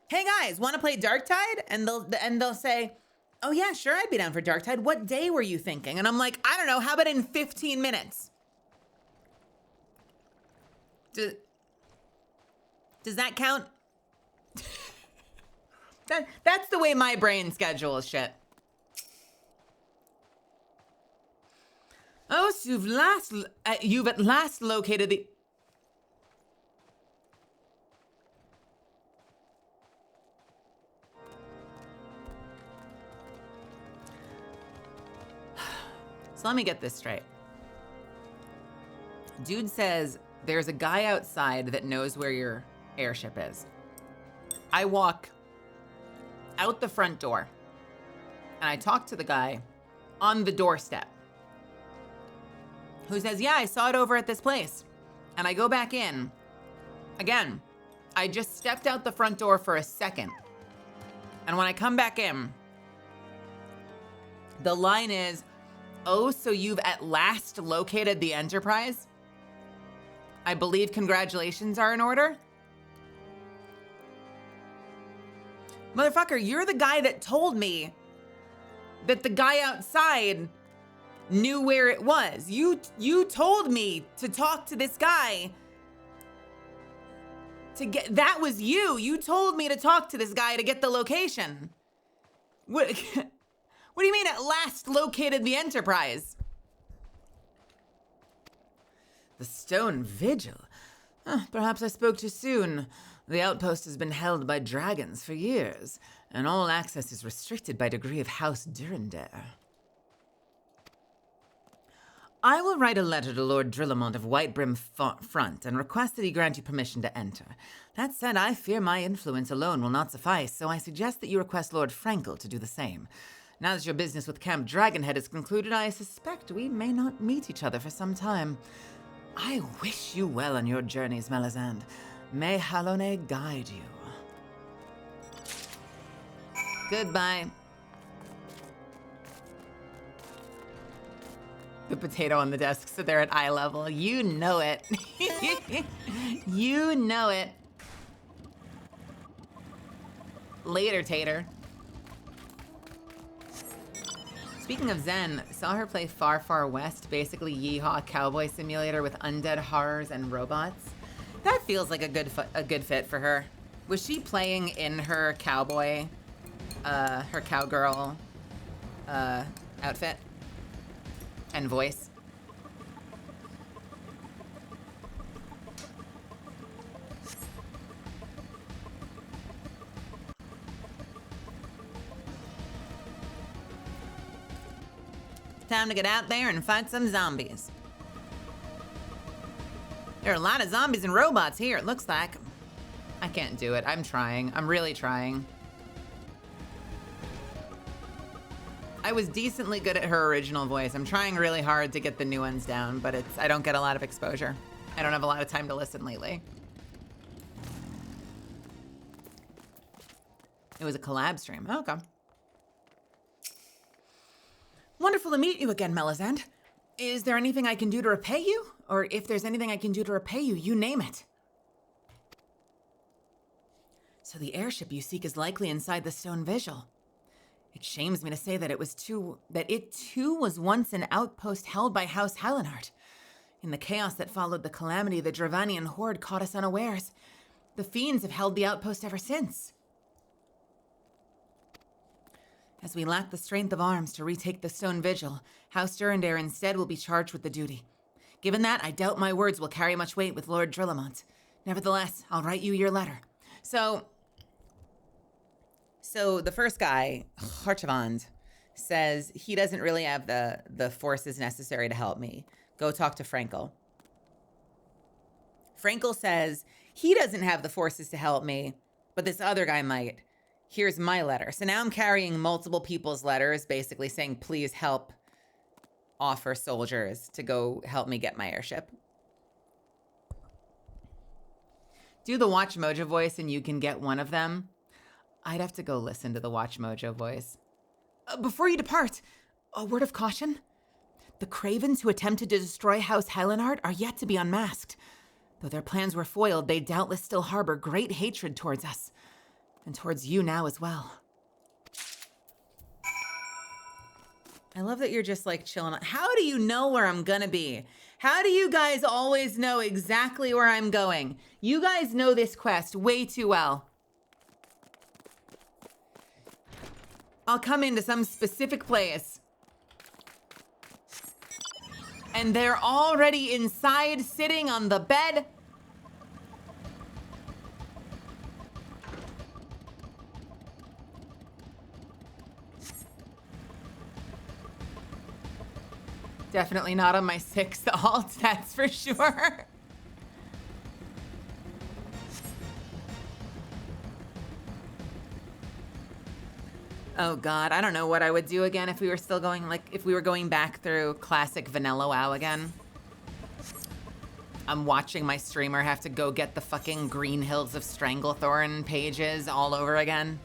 "Hey guys, want to play Darktide?" And they'll say, "Oh yeah, sure, I'd be down for Darktide. What day were you thinking?" And I'm like, "I don't know. How about in 15 minutes?" Does that count? That's the way my brain schedules shit. Oh, so you've at last located the... So let me get this straight. Dude says there's a guy outside that knows where your airship is. I walk out the front door and I talk to the guy on the doorstep who says, "Yeah, I saw it over at this place." And I go back in. Again, I just stepped out the front door for a second. And when I come back in, the line is, "Oh, so you've at last located the Enterprise? I believe congratulations are in order." Motherfucker, you're the guy that told me that the guy outside knew where it was. You told me to talk to this guy to get... That was you. You told me to talk to this guy to get the location. What do you mean at last located the Enterprise? The Stone Vigil. Perhaps I spoke too soon. The outpost has been held by dragons for years, and all access is restricted by degree of House Durandare. I will write a letter to Lord Drillamont of Whitebrim Front and request that he grant you permission to enter. That said, I fear my influence alone will not suffice, so I suggest that you request Lord Frankel to do the same. Now that your business with Camp Dragonhead is concluded, I suspect we may not meet each other for some time. I wish you well on your journeys, Melisande. May Halone guide you. Goodbye. The potato on the desk, so they're at eye level. You know it. You know it. Later, Tater. Speaking of Zen, saw her play Far Far West, basically Yeehaw Cowboy Simulator with undead horrors and robots. That feels like a good fit for her. Was she playing in her cowboy, her cowgirl outfit and voice? Time to get out there and fight some zombies. There are a lot of zombies and robots here, it looks like. I can't do it. I'm trying. I'm really trying. I was decently good at her original voice. I'm trying really hard to get the new ones down, but I don't get a lot of exposure. I don't have a lot of time to listen lately. It was a collab stream. Oh, okay. Wonderful to meet you again, Melisande. Is there anything I can do to repay you? Or if there's anything I can do to repay you, you name it. So the airship you seek is likely inside the Stone Vigil. It shames me to say that it too was once an outpost held by House Hallinhart. In the chaos that followed the calamity, the Dravanian horde caught us unawares. The fiends have held the outpost ever since. As we lack the strength of arms to retake the Stone Vigil, House Durandare instead will be charged with the duty. Given that, I doubt my words will carry much weight with Lord Drillamont. Nevertheless, I'll write you your letter. So the first guy, Harchavand, says he doesn't really have the forces necessary to help me. Go talk to Frankel. Frankel says he doesn't have the forces to help me, but this other guy might. Here's my letter. So now I'm carrying multiple people's letters, basically saying, please help offer soldiers to go help me get my airship. Do the Watch Mojo voice and you can get one of them. I'd have to go listen to the Watch Mojo voice. Before you depart, a word of caution. The cravens who attempted to destroy House Helenart are yet to be unmasked. Though their plans were foiled, they doubtless still harbor great hatred towards us. And towards you now as well. I love that you're just like chilling. How do you know where I'm gonna be? How do you guys always know exactly where I'm going? You guys know this quest way too well. I'll come into some specific place. And they're already inside, sitting on the bed. Definitely not on my 6th alt, that's for sure. Oh God, I don't know what I would do again if we were still going, like, if we were going back through classic vanilla WoW again. I'm watching my streamer have to go get the fucking Green Hills of Stranglethorn pages all over again.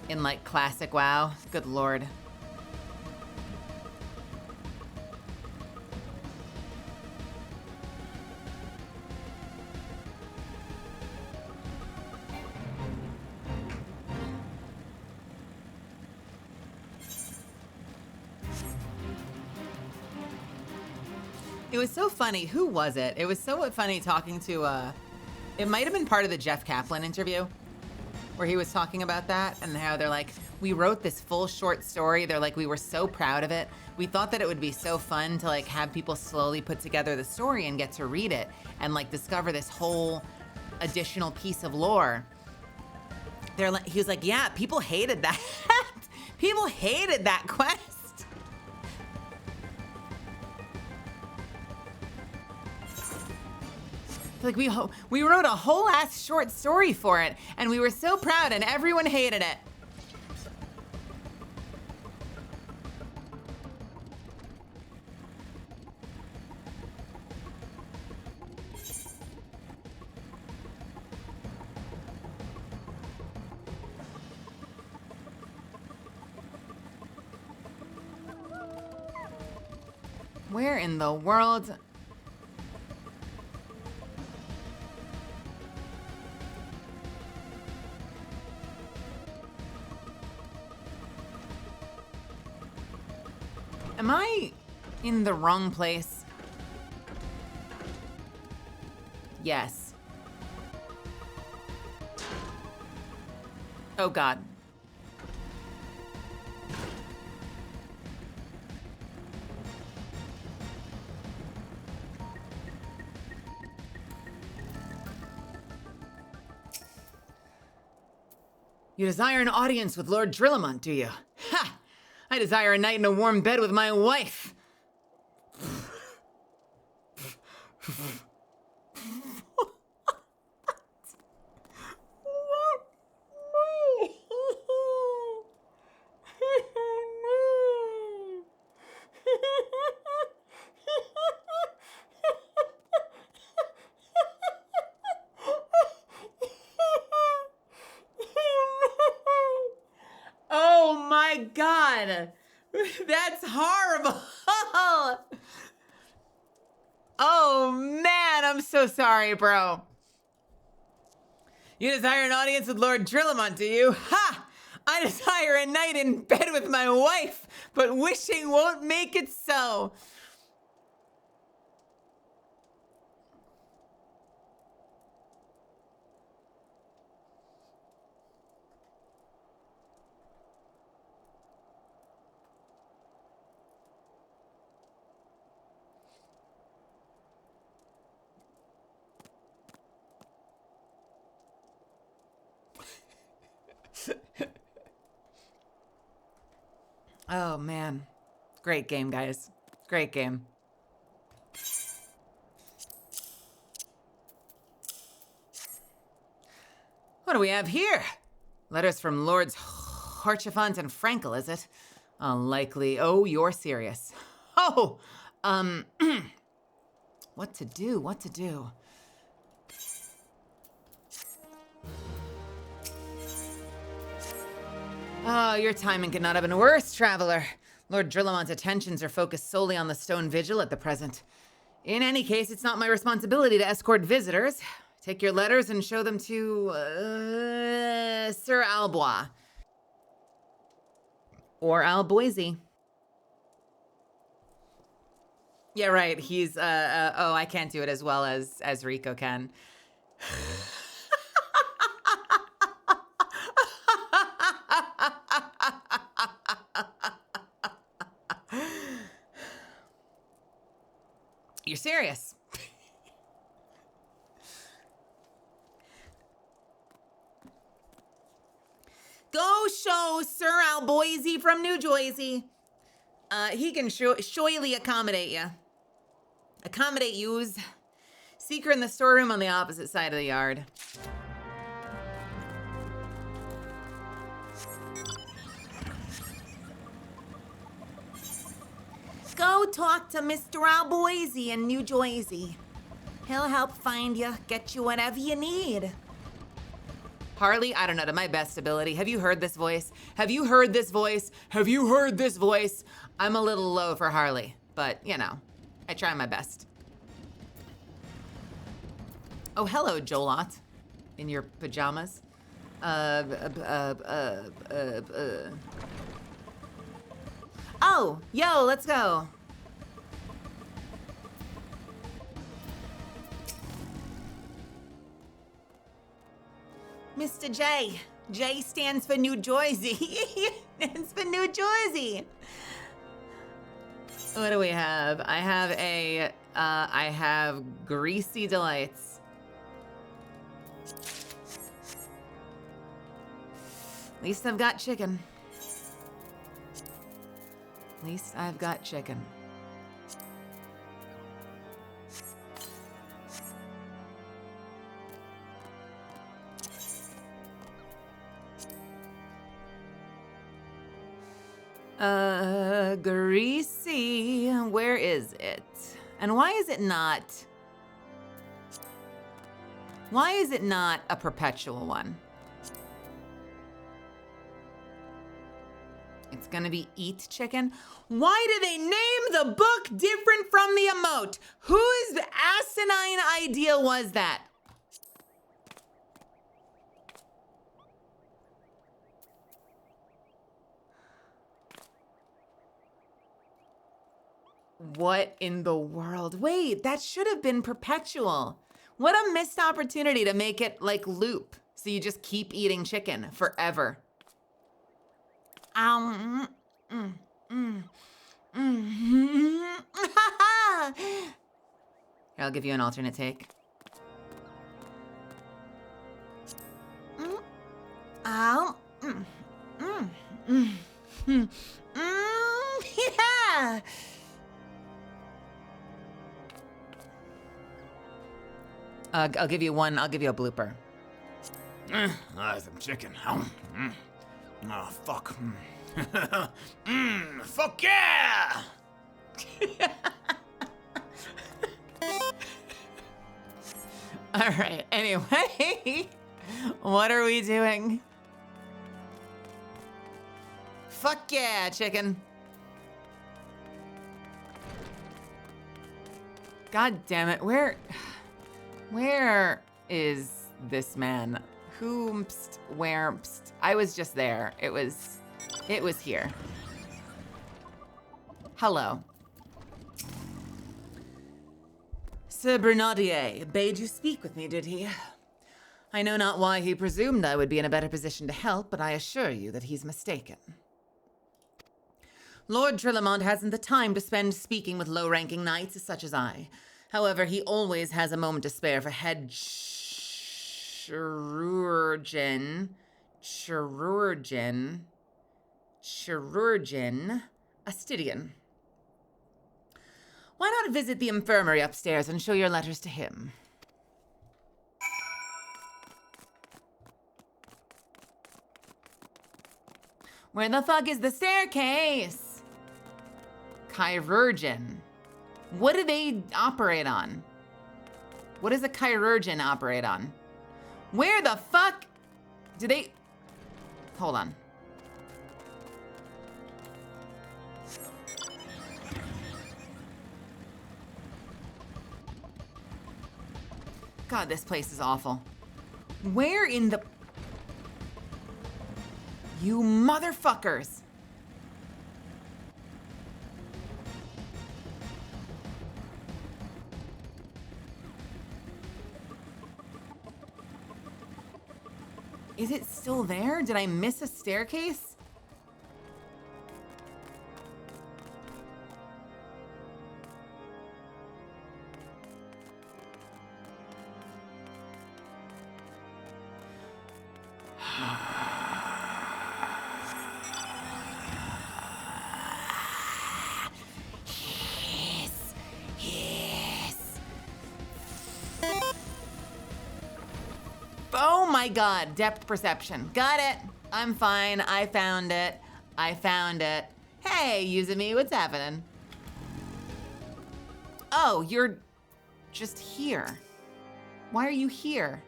In, like, classic WoW. Good Lord. It was so funny. Who was it? It was so funny talking to, it might have been part of the Jeff Kaplan interview where he was talking about that and how they're like, we wrote this full short story. They're like, we were so proud of it. We thought that it would be so fun to like have people slowly put together the story and get to read it and like discover this whole additional piece of lore. They're like, he was like, yeah, people hated that. People hated that quest. Like we wrote a whole ass short story for it and we were so proud and everyone hated it. Where in the world? Am I in the wrong place? Yes. Oh God. You desire an audience with Lord Drillamont, do you? Ha! I desire a night in a warm bed with my wife. Oh my God. That's horrible. Oh man, I'm so sorry, bro. You desire an audience with Lord Drillamont, do you? Ha! I desire a night in bed with my wife, but wishing won't make it so. Oh, man. Great game, guys. Great game. What do we have here? Letters from Lords Harchefant and Frankel, is it? Unlikely. Oh, you're serious. Oh, what to do? What to do? Oh, your timing could not have been worse, traveler. Lord Drillamont's attentions are focused solely on the stone vigil at the present. In any case, it's not my responsibility to escort visitors. Take your letters and show them to, Sir Albois. Or Alboise. Yeah, right. He's, oh, I can't do it as well as Rico can. You're serious? Go show Sir Alboise from New Jersey. He can surely accommodate you. Accommodate yous. Seek her in the storeroom on the opposite side of the yard. Go talk to Mr. Alboise in New Jersey. He'll help find you, get you whatever you need. Harley, I don't know, to my best ability. Have you heard this voice? Have you heard this voice? Have you heard this voice? I'm a little low for Harley, but you know, I try my best. Oh, hello, Jolot. In your pajamas. Oh, yo, let's go. Mr. J. J stands for New Jersey. Stands for New Jersey. What do we have? I have Greasy Delights. At least I've got chicken. At least I've got chicken. Greasy, where is it? And why is it not a perpetual one? It's gonna be eat chicken. Why do they name the book different from the emote? Whose asinine idea was that? What in the world? Wait, that should have been perpetual. What a missed opportunity to make it like loop. So you just keep eating chicken forever. Here, I'll give you an alternate take. Yeah. I'll give you one. I'll give you a blooper. Some chicken. Oh, fuck. Fuck yeah! All right. Anyway, what are we doing? Fuck yeah, chicken. God damn it. Where is this man? Whomst, wheremst? I was just there. It was here. Hello. Sir Bernardier bade you speak with me, did he? I know not why he presumed I would be in a better position to help, but I assure you that he's mistaken. Lord Trillamont hasn't the time to spend speaking with low-ranking knights such as I. However, he always has a moment to spare for head chirurgeon chirurgeon Astidian. Why not visit the infirmary upstairs and show your letters to him? Where the fuck is the staircase? Chirurgeon. What do they operate on? What does a chirurgeon operate on? Where the fuck do they... Hold on. God, this place is awful. Where in the... You motherfuckers! Is it still there? Did I miss a staircase? Oh my God, depth perception. Got it. I'm fine. I found it. I found it. Hey, Yuzumi, what's happening? Oh, you're just here. Why are you here?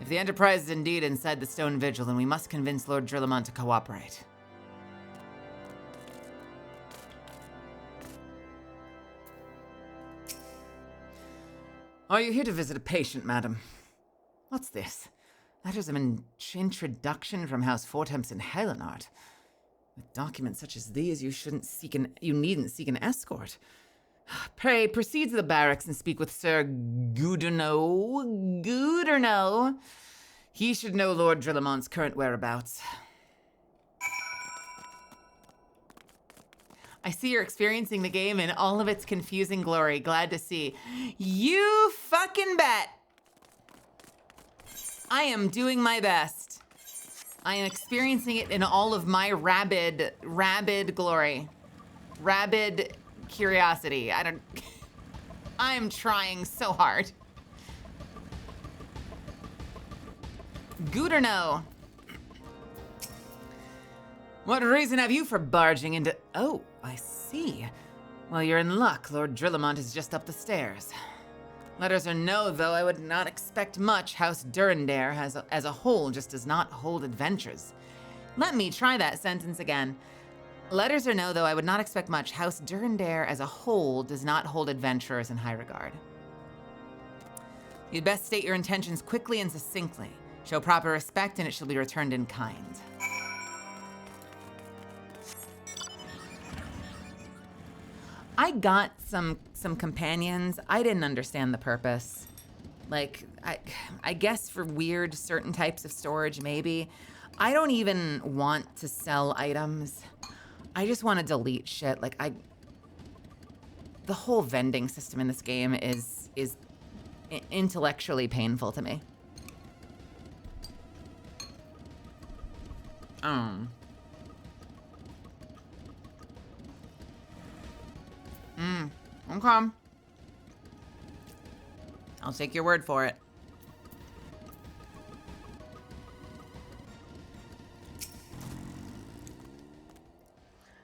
If the Enterprise is indeed inside the Stone Vigil, then we must convince Lord Drillamon to cooperate. Are you here to visit a patient, madam? What's this? Letters of introduction from House Fortemps in Helenart. With documents such as these, you needn't seek an escort. Pray, proceed to the barracks and speak with Sir Gouderno. He should know Lord Drillamon's current whereabouts. I see you're experiencing the game in all of its confusing glory. Glad to see. You fucking bet. I am doing my best. I am experiencing it in all of my rabid glory. Rabid curiosity. I'm trying so hard. Gouderno. What reason have you for barging into... Oh, I see. Well, you're in luck. Lord Drillamont is just up the stairs. Letters or no, though, I would not expect much. House Durandare as a whole just does not hold adventures. Let me try that sentence again. Letters or no, though, I would not expect much. House Durandare as a whole does not hold adventurers in high regard. You'd best state your intentions quickly and succinctly. Show proper respect and it shall be returned in kind. I got some companions. I didn't understand the purpose. Like, I guess for weird certain types of storage, maybe. I don't even want to sell items. I just want to delete shit. Like, the whole vending system in this game is intellectually painful to me. Okay. I'll take your word for it.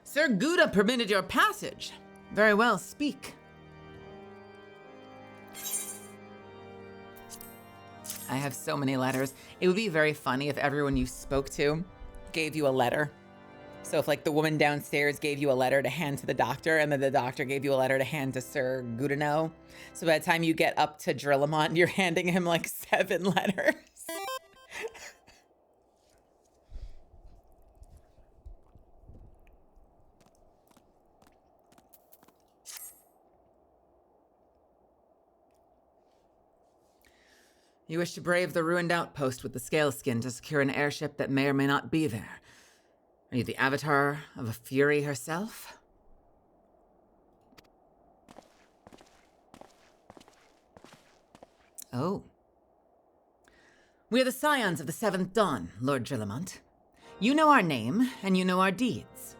Sir Gouda permitted your passage. Very well, speak. I have so many letters. It would be very funny if everyone you spoke to gave you a letter. So if like the woman downstairs gave you a letter to hand to the doctor and then the doctor gave you a letter to hand to Sir Goudenau. So by the time you get up to Drillamont, you're handing him like 7 letters. You wish to brave the ruined outpost with the scale skin to secure an airship that may or may not be there. Are you the avatar of a Fury herself? Oh. We are the scions of the 7th Dawn, Lord Drillamont. You know our name, and you know our deeds.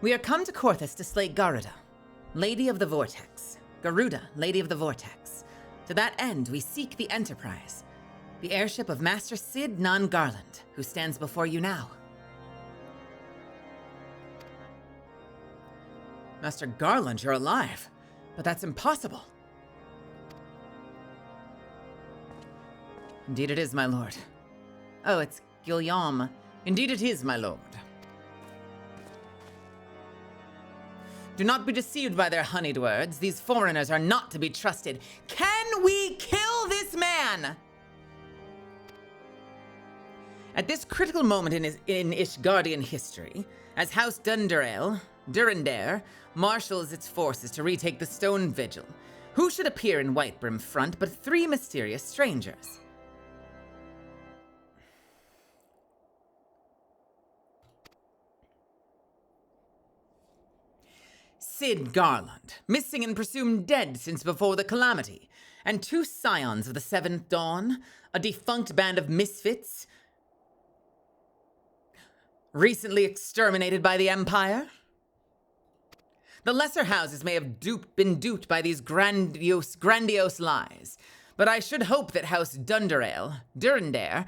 We are come to Korthus to slay Garuda, Lady of the Vortex. Garuda, Lady of the Vortex. To that end, we seek the Enterprise, the airship of Master Sid Nan Garland, who stands before you now. Master Garland, you're alive, but that's impossible. Indeed it is, my lord. Oh, it's Guillaume. Indeed it is, my lord. Do not be deceived by their honeyed words. These foreigners are not to be trusted. Can we kill this man? At this critical moment in Ishgardian history, as House Durandare marshals its forces to retake the Stone Vigil, who should appear in Whitebrim front but 3 mysterious strangers? Sid Garland, missing and presumed dead since before the calamity, and 2 scions of the Seventh Dawn, a defunct band of misfits, recently exterminated by the Empire. The lesser houses may have been duped by these grandiose lies, but I should hope that House Durandare,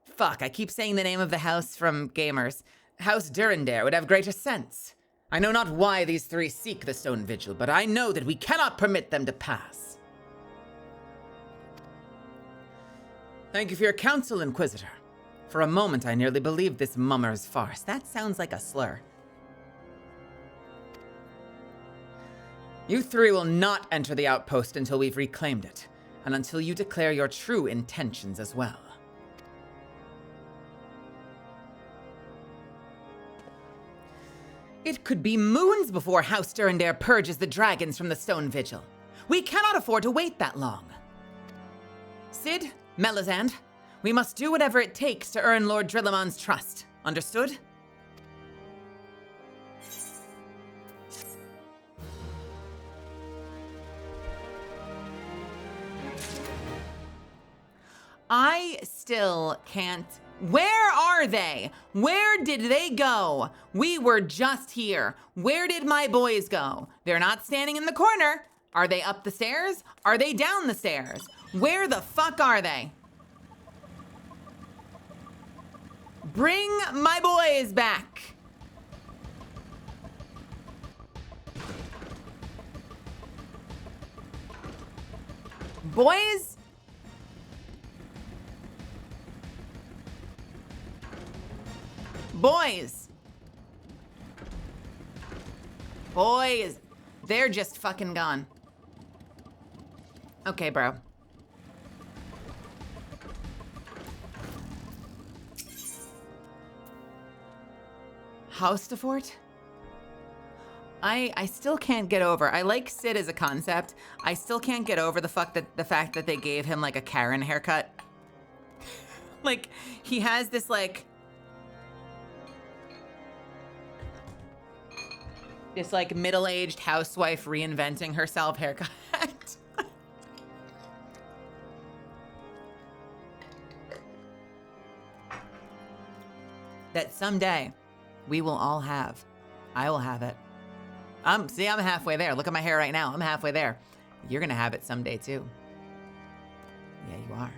fuck, I keep saying the name of the house from gamers, House Durandare would have greater sense. I know not why these 3 seek the Stone Vigil, but I know that we cannot permit them to pass. Thank you for your counsel, Inquisitor. For a moment, I nearly believed this mummer's farce. That sounds like a slur. You 3 will not enter the outpost until we've reclaimed it, and until you declare your true intentions as well. It could be moons before House Durandare purges the dragons from the Stone Vigil. We cannot afford to wait that long. Sid, Melisande, we must do whatever it takes to earn Lord Drillamon's trust. Understood? I still can't. Where are they? Where did they go? We were just here. Where did my boys go? They're not standing in the corner. Are they up the stairs? Are they down the stairs? Where the fuck are they? Bring my boys back. Boys? Boys. Boys. They're just fucking gone. Okay, bro. House de Fort? I still can't get over. I like Sid as a concept. I still can't get over the fact that they gave him like a Karen haircut. Like he has this like middle-aged housewife reinventing herself haircut. That someday we will all have. I will have it. See, I'm halfway there. Look at my hair right now. I'm halfway there. You're gonna have it someday too. Yeah, you are.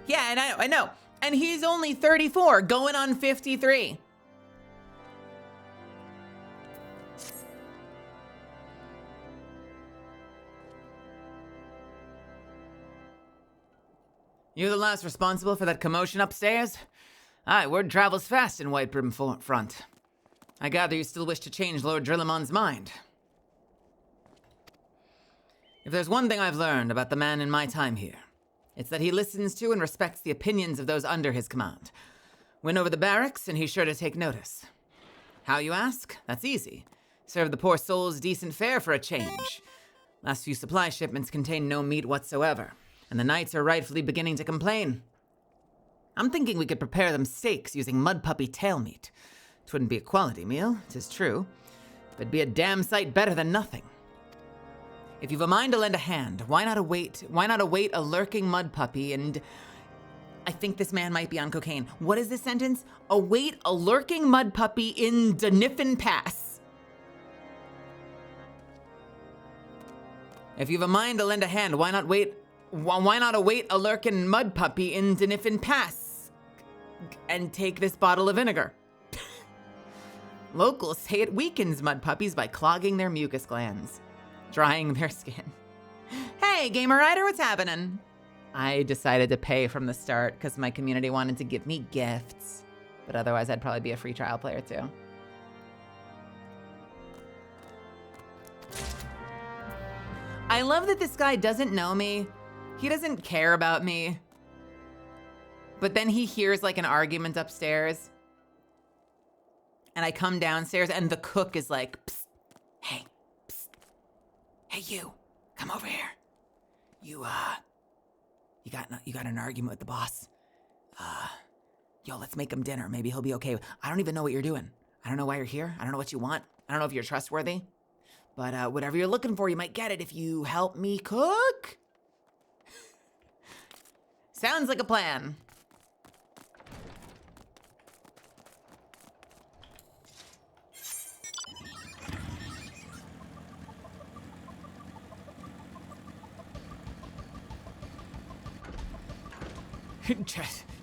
Yeah, and I know. And he's only 34, going on 53. You the last responsible for that commotion upstairs? Aye, word travels fast in Whitebrim front. I gather you still wish to change Lord Drillamon's mind. If there's one thing I've learned about the man in my time here, it's that he listens to and respects the opinions of those under his command. Win over the barracks, and he's sure to take notice. How, you ask? That's easy. Serve the poor souls decent fare for a change. Last few supply shipments contain no meat whatsoever, and the knights are rightfully beginning to complain. I'm thinking we could prepare them steaks using mud puppy tail meat. 'Twouldn't be a quality meal, 'tis true, but it'd be a damn sight better than nothing. If you've a mind to lend a hand, why not await a lurking mud puppy and I think this man might be on cocaine. What is this sentence? Await a lurking mud puppy in Daniffin Pass. If you have a mind to lend a hand, why not await a lurking mud puppy in Daniffin Pass and take this bottle of vinegar? Locals say it weakens mud puppies by clogging their mucus glands, drying their skin. Hey, Gamer Rider, what's happening? I decided to pay from the start because my community wanted to give me gifts, but otherwise I'd probably be a free trial player too. I love that this guy doesn't know me. He doesn't care about me. But then he hears like an argument upstairs. And I come downstairs and the cook is like, psst, hey, you, come over here. You got an argument with the boss. Yo, let's make him dinner. Maybe he'll be okay. I don't even know what you're doing. I don't know why you're here. I don't know what you want. I don't know if you're trustworthy. But whatever you're looking for, you might get it if you help me cook. Sounds like a plan.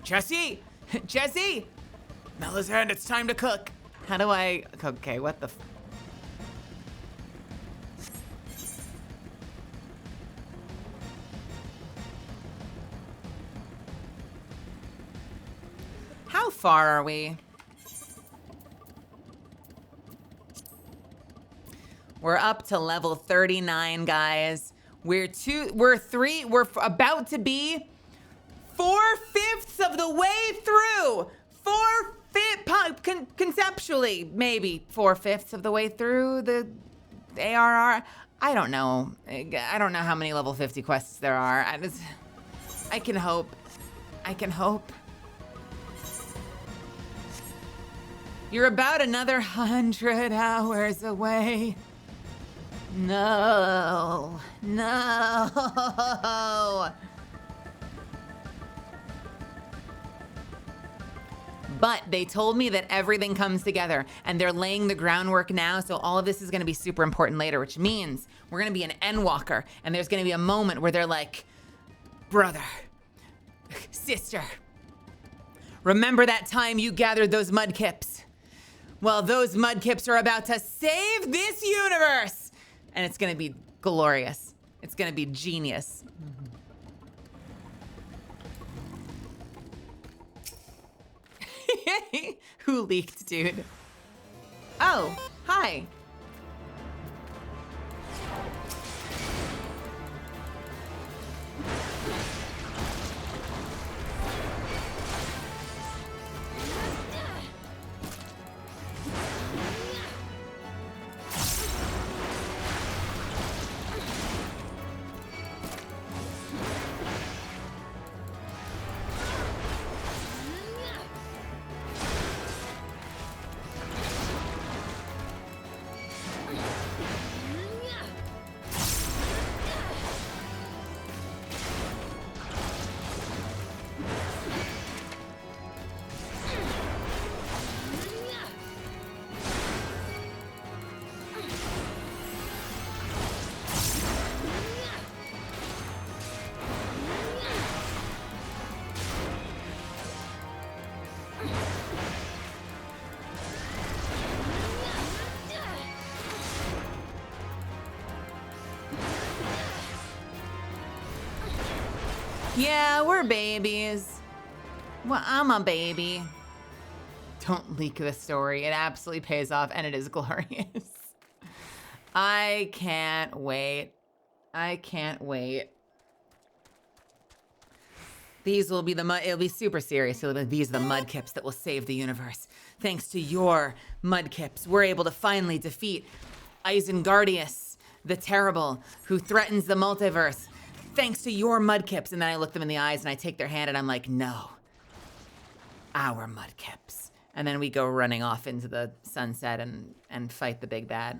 Jesse! Jesse! Mella's hand, it's time to cook. How do I... Okay, what the... How far are we? We're up to level 39, guys. We're about to be 4/5 of the way through. Conceptually, maybe 4/5 of the way through the ARR. I don't know. I don't know how many level 50 quests there are. I can hope. I can hope. You're about another 100 hours away. No. But they told me that everything comes together and they're laying the groundwork now. So all of this is going to be super important later, which means we're going to be an Endwalker. And there's going to be a moment where they're like, brother, sister, remember that time you gathered those mudkips? Well, those mudkips are about to save this universe. And it's going to be glorious. It's going to be genius. Who leaked, dude? Oh, hi. Yeah, we're babies. Well, I'm a baby. Don't leak the story. It absolutely pays off and it is glorious. I can't wait. I can't wait. These will be it'll be super serious. These are the mudkips that will save the universe. Thanks to your mudkips, we're able to finally defeat Isengardius, the Terrible, who threatens the multiverse. Thanks to your mudkips. And then I look them in the eyes and I take their hand and I'm like, no, our mudkips. And then we go running off into the sunset and fight the big bad.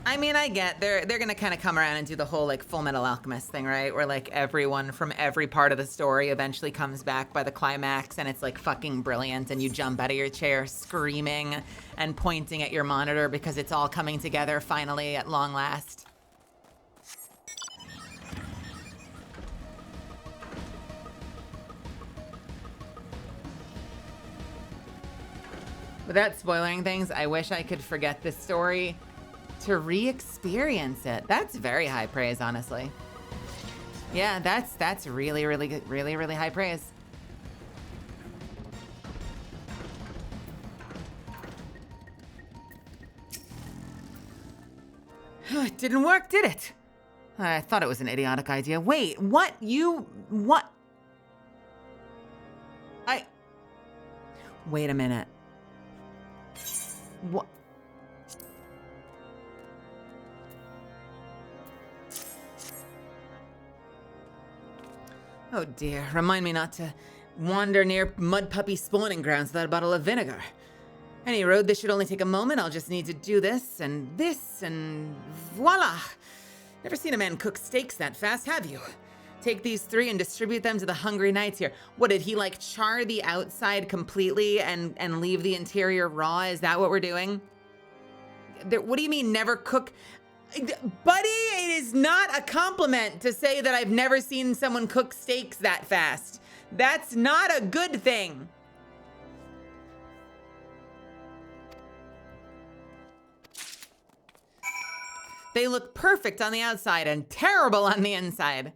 I mean, I get they're gonna kind of come around and do the whole like Full Metal Alchemist thing, right? Where like everyone from every part of the story eventually comes back by the climax, and it's like fucking brilliant, and you jump out of your chair screaming and pointing at your monitor because it's all coming together finally at long last. Without spoiling things, I wish I could forget this story to re-experience it. That's very high praise, honestly. Yeah, that's really, really good, really, really high praise. It didn't work, did it? I thought it was an idiotic idea. Wait, what? What? Wait a minute. What? Oh dear, remind me not to wander near mud puppy spawning grounds without a bottle of vinegar. Any road, this should only take a moment. I'll just need to do this, and voila! Never seen a man cook steaks that fast, have you? Take these 3 and distribute them to the hungry knights here. What, did he like char the outside completely and leave the interior raw? Is that what we're doing? What do you mean never cook? Buddy, it is not a compliment to say that I've never seen someone cook steaks that fast. That's not a good thing. They look perfect on the outside and terrible on the inside.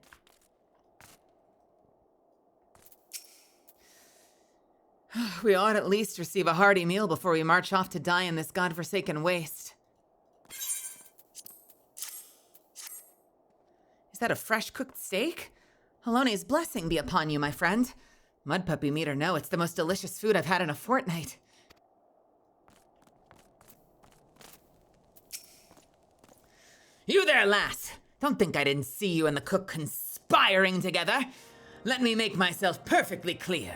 We ought at least receive a hearty meal before we march off to die in this godforsaken waste. Is that a fresh cooked steak? Halone's blessing be upon you, my friend. Mud puppy meat or no, it's the most delicious food I've had in a fortnight. You there, lass! Don't think I didn't see you and the cook conspiring together. Let me make myself perfectly clear.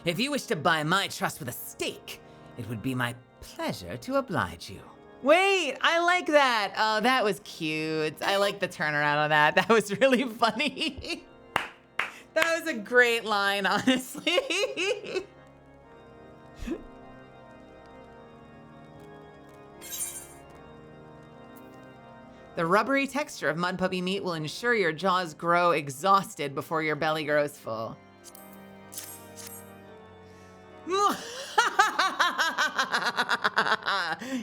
If you wish to buy my trust with a steak, it would be my pleasure to oblige you. Wait, I like that. Oh, that was cute. I like the turnaround on that. That was really funny. That was a great line, honestly. The rubbery texture of mud puppy meat will ensure your jaws grow exhausted before your belly grows full.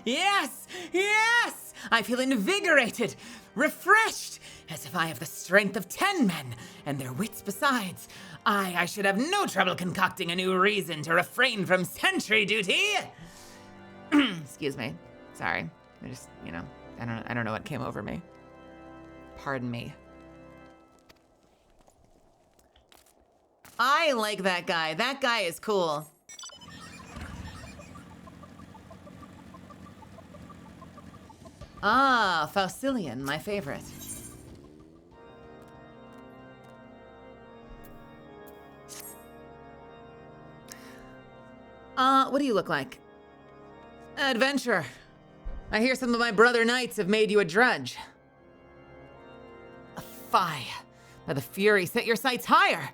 Yes, yes! I feel invigorated, refreshed, as if I have the strength of 10 men, and their wits besides. I should have no trouble concocting a new reason to refrain from sentry duty. Excuse me. Sorry. I just, I don't know what came over me. Pardon me. I like that guy. That guy is cool. Ah, Faustilian, my favorite. What do you look like? Adventurer. I hear some of my brother knights have made you a drudge. Fie. By the Fury, set your sights higher.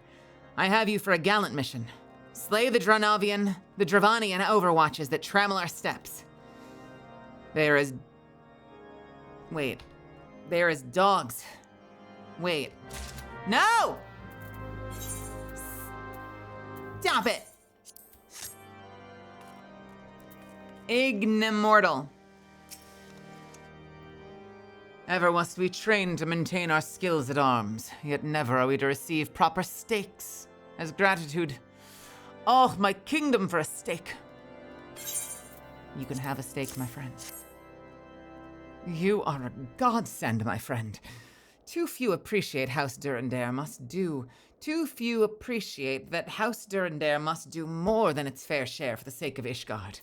I have you for a gallant mission. Slay the Dranovian, the Dravanian overwatches that trammel our steps. There is dogs. Wait. No! Stop it! Ignimortal. Ever must we train to maintain our skills at arms, yet never are we to receive proper stakes as gratitude. Oh, my kingdom for a steak. You can have a steak, my friend. You are a godsend, my friend. Too few appreciate House Durandare must do. Too few appreciate that House Durandare must do more than its fair share for the sake of Ishgard.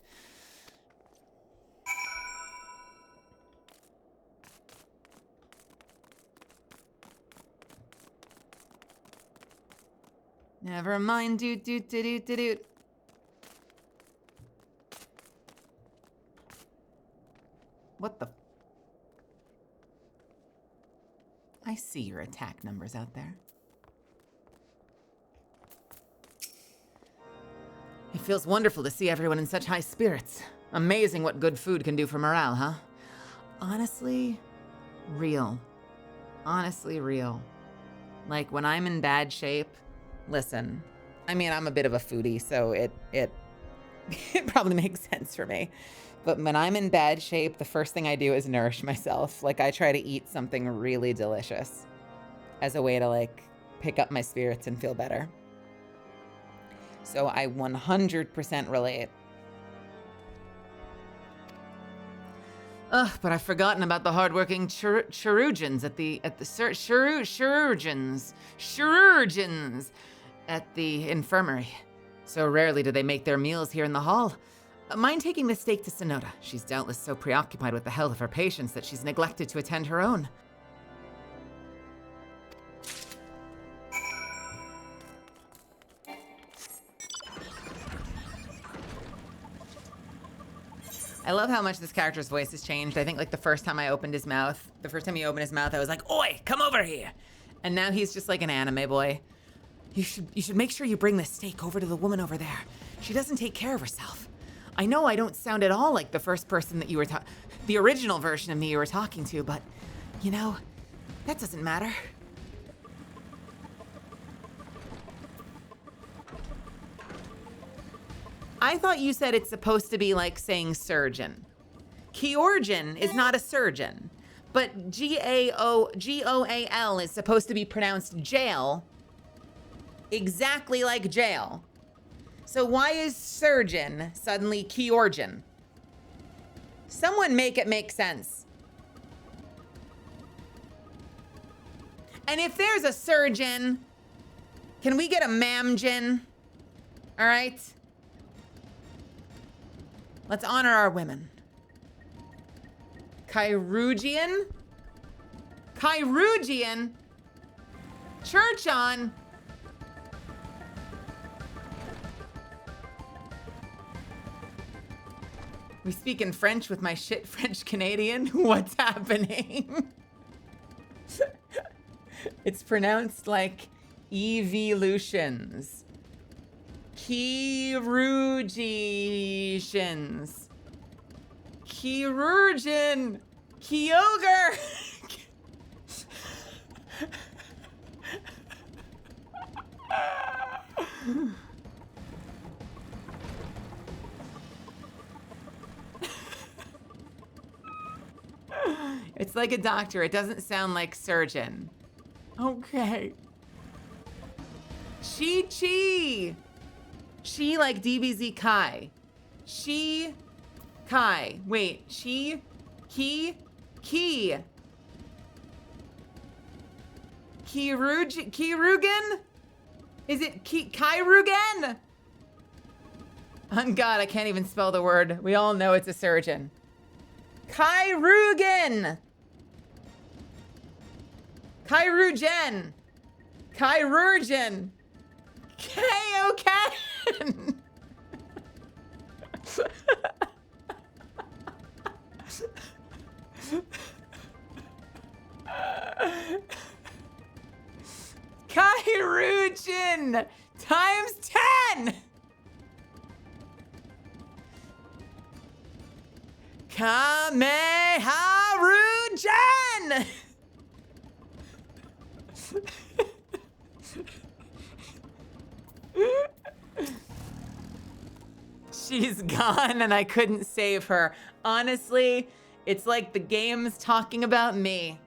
Never mind, doot. What the? I see your attack numbers out there. It feels wonderful to see everyone in such high spirits. Amazing what good food can do for morale, huh? Honestly, real. Honestly, real. Like, when I'm in bad shape, listen, I mean, I'm a bit of a foodie, so it probably makes sense for me. But when I'm in bad shape, the first thing I do is nourish myself. Like, I try to eat something really delicious as a way to, like, pick up my spirits and feel better. So I 100% relate. Ugh, but I've forgotten about the hardworking chirurgeons at the chirurgeons at the infirmary. So rarely do they make their meals here in the hall. Mind taking the steak to Sonoda? She's doubtless so preoccupied with the health of her patients that she's neglected to attend her own. I love how much this character's voice has changed. I think like the first time he opened his mouth, I was like, "Oi, come over here." And now he's just like an anime boy. You should make sure you bring this steak over to the woman over there. She doesn't take care of herself. I know I don't sound at all like the first person that you were the original version of me you were talking to, but you know, that doesn't matter. I thought you said it's supposed to be like saying surgeon. Georgian is not a surgeon, but Goal is supposed to be pronounced jail, exactly like jail. So why is surgeon suddenly Georgian? Someone make it make sense. And if there's a surgeon, can we get a mamgin? All right? Let's honor our women. Chirurgian? Chirurgian? Church on. We speak in French with my shit French Canadian? What's happening? It's pronounced like evolutions. Chirurgians. Chirurgeon. Kyogre. It's like a doctor. It doesn't sound like surgeon. Okay. Chi. She like DBZ Kai. She Kai. Wait, she Ki Kirugan? Is it Kairugan? On God, I can't even spell the word. We all know it's a surgeon. Kairugan. Chirurgeon. Chirurgeon. Kaioken. Chirurgeon times 10. Kameharugen. She's gone and I couldn't save her. Honestly, it's like the game's talking about me.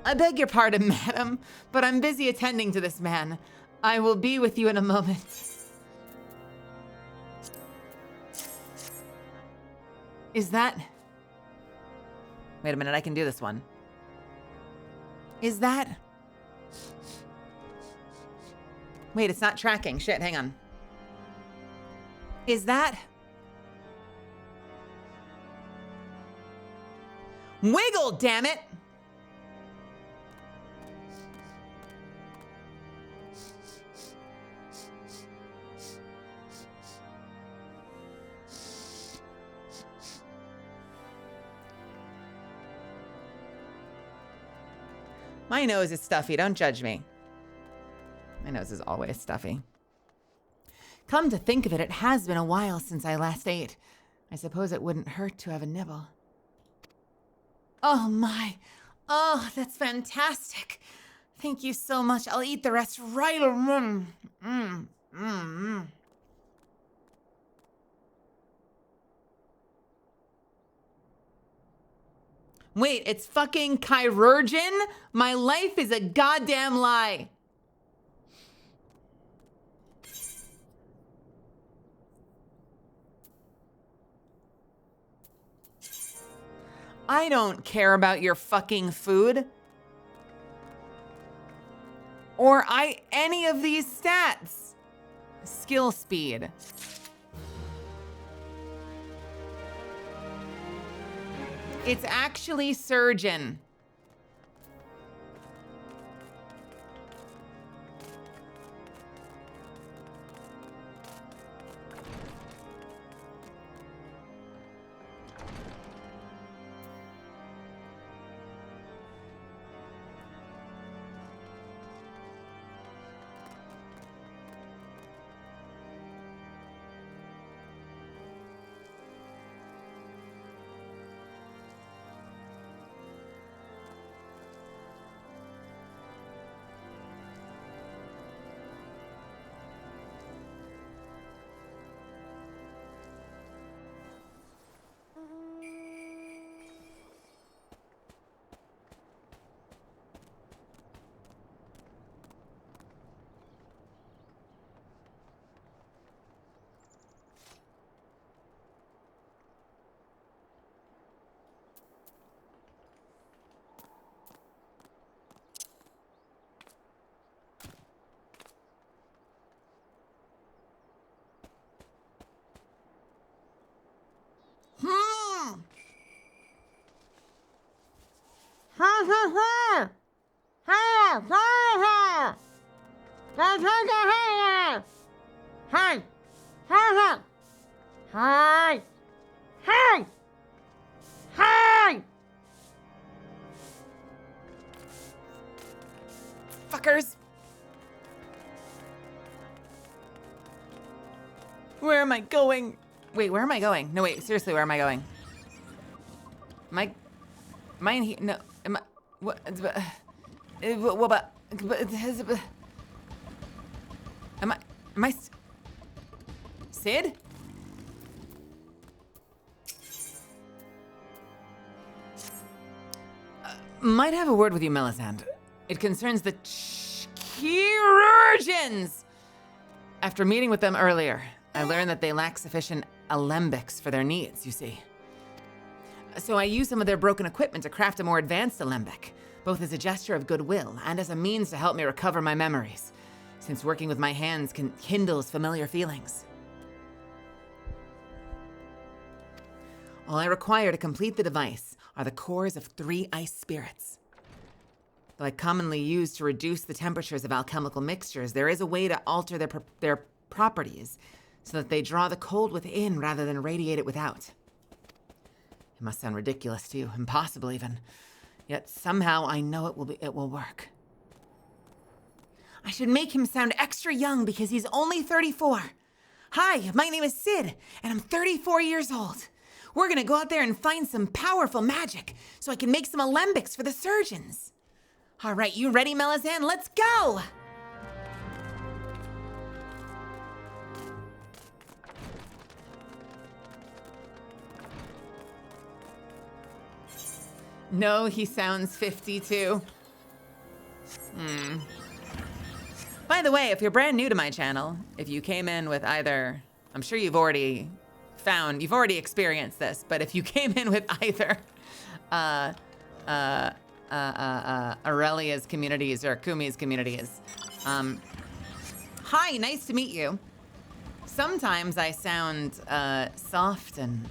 I beg your pardon, madam, but I'm busy attending to this man. I will be with you in a moment. Is that... Wait a minute, I can do this one. Is that... Wait, it's not tracking. Shit, hang on. Is that... Wiggle, damn it! My nose is stuffy. Don't judge me. My nose is always stuffy. Come to think of it, it has been a while since I last ate. I suppose it wouldn't hurt to have a nibble. Oh my. Oh, that's fantastic. Thank you so much. I'll eat the rest right away. Wait, it's fucking chirurgeon? My life is a goddamn lie. I don't care about your fucking food. Or any of these stats. Skill speed. It's actually surgeon. Fuckers. Where am I going? Wait, where am I going? No, wait, seriously, where am I going? Am I in here? No, am I, what about, am I, Sid? Might have a word with you, Melisande. It concerns the chirurgeons. After meeting with them earlier, I learned that they lack sufficient alembics for their needs, you see. So I used some of their broken equipment to craft a more advanced alembic, both as a gesture of goodwill and as a means to help me recover my memories, since working with my hands kindles familiar feelings. All I require to complete the device are the cores of 3 ice spirits. Though I commonly use to reduce the temperatures of alchemical mixtures, there is a way to alter their properties so that they draw the cold within rather than radiate it without. It must sound ridiculous to you, impossible even. Yet somehow I know it will work. I should make him sound extra young because he's only 34. Hi, my name is Sid, and I'm 34 years old. We're gonna go out there and find some powerful magic so I can make some alembics for the surgeons. All right, you ready, Melisande? Let's go! No, he sounds 52. By the way, if you're brand new to my channel, if you came in with either, I'm sure you've already experienced this, but if you came in with either Aurelia's communities or Kumi's communities, hi, nice to meet you. Sometimes I sound soft and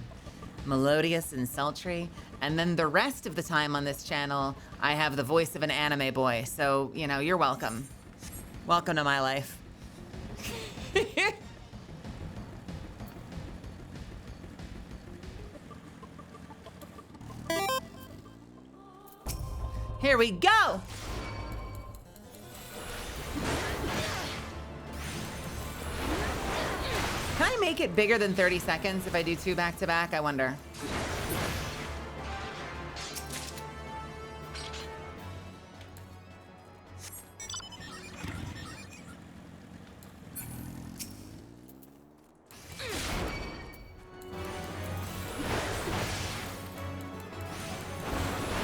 melodious and sultry, and then the rest of the time on this channel, I have the voice of an anime boy, so, you know, you're welcome. Welcome to my life. Here we go! make it bigger than 30 seconds if I do 2 back to back? I wonder.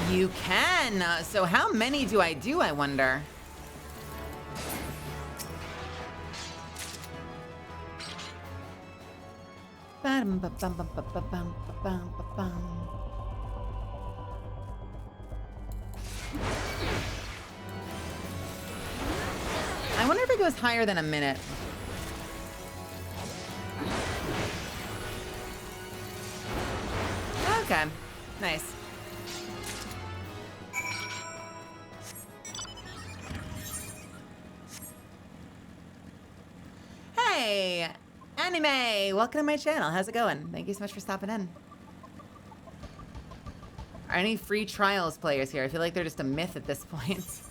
You can. So how many do, I wonder? I wonder if it goes higher than a minute. Okay, nice. Hey, Anime, welcome to my channel. How's it going? Thank you so much for stopping in. Are any free trials players here? I feel like they're just a myth at this point.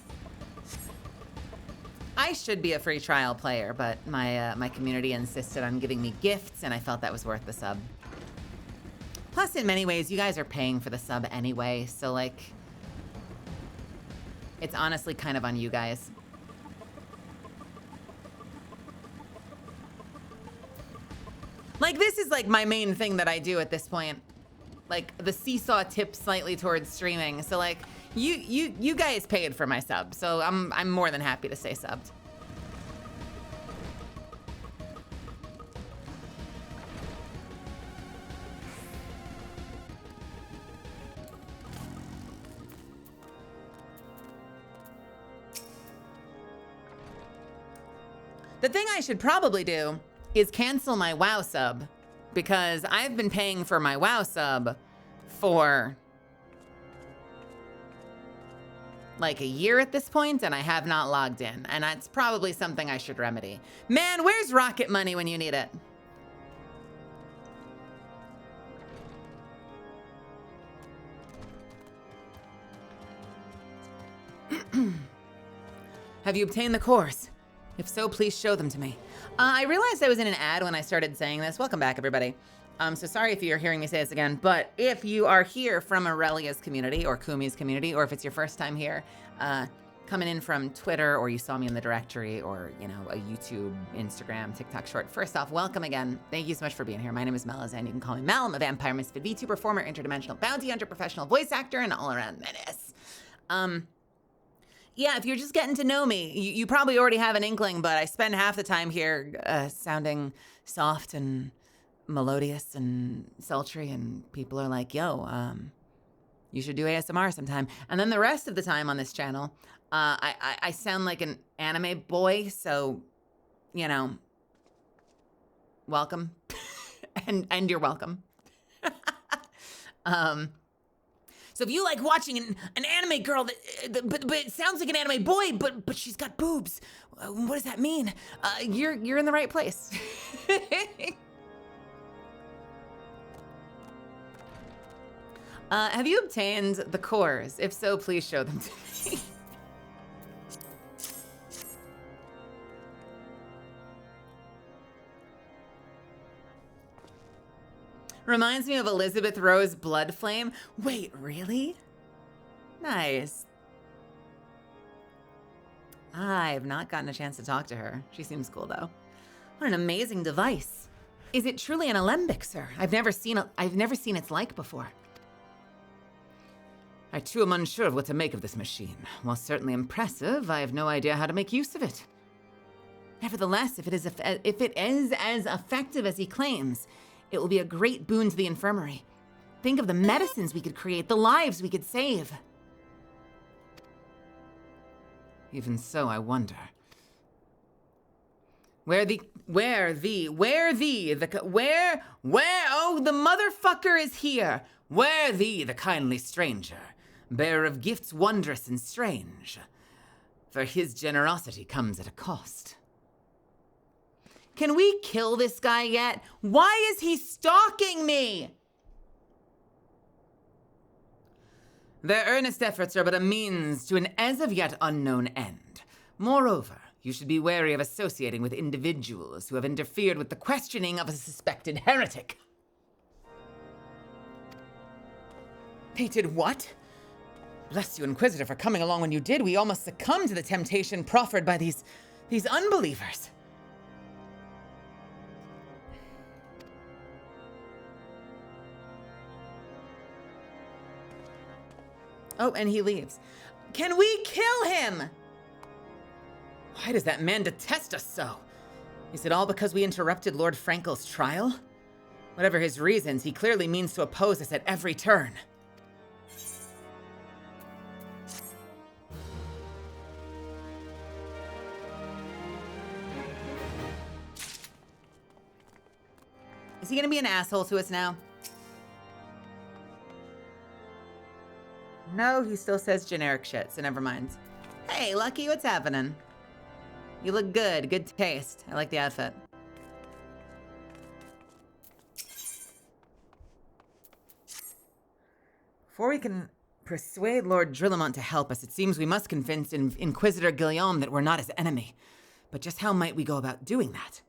I should be a free trial player, but my community insisted on giving me gifts, and I felt that was worth the sub. Plus, in many ways, you guys are paying for the sub anyway, so like, it's honestly kind of on you guys. Like, this is like my main thing that I do at this point. Like, the seesaw tips slightly towards streaming. So like, you guys paid for my sub, so I'm more than happy to stay subbed. The thing I should probably do is cancel my WoW sub, because I've been paying for my WoW sub for like a year at this point, and I have not logged in, and that's probably something I should remedy. Man, where's Rocket Money when you need it? Have you obtained the cores? If so, please show them to me. I realized I was in an ad when I started saying this. Welcome back, everybody. So sorry if you're hearing me say this again, but if you are here from Aurelia's community or Kumi's community, or if it's your first time here, coming in from Twitter, or you saw me in the directory, or you know, a YouTube, Instagram, TikTok short. First off, welcome again. Thank you so much for being here. My name is Melazan. You can call me Mel. I'm a vampire misfit VTuber, performer, interdimensional bounty hunter, professional voice actor, and all-around menace. Yeah, if you're just getting to know me, you probably already have an inkling, but I spend half the time here sounding soft and melodious and sultry, and people are like, yo, you should do ASMR sometime. And then the rest of the time on this channel, I sound like an anime boy, so, you know, welcome. and you're welcome. So if you like watching an anime girl but it sounds like an anime boy, but she's got boobs, what does that mean? You're in the right place. Have you obtained the cores? If so, please show them to me. Reminds me of Elizabeth Rose Bloodflame. Wait, really? Nice. I've not gotten a chance to talk to her. She seems cool, though. What an amazing device. Is it truly an alembic, sir? I've never seen its like before. I too am unsure of what to make of this machine. While certainly impressive, I have no idea how to make use of it. Nevertheless, if it is as effective as he claims, it will be a great boon to the infirmary. Think of the medicines we could create, the lives we could save. Even so, I wonder. Oh, the motherfucker is here. Where thee, the kindly stranger, bearer of gifts wondrous and strange. For his generosity comes at a cost. Can we kill this guy yet? Why is he stalking me? Their earnest efforts are but a means to an as of yet unknown end. Moreover, You should be wary of associating with individuals who have interfered with the questioning of a suspected heretic. They did what? Bless you, Inquisitor, for coming along when you did. We almost succumbed to the temptation proffered by these unbelievers. Oh, and he leaves. Can we kill him? Why does that man detest us so? Is it all because we interrupted Lord Frankel's trial? Whatever his reasons, he clearly means to oppose us at every turn. Is he gonna be an asshole to us now? No, he still says generic shit, so never mind. Hey, Lucky, what's happening? You look good. Good taste. I like the outfit. Before we can persuade Lord Drillamont to help us, it seems we must convince Inquisitor Guillaume that we're not his enemy. But just how might we go about doing that?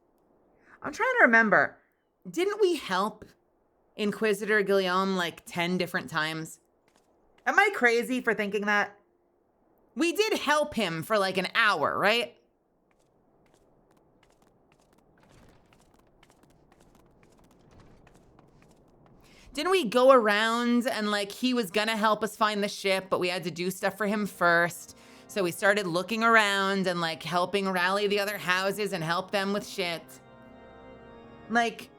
I'm trying to remember. Didn't we help Inquisitor Guillaume like 10 different times? Am I crazy for thinking that? We did help him for like an hour, right? Didn't we go around and like he was gonna help us find the ship, but we had to do stuff for him first. So we started looking around and like helping rally the other houses and help them with shit. Like,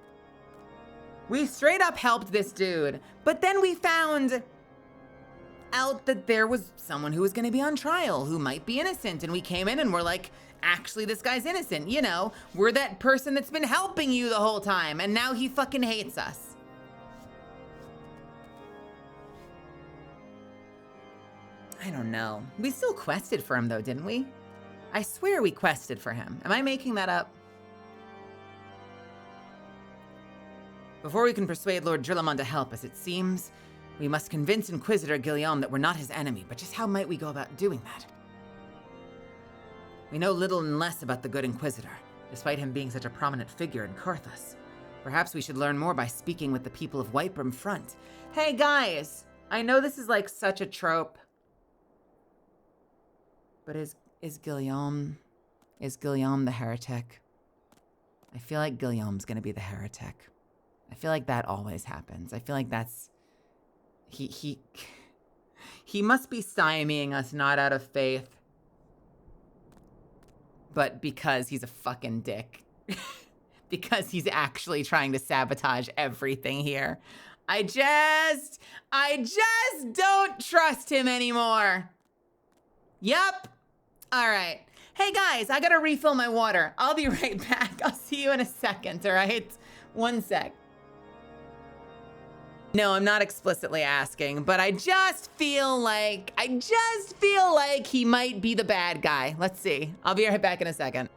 we straight up helped this dude, but then we found out that there was someone who was gonna be on trial who might be innocent, and we came in and we're like, actually this guy's innocent, you know? We're that person that's been helping you the whole time, and now he fucking hates us. I don't know. We still quested for him though, didn't we? I swear we quested for him. Am I making that up? Before we can persuade Lord Drillamon to help us, it seems we must convince Inquisitor Guillaume that we're not his enemy, but just how might we go about doing that? We know little and less about the good Inquisitor, despite him being such a prominent figure in Carthus. Perhaps we should learn more by speaking with the people of Whitebrim Front. Hey guys, I know this is like such a trope, but is Guillaume the heretic? I feel like Guillaume's gonna be the heretic. I feel like that always happens. I feel like that's... He must be stymieing us not out of faith, but because he's a fucking dick. Because he's actually trying to sabotage everything here. I just don't trust him anymore. Yup. All right. Hey guys, I gotta refill my water. I'll be right back. I'll see you in a second, all right? One sec. No, I'm not explicitly asking, but I just feel like he might be the bad guy. Let's see. I'll be right back in a second.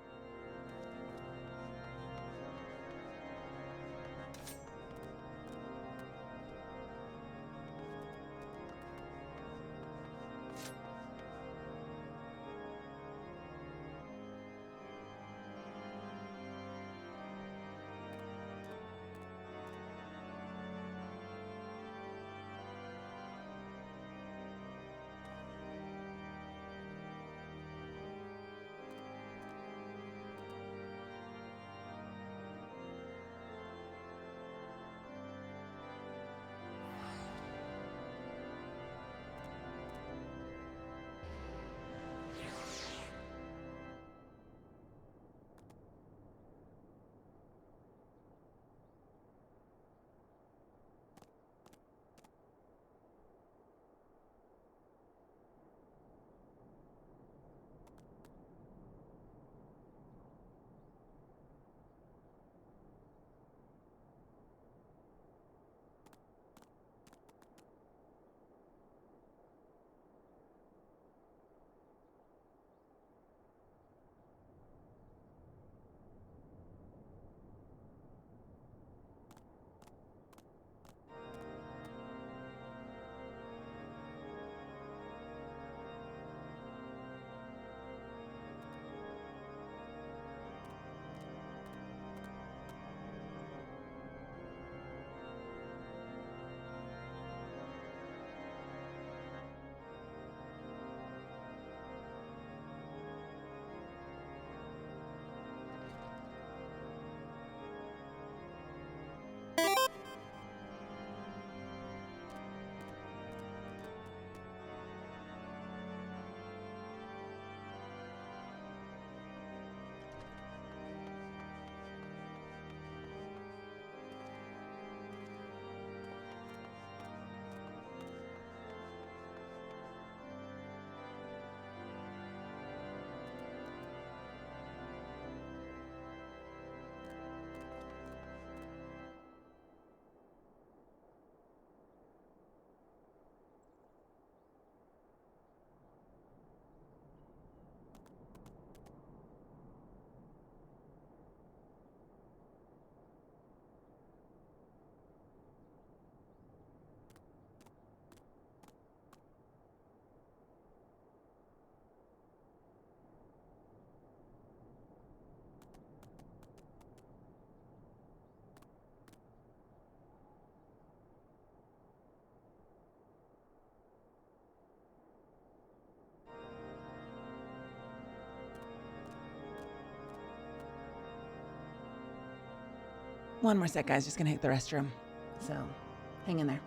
One more sec, guys. Just gonna hit the restroom. So, hang in there.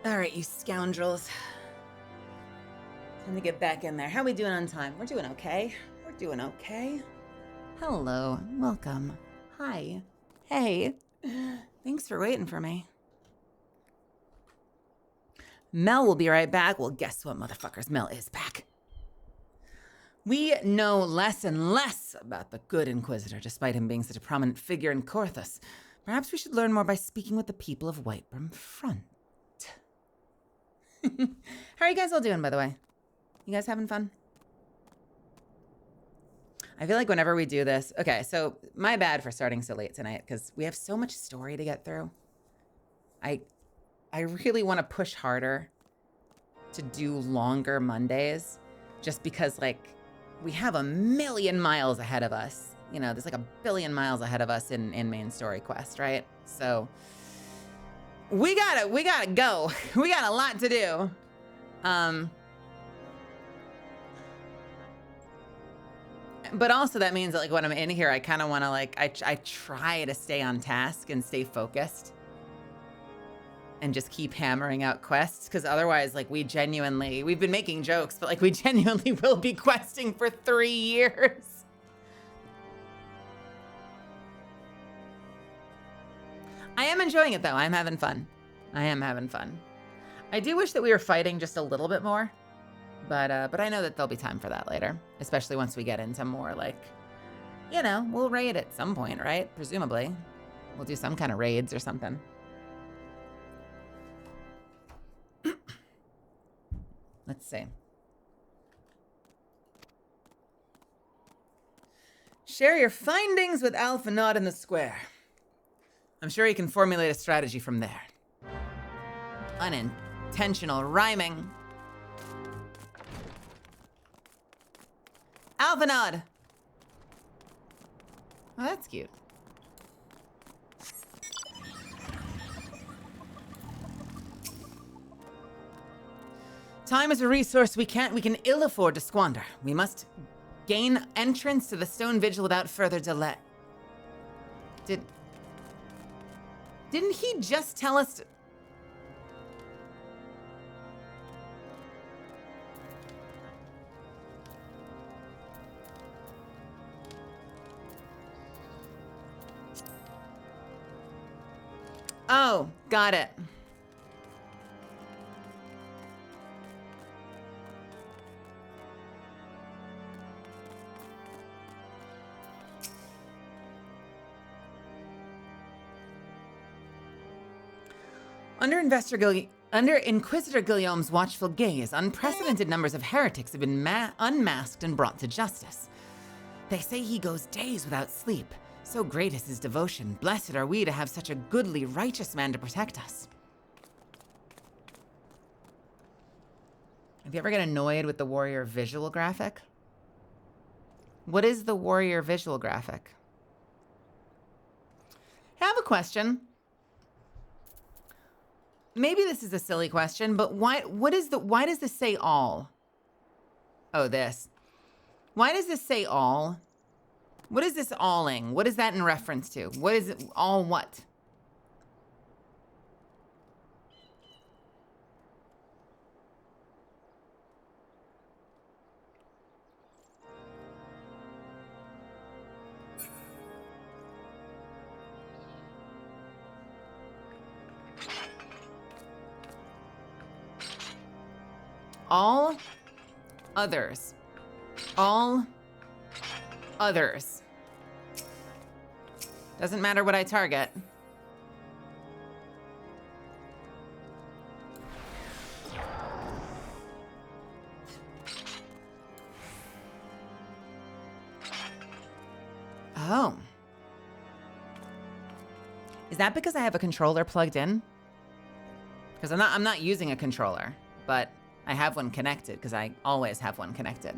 All right, you scoundrels. Time to get back in there. How are we doing on time? We're doing okay. We're doing okay. Hello. Welcome. Hi. Hey. Thanks for waiting for me. Mel will be right back. Well, guess what, motherfuckers? Mel is back. We know less and less about the good Inquisitor, despite him being such a prominent figure in Corthus. Perhaps we should learn more by speaking with the people of Whitebrim Front. How are you guys all doing, by the way? You guys having fun? I feel like whenever we do this... Okay, so my bad for starting so late tonight, because we have so much story to get through. I really want to push harder to do longer Mondays, just because, like, we have a million miles ahead of us. You know, there's like a billion miles ahead of us in main story quest, right? So... We gotta go. We got a lot to do. But also that means that, like, when I'm in here, I kind of want to, like, I try to stay on task and stay focused and just keep hammering out quests, because otherwise, like, we've been making jokes, but, like, we genuinely will be questing for 3 years. I am enjoying it, though. I'm having fun. I am having fun. I do wish that we were fighting just a little bit more, but I know that there'll be time for that later, especially once we get into more, like, you know, we'll raid at some point, right? Presumably. We'll do some kind of raids or something. Let's see. Share your findings with Alpha Nod in the square. I'm sure he can formulate a strategy from there. Unintentional rhyming. Alpha Nod! Oh, that's cute. Time is a resource we can ill afford to squander. We must gain entrance to the Stone Vigil without further delay. Didn't he just tell us to... Oh, got it. Under Inquisitor Guillaume's watchful gaze, unprecedented numbers of heretics have been unmasked and brought to justice. They say he goes days without sleep. So great is his devotion. Blessed are we to have such a goodly, righteous man to protect us. Have you ever get annoyed with the warrior visual graphic? What is the warrior visual graphic? I have a question. Maybe this is a silly question, but why does this say all? Oh, this. Why does this say all? What is this alling? What is that in reference to? What is it, all what? All others. All others. Doesn't matter what I target. Oh. Is that because I have a controller plugged in? Because I'm not using a controller, but I have one connected because I always have one connected.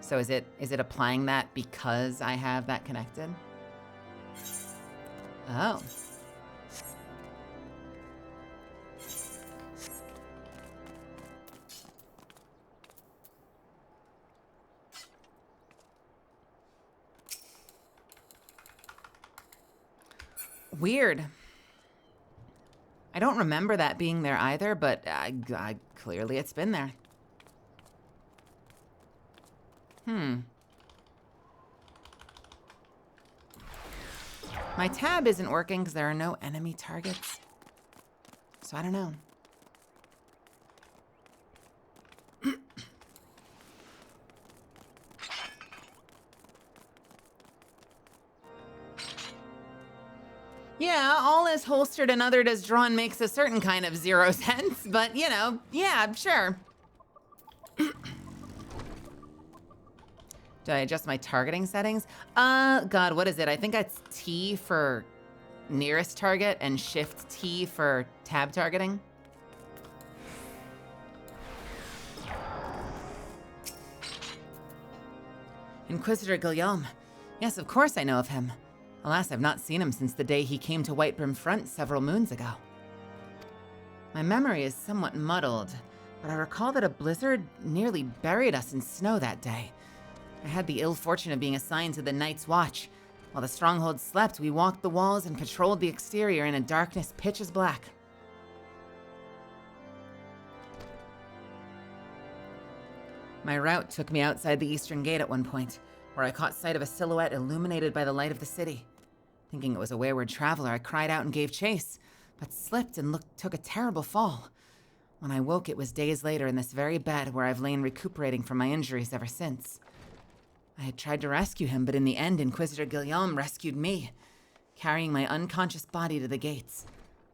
So is it applying that because I have that connected? Oh. Weird. I don't remember that being there either, but clearly it's been there. My tab isn't working because there are no enemy targets. So I don't know. Yeah, all is holstered and othered as drawn makes a certain kind of zero sense, but you know, yeah, sure. Do I adjust my targeting settings? God, what is it? I think it's T for nearest target and Shift T for tab targeting. Inquisitor Guillaume. Yes, of course I know of him. Alas, I've not seen him since the day he came to Whitebrim Front several moons ago. My memory is somewhat muddled, but I recall that a blizzard nearly buried us in snow that day. I had the ill fortune of being assigned to the Night's Watch. While the stronghold slept, we walked the walls and patrolled the exterior in a darkness pitch as black. My route took me outside the eastern gate at one point, where I caught sight of a silhouette illuminated by the light of the city. Thinking it was a wayward traveler, I cried out and gave chase, but slipped and took a terrible fall. When I woke, it was days later in this very bed where I've lain recuperating from my injuries ever since. I had tried to rescue him, but in the end, Inquisitor Guillaume rescued me, carrying my unconscious body to the gates.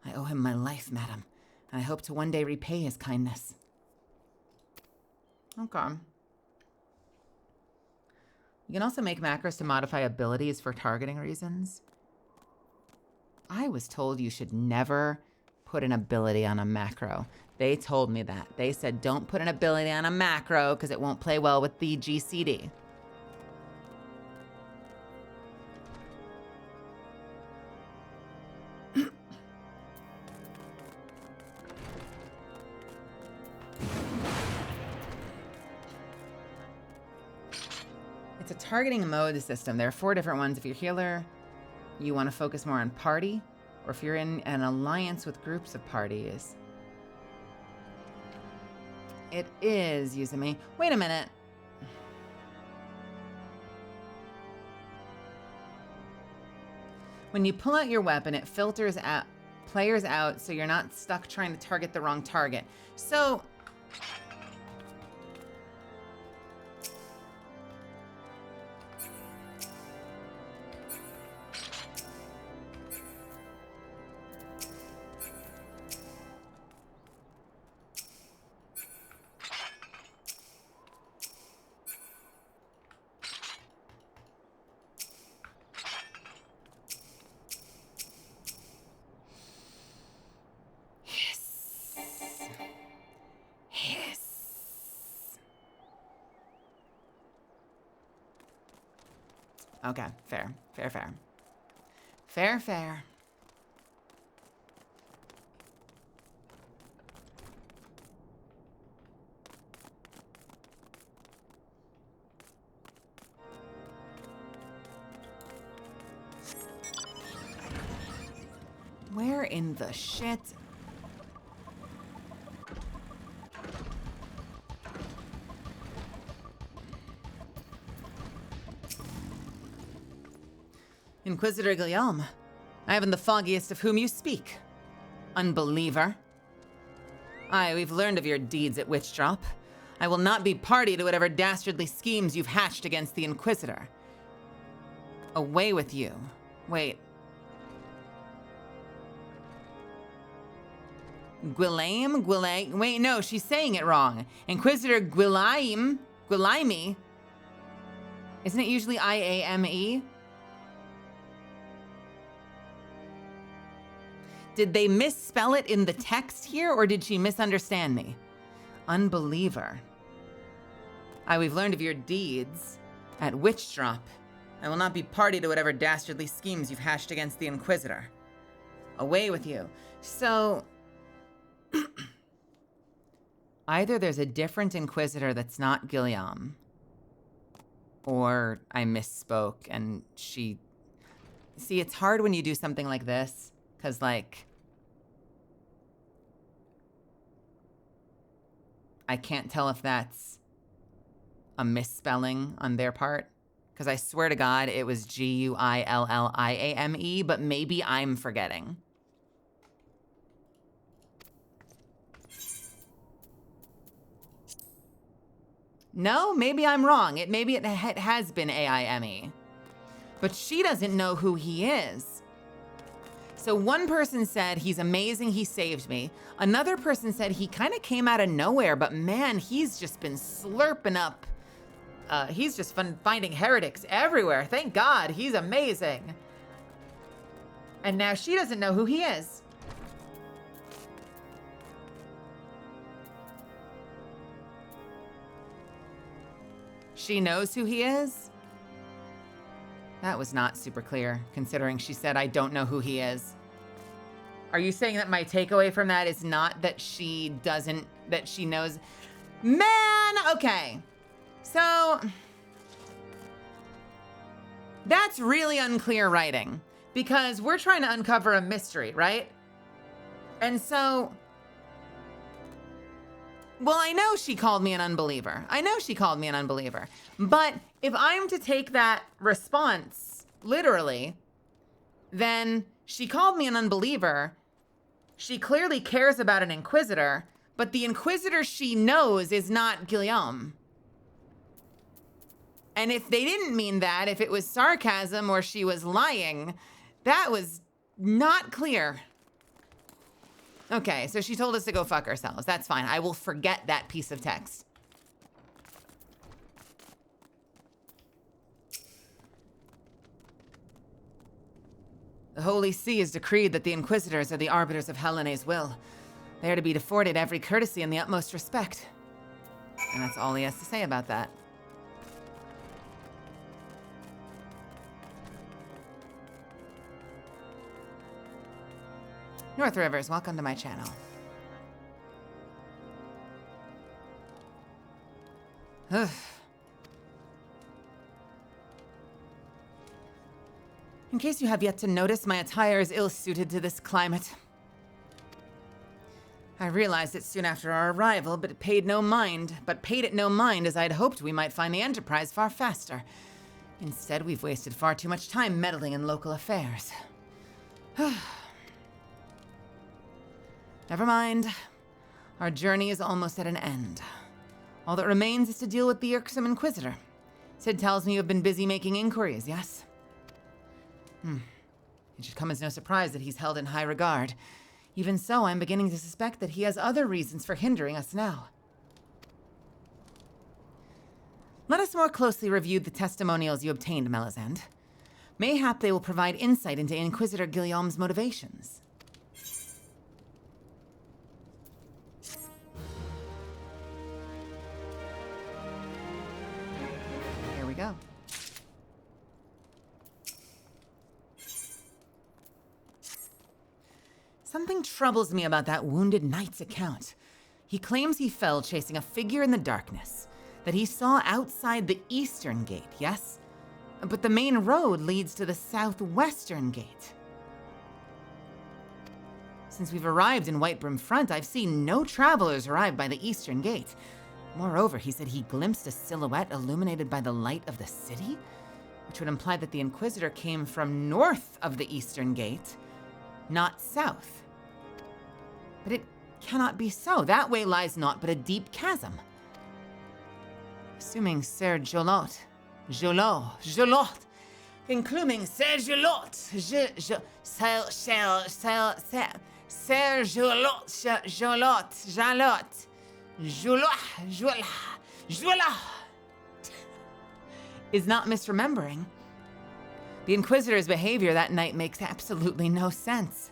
I owe him my life, madam, and I hope to one day repay his kindness. Okay. You can also make macros to modify abilities for targeting reasons. I was told you should never put an ability on a macro. They told me that. They said don't put an ability on a macro because it won't play well with the GCD. It's a targeting mode system. There are 4 different ones. If you're healer, you want to focus more on party, or if you're in an alliance with groups of parties. It is using me. Wait a minute. When you pull out your weapon, it filters out players out so you're not stuck trying to target the wrong target. So okay, fair. Fair. Where in the shit? Inquisitor Guillaume, I haven't the foggiest of whom you speak. Unbeliever. Aye, we've learned of your deeds at Witchdrop. I will not be party to whatever dastardly schemes you've hatched against the Inquisitor. Away with you. Wait. Guilaim? Wait, no, she's saying it wrong. Inquisitor Guilaim? Guilaimi? Isn't it usually I-A-M-E? Did they misspell it in the text here, or did she misunderstand me? Unbeliever. Aye, we've learned of your deeds at Witchdrop. I will not be party to whatever dastardly schemes you've hatched against the Inquisitor. Away with you. So, either there's a different Inquisitor that's not Guillaume, or I misspoke and she... See, it's hard when you do something like this, because, like, I can't tell if that's a misspelling on their part, because I swear to God it was Guilliame, but maybe I'm forgetting. No, maybe I'm wrong. Maybe it has been AIME. But she doesn't know who he is. So one person said, he's amazing, he saved me. Another person said he kind of came out of nowhere, but man, he's just been slurping up. He's just finding heretics everywhere. Thank God, he's amazing. And now she doesn't know who he is. She knows who he is? That was not super clear, considering she said, I don't know who he is. Are you saying that my takeaway from that is not that she doesn't, that she knows? Man, okay. So, that's really unclear writing, because we're trying to uncover a mystery, right? And so, well, I know she called me an unbeliever. But if I'm to take that response literally, then she called me an unbeliever. She clearly cares about an Inquisitor, but the Inquisitor she knows is not Guillaume. And if they didn't mean that, if it was sarcasm or she was lying, that was not clear. Okay, so she told us to go fuck ourselves. That's fine. I will forget that piece of text. The Holy See has decreed that the Inquisitors are the arbiters of Helene's will. They are to be afforded every courtesy and the utmost respect. And that's all he has to say about that. North Rivers, welcome to my channel. Ugh. In case you have yet to notice, my attire is ill-suited to this climate. I realized it soon after our arrival, but paid it no mind as I'd hoped we might find the Enterprise far faster. Instead, we've wasted far too much time meddling in local affairs. Never mind. Our journey is almost at an end. All that remains is to deal with the irksome Inquisitor. Sid tells me you have been busy making inquiries, yes? It should come as no surprise that he's held in high regard. Even so, I'm beginning to suspect that he has other reasons for hindering us now. Let us more closely review the testimonials you obtained, Melisande. Mayhap they will provide insight into Inquisitor Guillaume's motivations. Here we go. Something troubles me about that wounded knight's account. He claims he fell chasing a figure in the darkness that he saw outside the eastern gate, yes? But the main road leads to the southwestern gate. Since we've arrived in Whitebrim Front, I've seen no travelers arrive by the eastern gate. Moreover, he said he glimpsed a silhouette illuminated by the light of the city, which would imply that the Inquisitor came from north of the eastern gate, not south. But it cannot be so. That way lies naught but a deep chasm. Assuming Ser Jolot, including Ser Jolot, Ser Jolot, is not misremembering. The Inquisitor's behavior that night makes absolutely no sense.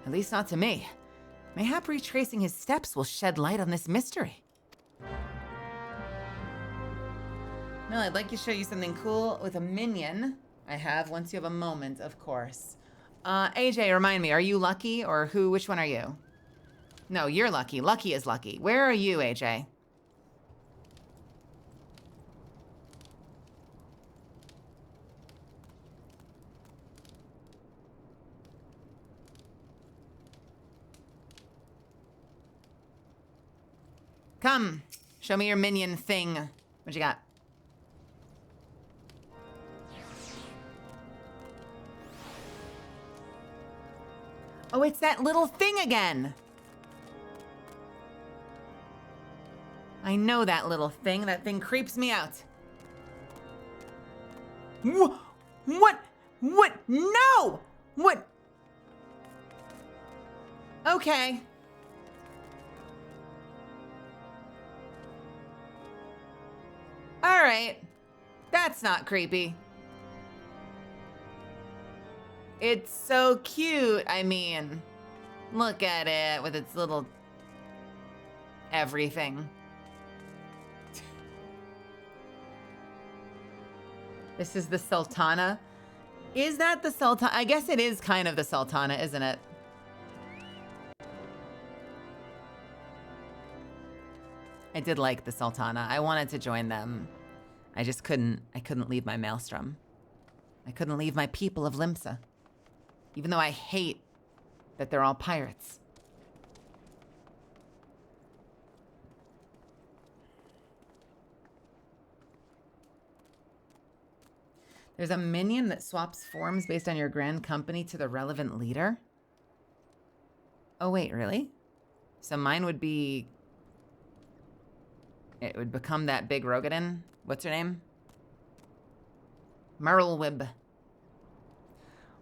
At least not to me. Mayhap retracing his steps will shed light on this mystery. Mel, I'd like to show you something cool with a minion I have once you have a moment, of course. AJ, remind me, are you Lucky or who? Which one are you? No, you're Lucky. Lucky is Lucky. Where are you, AJ? Come, show me your minion thing. What you got? Oh, it's that little thing again. I know that little thing. That thing creeps me out. What? No! What? Okay. All right. That's not creepy. It's so cute. I mean, look at it with its little everything. This is the Sultana. Is that the Sultana? I guess it is kind of the Sultana, isn't it? I did like the Sultana. I wanted to join them. I just couldn't. I couldn't leave my maelstrom. I couldn't leave my people of Limsa. Even though I hate that they're all pirates. There's a minion that swaps forms based on your grand company to the relevant leader. Oh, wait, really? So mine would be... It would become that big Rogadin. What's her name? Merlwib.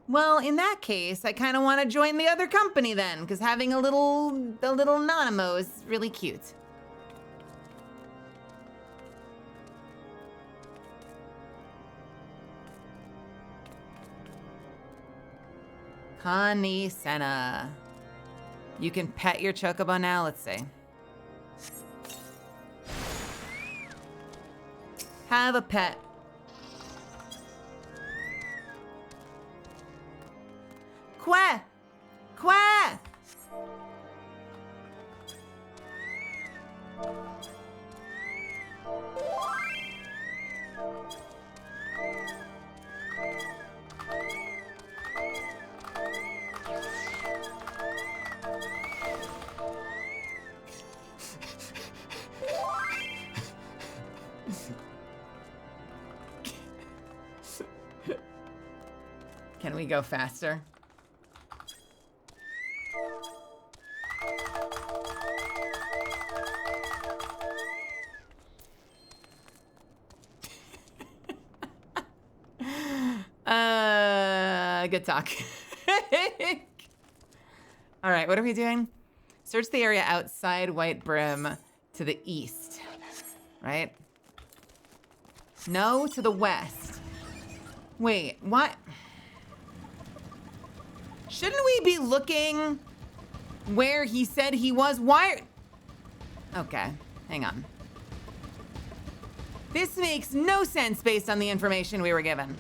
Well, in that case, I kind of want to join the other company then, because having a little Nanamo is really cute. Connie Senna. You can pet your chocobo now, let's see. Have a pet. Qua! Qua! Can we go faster? good talk. All right, what are we doing? Search the area outside White Brim to the east, right? No, to the west. Wait, what? Shouldn't we be looking where he said he was? Why? Okay, hang on. This makes no sense based on the information we were given.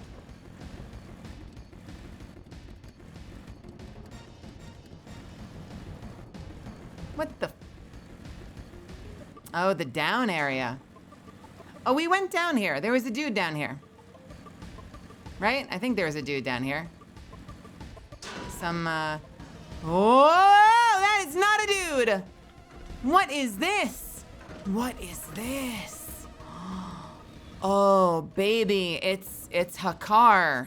What the? Oh, the down area. Oh, we went down here. There was a dude down here. Right? I think there was a dude down here. Whoa! That is not a dude! What is this? What is this? Oh, baby. It's Hakar.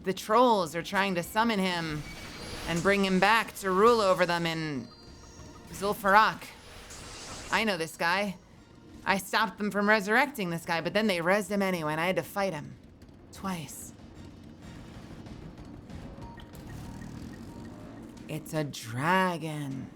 The trolls are trying to summon him and bring him back to rule over them in Zul'Farrak. I know this guy. I stopped them from resurrecting this guy, but then they rezzed him anyway, and I had to fight him. Twice. It's a dragon.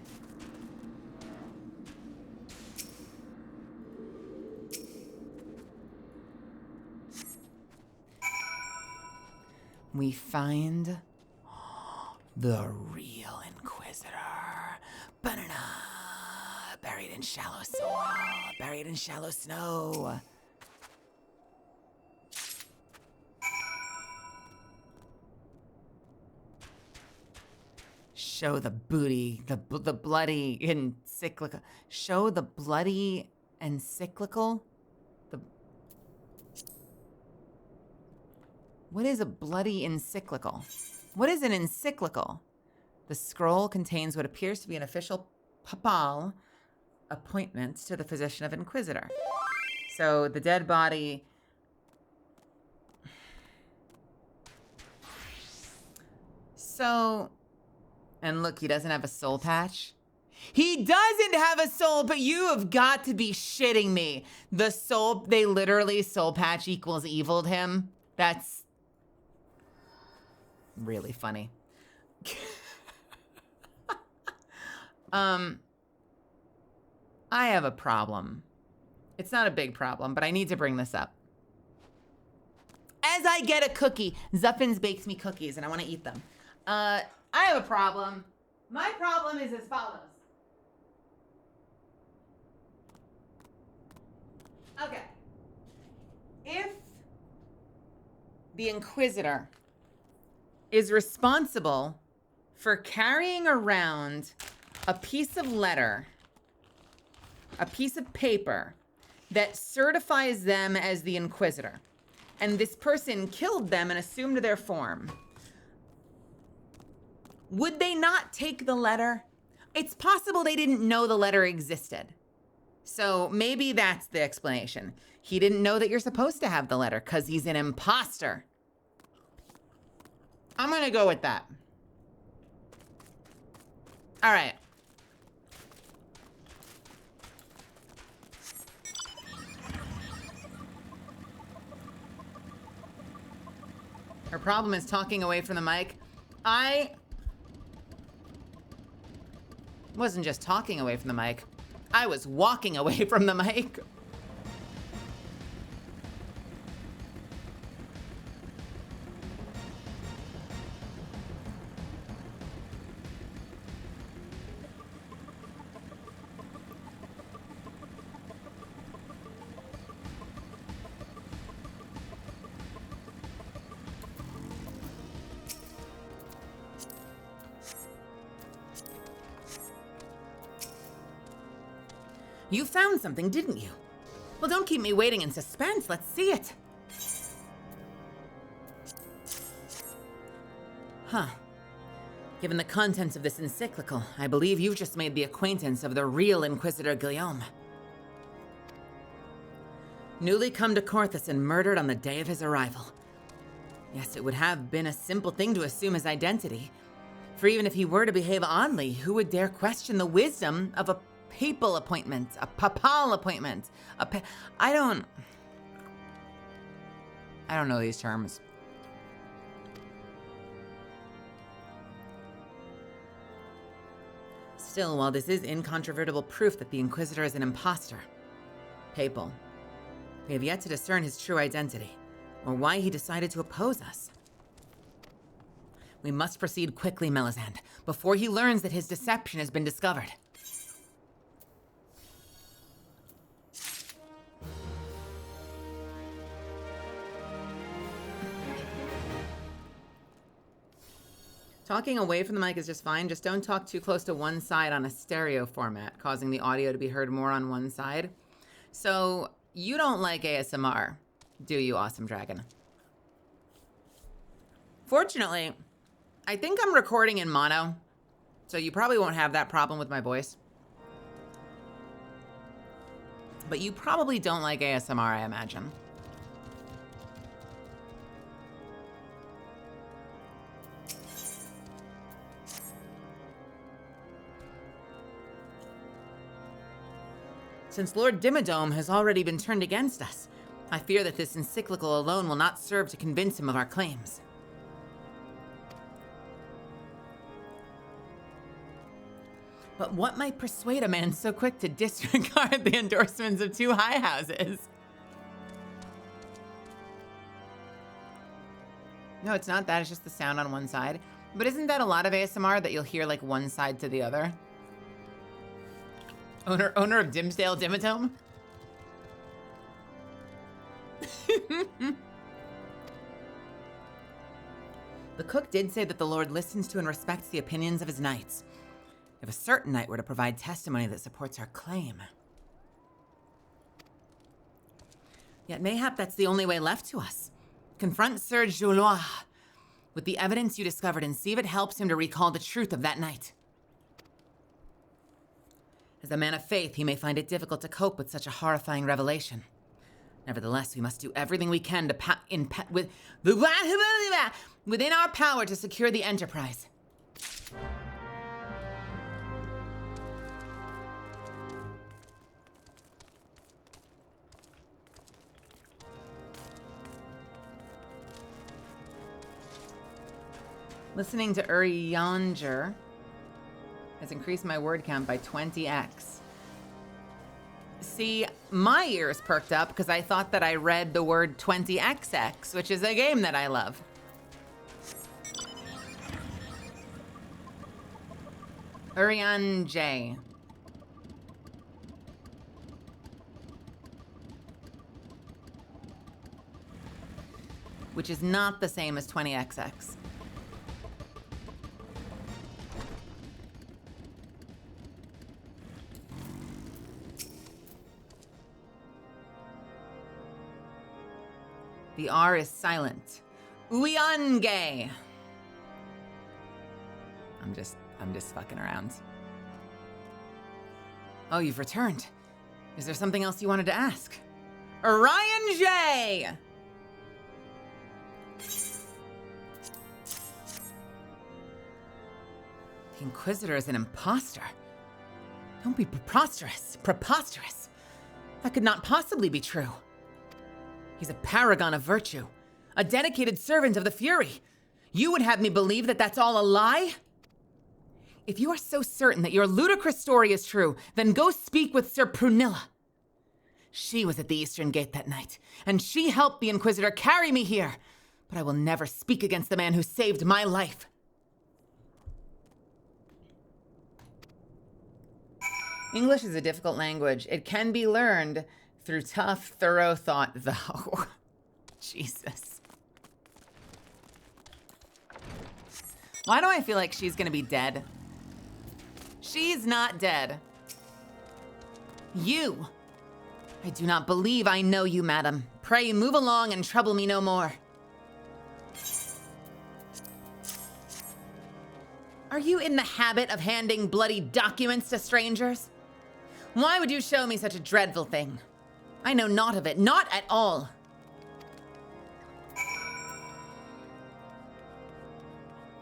We find the real Inquisitor. Banana. Buried in shallow soil. Buried in shallow snow. Show the booty, the bloody encyclical. Show the bloody encyclical? What is a bloody encyclical? What is an encyclical? The scroll contains what appears to be an official papal appointment to the position of Inquisitor. So the dead body... So... And look, he doesn't have a soul patch. He doesn't have a soul, but you have got to be shitting me. The soul, they literally soul patch equals eviled him. That's really funny. I have a problem. It's not a big problem, but I need to bring this up. As I get a cookie, Zuffins bakes me cookies and I want to eat them. I have a problem. My problem is as follows. Okay. If the Inquisitor is responsible for carrying around a piece of letter, a piece of paper that certifies them as the Inquisitor, and this person killed them and assumed their form, would they not take the letter? It's possible they didn't know the letter existed. So maybe that's the explanation. He didn't know that you're supposed to have the letter because he's an imposter. I'm gonna go with that. All right. Her problem is talking away from the mic. I wasn't just talking away from the mic. I was walking away from the mic. You found something, didn't you? Well, don't keep me waiting in suspense. Let's see it. Huh. Given the contents of this encyclical, I believe you've just made the acquaintance of the real Inquisitor Guillaume. Newly come to Corthus and murdered on the day of his arrival. Yes, it would have been a simple thing to assume his identity. For even if he were to behave oddly, who would dare question the wisdom of a papal appointment, a papal appointment, I don't know these terms. Still, while this is incontrovertible proof that the Inquisitor is an impostor, Papal, we have yet to discern his true identity, or why he decided to oppose us. We must proceed quickly, Melisande, before he learns that his deception has been discovered. Talking away from the mic is just fine. Just don't talk too close to one side on a stereo format, causing the audio to be heard more on one side. So, you don't like ASMR, do you, Awesome Dragon? Fortunately, I think I'm recording in mono, so you probably won't have that problem with my voice. But you probably don't like ASMR, I imagine. Since Lord Dimmadome has already been turned against us, I fear that this encyclical alone will not serve to convince him of our claims. But what might persuade a man so quick to disregard the endorsements of two high houses? No, it's not that. It's just the sound on one side. But isn't that a lot of ASMR, that you'll hear like one side to the other? Owner of Dimsdale Dimmadome? The cook did say that the Lord listens to and respects the opinions of his knights. If a certain knight were to provide testimony that supports our claim. Yet mayhap that's the only way left to us. Confront Sir Joulois with the evidence you discovered and see if it helps him to recall the truth of that night. As a man of faith, he may find it difficult to cope with such a horrifying revelation. Nevertheless, we must do everything we can to within our power to secure the enterprise. Listening to Urianger has increased my word count by 20x. See, my ears perked up because I thought that I read the word 20XX, which is a game that I love. Urianger. Which is not the same as 20XX. The R is silent. Uyange. I'm just fucking around. Oh, you've returned. Is there something else you wanted to ask? Orion J. The Inquisitor is an imposter. Don't be preposterous. Preposterous. That could not possibly be true. He's a paragon of virtue, a dedicated servant of the Fury. You would have me believe that that's all a lie? If you are so certain that your ludicrous story is true, then go speak with Sir Prunilla. She was at the Eastern Gate that night, and she helped the Inquisitor carry me here. But I will never speak against the man who saved my life. English is a difficult language. It can be learned through tough, thorough thought, though. Jesus. Why do I feel like she's gonna be dead? She's not dead. You. I do not believe I know you, madam. Pray move along and trouble me no more. Are you in the habit of handing bloody documents to strangers? Why would you show me such a dreadful thing? I know naught of it, not at all.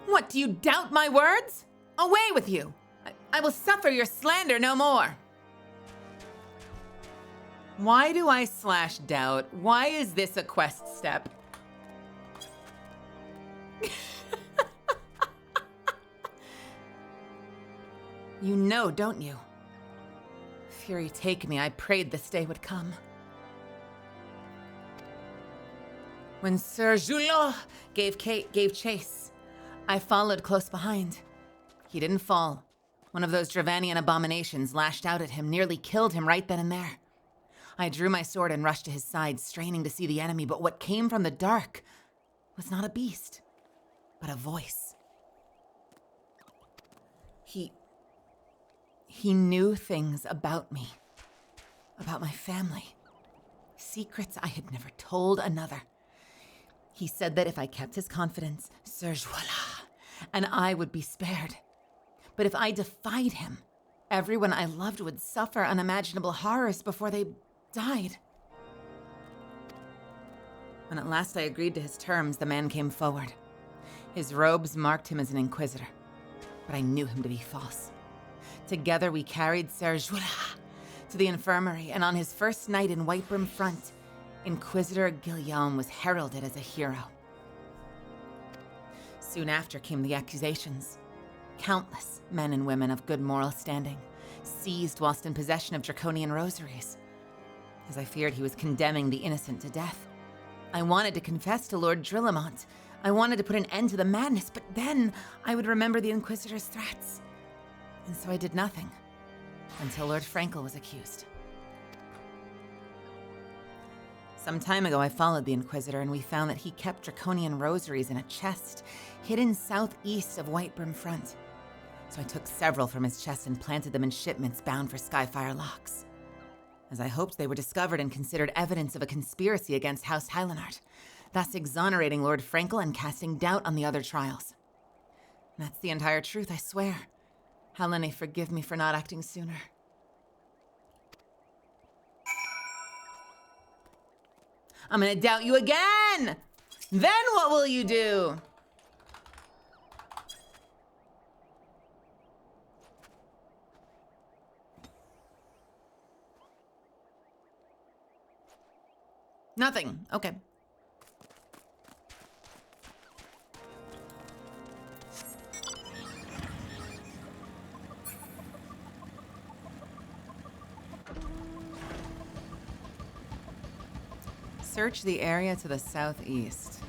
What, do you doubt my words? Away with you. I will suffer your slander no more. Why do I /doubt? Why is this a quest step? You know, don't you? Fury take me, I prayed this day would come. When Sir Julot gave chase, I followed close behind. He didn't fall. One of those Dravanian abominations lashed out at him, nearly killed him right then and there. I drew my sword and rushed to his side, straining to see the enemy, but what came from the dark was not a beast, but a voice. He knew things about me, about my family, secrets I had never told another. He said that if I kept his confidence, Sir Joala and I would be spared. But if I defied him, everyone I loved would suffer unimaginable horrors before they died. When at last I agreed to his terms, the man came forward. His robes marked him as an inquisitor, but I knew him to be false. Together we carried Sir Joala to the infirmary, and on his first night in Whitebrim Front, Inquisitor Guillaume was heralded as a hero. Soon after came the accusations. Countless men and women of good moral standing, seized whilst in possession of draconian rosaries. As I feared he was condemning the innocent to death. I wanted to confess to Lord Drillamont. I wanted to put an end to the madness, but then I would remember the Inquisitor's threats. And so I did nothing, until Lord Frankel was accused. Some time ago, I followed the Inquisitor, and we found that he kept draconian rosaries in a chest hidden southeast of Whitebrim Front. So I took several from his chest and planted them in shipments bound for Skyfire Locks. As I hoped, they were discovered and considered evidence of a conspiracy against House Hylanart, thus exonerating Lord Frankel and casting doubt on the other trials. And that's the entire truth, I swear. Helene, forgive me for not acting sooner. I'm gonna doubt you again! Then what will you do? Nothing. Okay. Search the area to the southeast.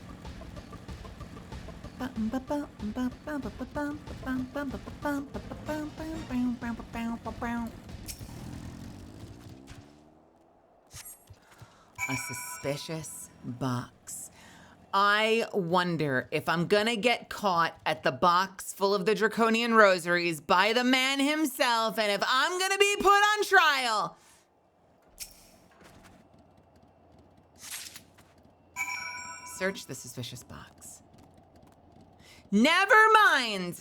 A suspicious box. I wonder if I'm gonna get caught at the box full of the draconian rosaries by the man himself, and if I'm gonna be put on trial. Search the suspicious box. Never mind!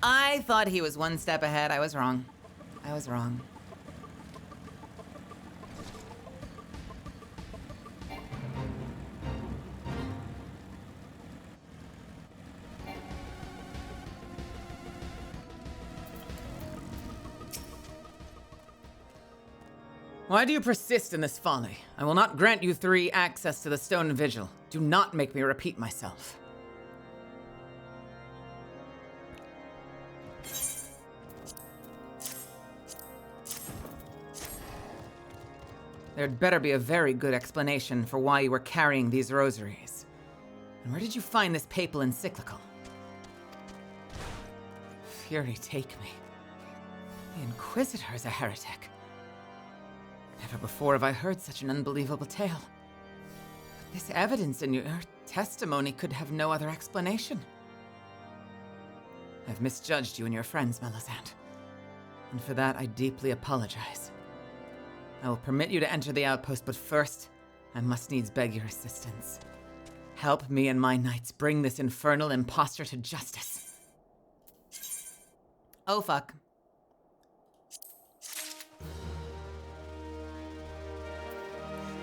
I thought he was one step ahead. I was wrong. I was wrong. Why do you persist in this folly? I will not grant you three access to the Stone Vigil. Do not make me repeat myself. There'd better be a very good explanation for why you were carrying these rosaries. And where did you find this papal encyclical? Fury take me. The Inquisitor is a heretic. Never before have I heard such an unbelievable tale. But this evidence in your testimony could have no other explanation. I've misjudged you and your friends, Melisande. And for that, I deeply apologize. I will permit you to enter the outpost, but first, I must needs beg your assistance. Help me and my knights bring this infernal impostor to justice. Oh, fuck.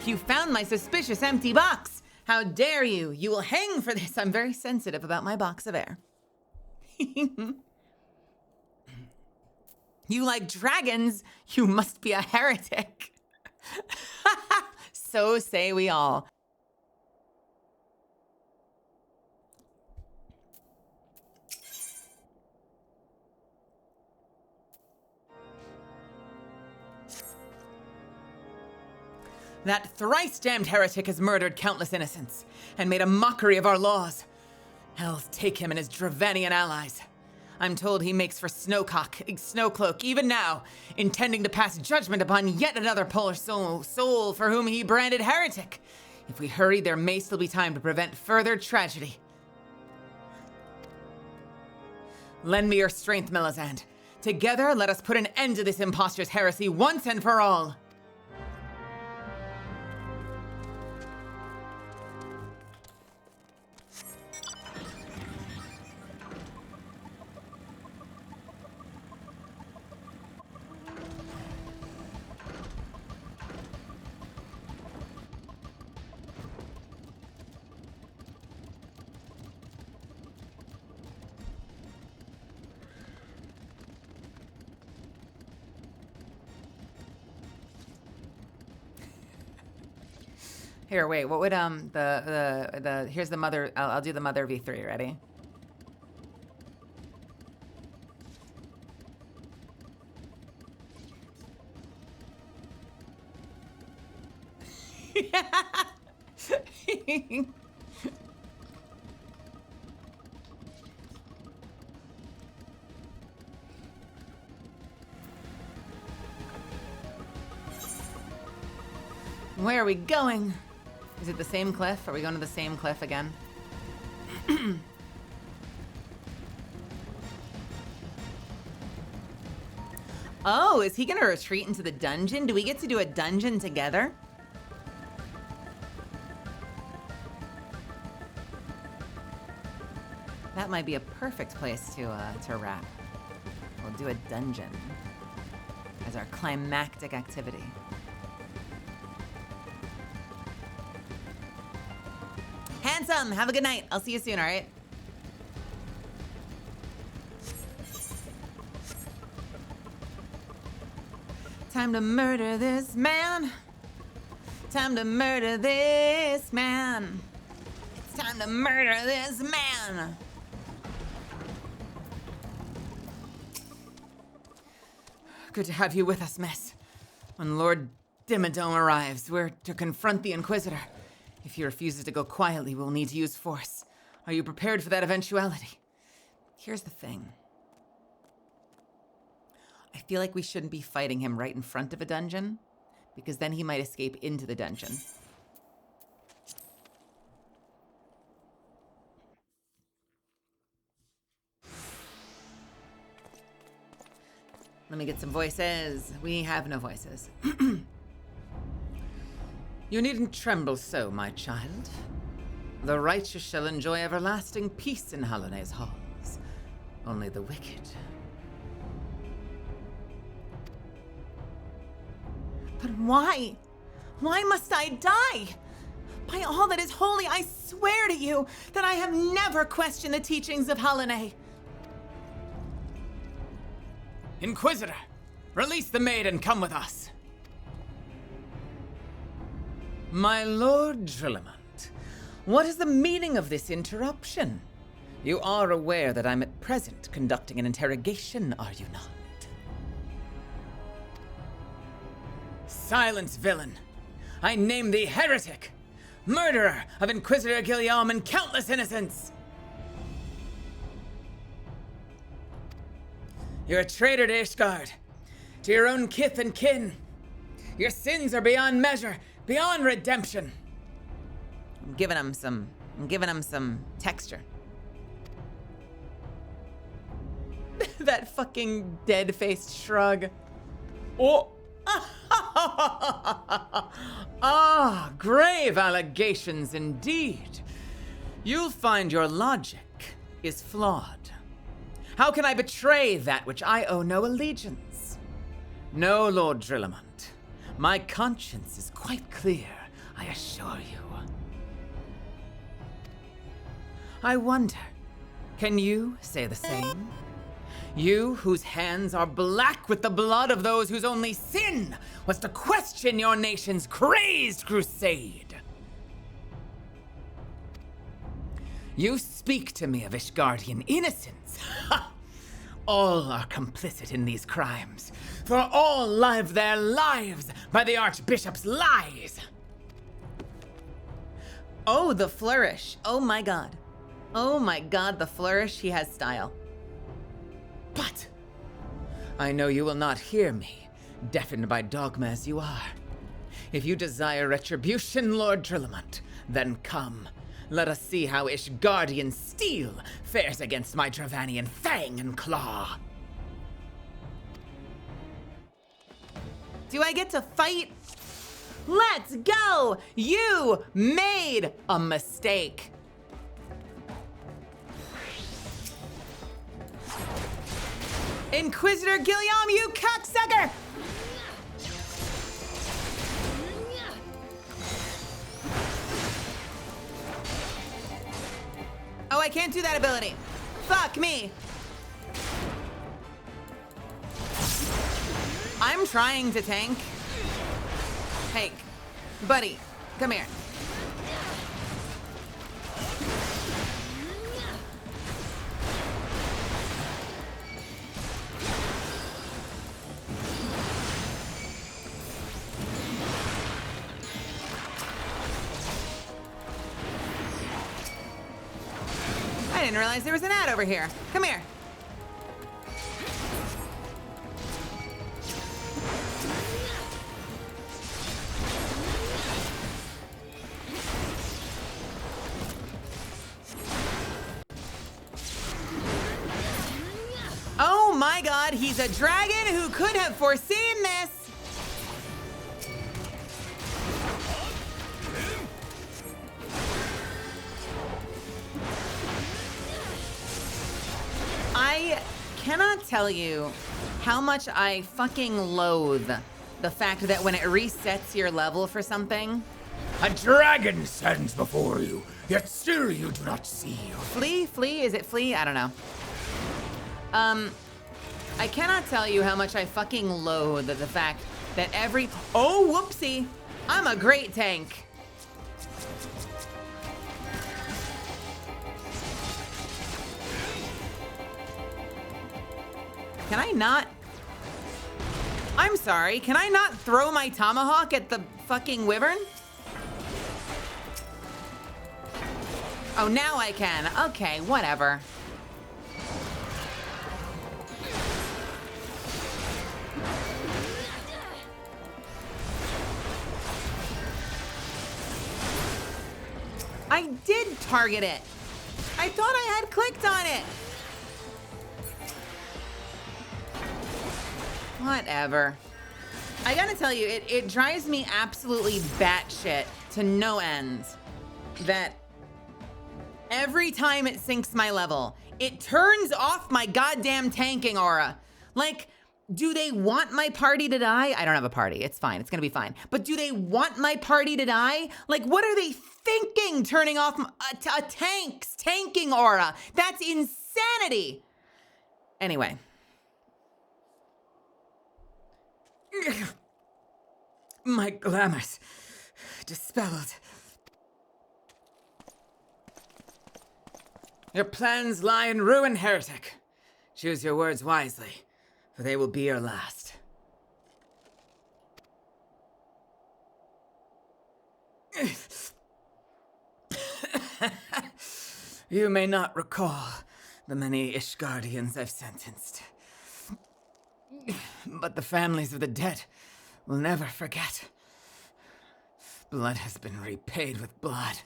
You found my suspicious empty box! How dare you! You will hang for this! I'm very sensitive about my box of air. You like dragons? You must be a heretic. So say we all. That thrice-damned heretic has murdered countless innocents and made a mockery of our laws. Hells take him and his Dravanian allies. I'm told he makes for Snowcloak even now, intending to pass judgment upon yet another Polish soul for whom he branded heretic. If we hurry, there may still be time to prevent further tragedy. Lend me your strength, Melisande. Together, let us put an end to this impostor's heresy once and for all. Here, wait, what would, here's the mother, I'll do the mother V3, ready? Where are we going? Is it the same cliff? Are we going to the same cliff again? Oh, is he gonna retreat into the dungeon? Do we get to do a dungeon together? That might be a perfect place to wrap. We'll do a dungeon as our climactic activity. Handsome, have a good night. I'll see you soon, all right? Time to murder this man. Time to murder this man. It's time to murder this man. Good to have you with us, miss. When Lord Dimmadome arrives, we're to confront the Inquisitor. If he refuses to go quietly, we'll need to use force. Are you prepared for that eventuality? Here's the thing. I feel like we shouldn't be fighting him right in front of a dungeon, because then he might escape into the dungeon. Let me get some voices. We have no voices. You needn't tremble so, my child. The righteous shall enjoy everlasting peace in Hallone's halls. Only the wicked. But why? Why must I die? By all that is holy, I swear to you that I have never questioned the teachings of Hallone. Inquisitor, release the maid and come with us. My Lord Drillamont, what is the meaning of this interruption? You are aware that I'm at present conducting an interrogation, are you not? Silence, villain. I name thee heretic, murderer of Inquisitor Guillaume and countless innocents. You're a traitor to Ishgard, to your own kith and kin. Your sins are beyond measure, beyond redemption. I'm giving him some texture. That fucking dead-faced shrug. Oh! Ah, grave allegations indeed. You'll find your logic is flawed. How can I betray that which I owe no allegiance? No, Lord Drillamont. My conscience is quite clear, I assure you. I wonder, can you say the same? You whose hands are black with the blood of those whose only sin was to question your nation's crazed crusade. You speak to me of Ishgardian innocence. Ha! All are complicit in these crimes, for all live their lives by the Archbishop's lies. Oh, the flourish. Oh my god. Oh my god, the flourish. He has style. But I know you will not hear me, deafened by dogma as you are. If you desire retribution, Lord Trillamont, then come. Let us see how Ishgardian steel fares against my Dravanian fang and claw. Do I get to fight? Let's go! You made a mistake. Inquisitor Gilliam, you cocksucker! Oh, I can't do that ability. Fuck me. I'm trying to tank. Hey, buddy, come here. I didn't realize there was an ad over here. Come here. Oh my god, he's a dragon who could have foreseen this! I cannot tell you how much I fucking loathe the fact that when it resets your level for something, A dragon stands before you, yet still you do not see. Flee? Is it flee? I don't know. I cannot tell you how much I fucking loathe the fact that oh, whoopsie. I'm a great tank. Can I not? I'm sorry, can I not throw my tomahawk at the fucking wyvern? Oh, now I can. Okay, whatever. I did target it. I thought I had clicked on it. Whatever. I gotta tell you, it drives me absolutely batshit to no end that every time it syncs my level, it turns off my goddamn tanking aura. Like, do they want my party to die? I don't have a party. It's fine. It's gonna be fine. But do they want my party to die? Like, what are they thinking turning off a tank's tanking aura? That's insanity. Anyway. My glamours dispelled. Your plans lie in ruin, heretic. Choose your words wisely, for they will be your last. You may not recall the many Ishgardians I've sentenced, but the families of the dead will never forget. Blood has been repaid with blood,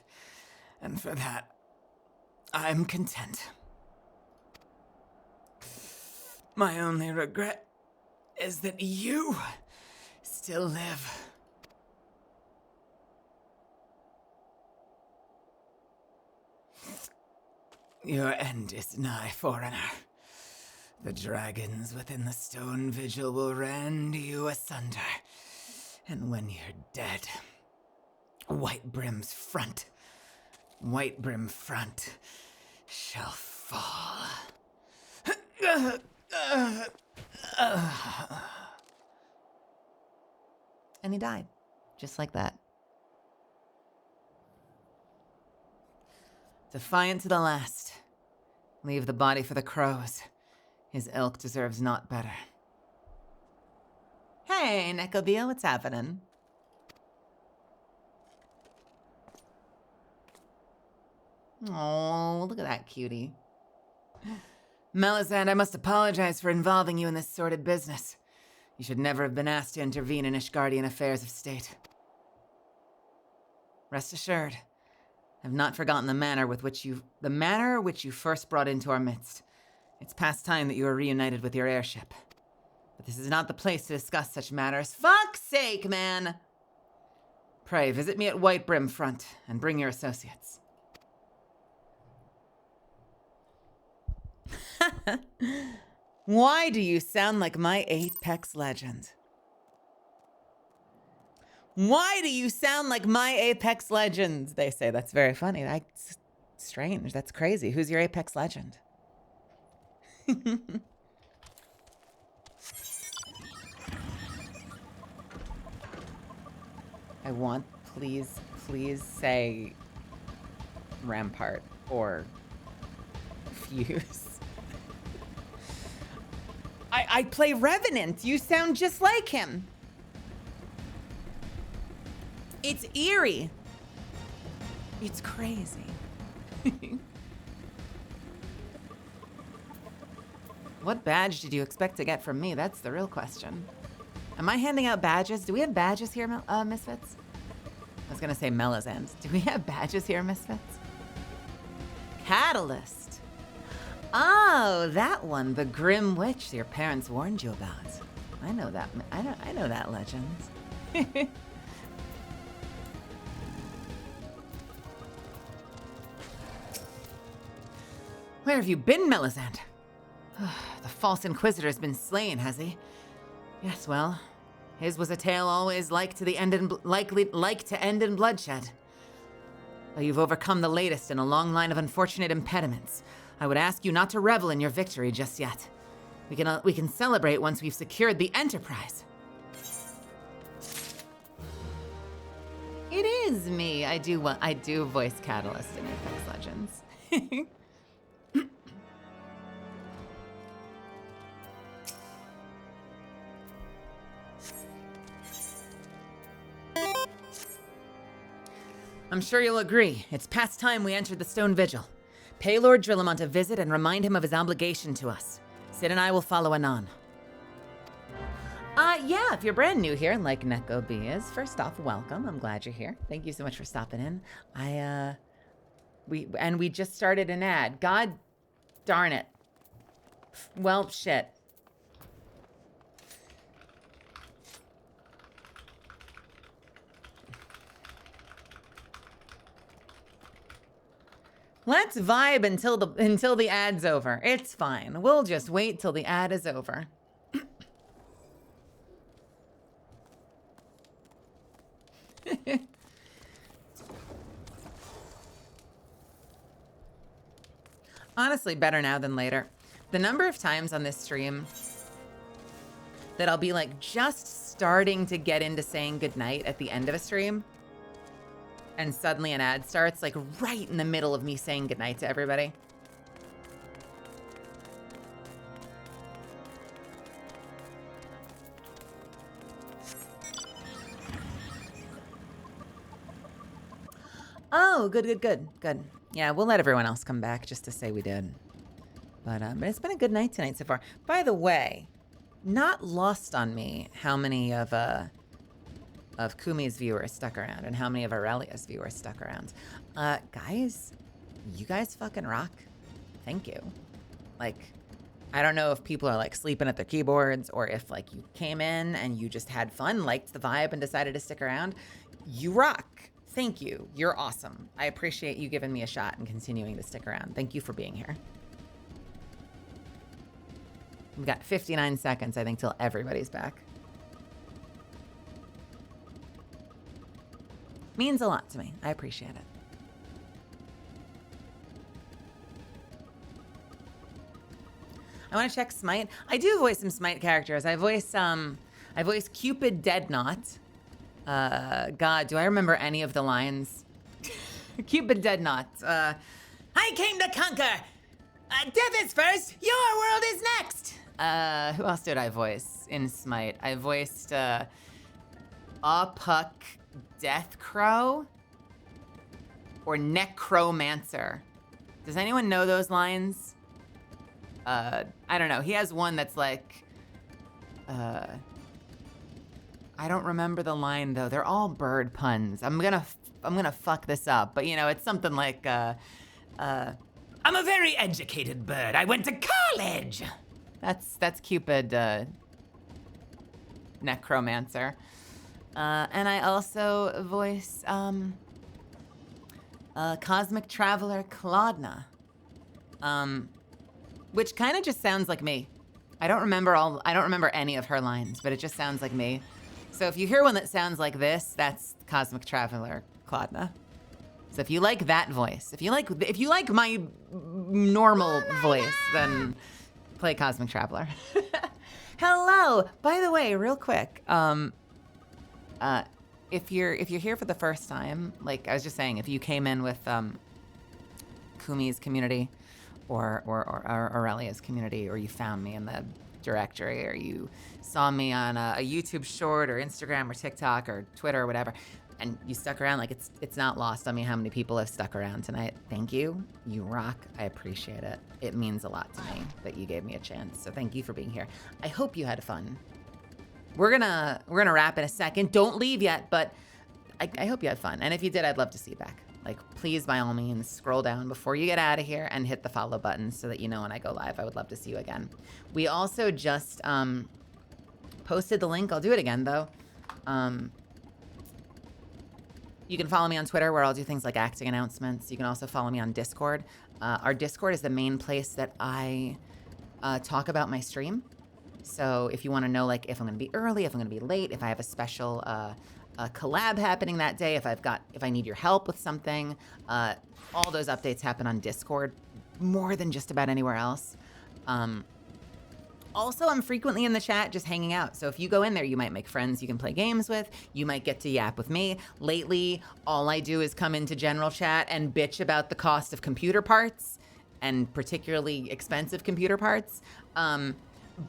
and for that, I'm content. My only regret is that you still live. Your end is nigh, foreigner. The dragons within the stone vigil will rend you asunder. And when you're dead, Whitebrim's front shall fall. And he died. Just like that. Defiant to the last. Leave the body for the crows. His ilk deserves naught better. Hey, Necobia, what's happening? Oh, look at that cutie. Melisande, I must apologize for involving you in this sordid business. You should never have been asked to intervene in Ishgardian affairs of state. Rest assured, I've not forgotten the manner which you first brought into our midst. It's past time that you are reunited with your airship. But this is not the place to discuss such matters. Fuck's sake, man! Pray, visit me at White Brim Front, and bring your associates. Why do you sound like my Apex legend? Why do you sound like my Apex legend? They say that's very funny. That's strange. That's crazy. Who's your Apex legend? I want, please say Rampart or Fuse. I play Revenant. You sound just like him. It's eerie. It's crazy. What badge did you expect to get from me? That's the real question. Am I handing out badges? Do we have badges here, Misfits? I was gonna say Melisande. Do we have badges here, Misfits? Catalyst. Oh, that one, the Grim Witch your parents warned you about. I know that. I know that legend. Where have you been, Melisande? The false Inquisitor's been slain, has he? Yes, well, his was a tale always likely to end in bloodshed. Though you've overcome the latest in a long line of unfortunate impediments, I would ask you not to revel in your victory just yet. We can celebrate once we've secured the Enterprise. It is me. I do voice Catalyst in Apex Legends. I'm sure you'll agree. It's past time we entered the Stone Vigil. Pay Lord Drillamont a visit and remind him of his obligation to us. Sid and I will follow anon. Yeah, if you're brand new here, like Neko B is, first off, welcome. I'm glad you're here. Thank you so much for stopping in. We just started an ad. God darn it. Well, shit. Let's vibe until the ad's over. It's fine. We'll just wait till the ad is over. Honestly, better now than later. The number of times on this stream that I'll be like just starting to get into saying goodnight at the end of a stream, and suddenly an ad starts, like right in the middle of me saying goodnight to everybody. Oh, good. Yeah, we'll let everyone else come back just to say we did. But it's been a good night tonight so far. By the way, not lost on me how many of Kumi's viewers stuck around and how many of Aurelia's viewers stuck around. Guys, you guys fucking rock. Thank you. Like, I don't know if people are like sleeping at their keyboards or if like you came in and you just had fun, liked the vibe and decided to stick around. You rock. Thank you. You're awesome. I appreciate you giving me a shot and continuing to stick around. Thank you for being here. We've got 59 seconds, I think, till everybody's back. Means a lot to me. I appreciate it. I want to check Smite. I do voice some Smite characters. I voice Cupid Deadnought. God, do I remember any of the lines? Cupid Deadnought. I came to conquer. Death is first. Your world is next. Who else did I voice in Smite? I voiced Puck Death Crow or Necromancer. Does anyone know those lines? I don't know. He has one that's like, I don't remember the line though. They're all bird puns. I'm gonna fuck this up, but you know, it's something like, I'm a very educated bird. I went to college. That's Cupid, necromancer. And I also voice, Cosmic Traveler Claudna, which kind of just sounds like me. I don't remember any of her lines, but it just sounds like me. So if you hear one that sounds like this, that's Cosmic Traveler Claudna. So if you like that voice, if you like my normal voice, then play Cosmic Traveler. Hello. By the way, real quick, if you're here for the first time, like I was just saying, if you came in with Kumi's community or Aurelia's community, or you found me in the directory, or you saw me on a YouTube short or Instagram or TikTok or Twitter or whatever, and you stuck around, like it's not lost on me how many people have stuck around tonight. Thank you. You rock. I appreciate it. It means a lot to me that you gave me a chance. So thank you for being here. I hope you had fun. We're gonna wrap in a second. Don't leave yet, but I hope you had fun. And if you did, I'd love to see you back. Like, please, by all means, scroll down before you get out of here and hit the follow button so that you know when I go live. I would love to see you again. We also just posted the link. I'll do it again, though. You can follow me on Twitter, where I'll do things like acting announcements. You can also follow me on Discord. Our Discord is the main place that I talk about my stream. So if you want to know, like, if I'm going to be early, if I'm going to be late, if I have a special collab happening that day, if I need your help with something, all those updates happen on Discord more than just about anywhere else. Also, I'm frequently in the chat just hanging out. So if you go in there, you might make friends you can play games with. You might get to yap with me. Lately, all I do is come into general chat and bitch about the cost of computer parts, and particularly expensive computer parts.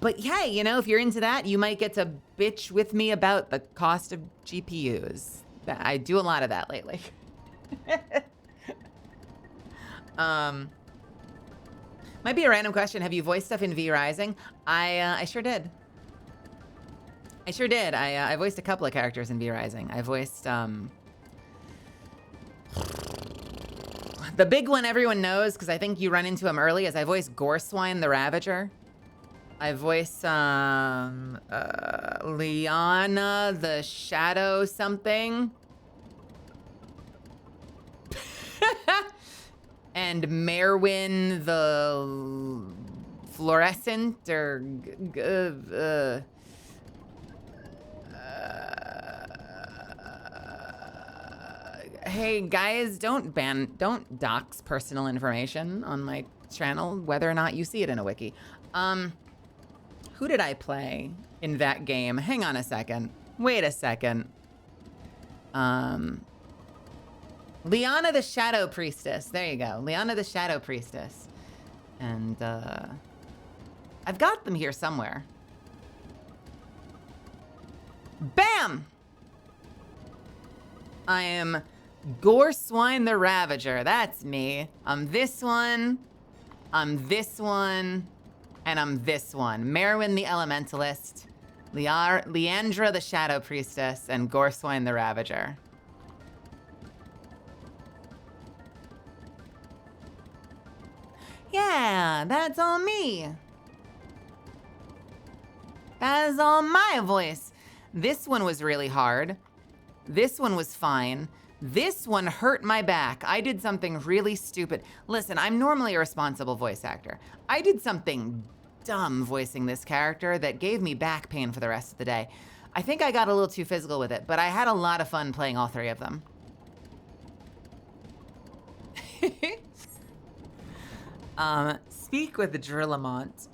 But yeah, you know, if you're into that, you might get to bitch with me about the cost of GPUs. I do a lot of that lately. Might be a random question. Have you voiced stuff in V Rising? I sure did. I voiced a couple of characters in V Rising. I voiced the big one everyone knows, because I think you run into him early, is I voiced Goreswine the Ravager. I voice Liana the Shadow something. And Merwin the Fluorescent, or hey guys, don't dox personal information on my channel, whether or not you see it in a wiki. Who did I play in that game? Hang on a second. Wait a second. Liana the Shadow Priestess. There you go. Liana the Shadow Priestess. And, I've got them here somewhere. Bam! I am Goreswine the Ravager. That's me. I'm this one. I'm this one. And I'm this one. Merwin the Elementalist. Leandra the Shadow Priestess. And Goreswine the Ravager. Yeah, that's all me. That is all my voice. This one was really hard. This one was fine. This one hurt my back. I did something really stupid. Listen, I'm normally a responsible voice actor. I did something dumb voicing this character that gave me back pain for the rest of the day. I think I got a little too physical with it, but I had a lot of fun playing all three of them. Speak with Drillamont.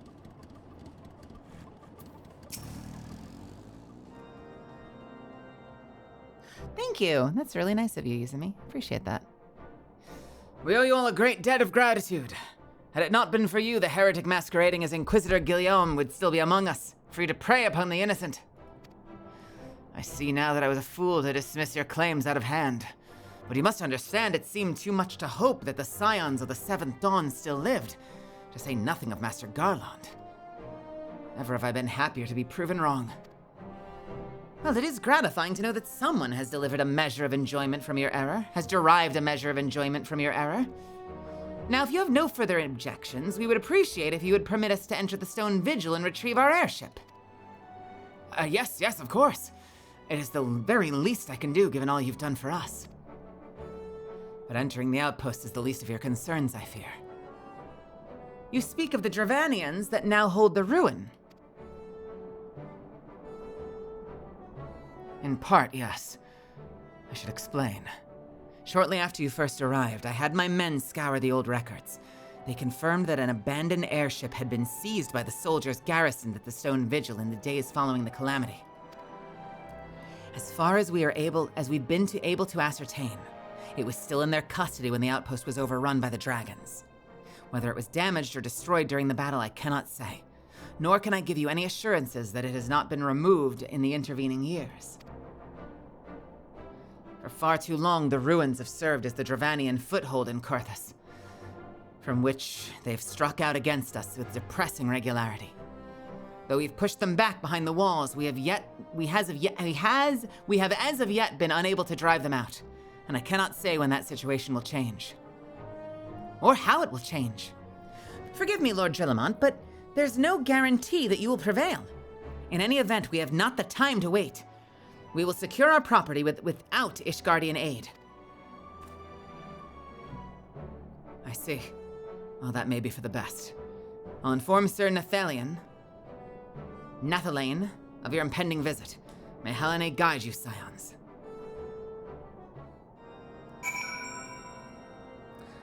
Thank you. That's really nice of you, Yuzumi. Appreciate that. We owe you all a great debt of gratitude. Had it not been for you, the heretic masquerading as Inquisitor Guillaume would still be among us, free to prey upon the innocent. I see now that I was a fool to dismiss your claims out of hand. But you must understand it seemed too much to hope that the scions of the Seventh Dawn still lived, to say nothing of Master Garland. Never have I been happier to be proven wrong. Well, it is gratifying to know that someone has delivered a measure of enjoyment from your error, has derived a measure of enjoyment from your error. Now, if you have no further objections, we would appreciate if you would permit us to enter the Stone Vigil and retrieve our airship. Yes, of course. It is the very least I can do, given all you've done for us. But entering the outpost is the least of your concerns, I fear. You speak of the Dravanians that now hold the ruin. In part, yes. I should explain. Shortly after you first arrived, I had my men scour the old records. They confirmed that an abandoned airship had been seized by the soldiers garrisoned at the Stone Vigil in the days following the calamity. As far as we've been able to ascertain, it was still in their custody when the outpost was overrun by the dragons. Whether it was damaged or destroyed during the battle, I cannot say, nor can I give you any assurances that it has not been removed in the intervening years. For far too long, the ruins have served as the Dravanian foothold in Carthus, from which they've struck out against us with depressing regularity. Though we've pushed them back behind the walls, we have as of yet been unable to drive them out, and I cannot say when that situation will change. Or how it will change. Forgive me, Lord Drillamont, but there's no guarantee that you will prevail. In any event, we have not the time to wait. We will secure our property without Ishgardian aid. I see. Well, that may be for the best. I'll inform Sir Nathalion of your impending visit. May Helene guide you, scions.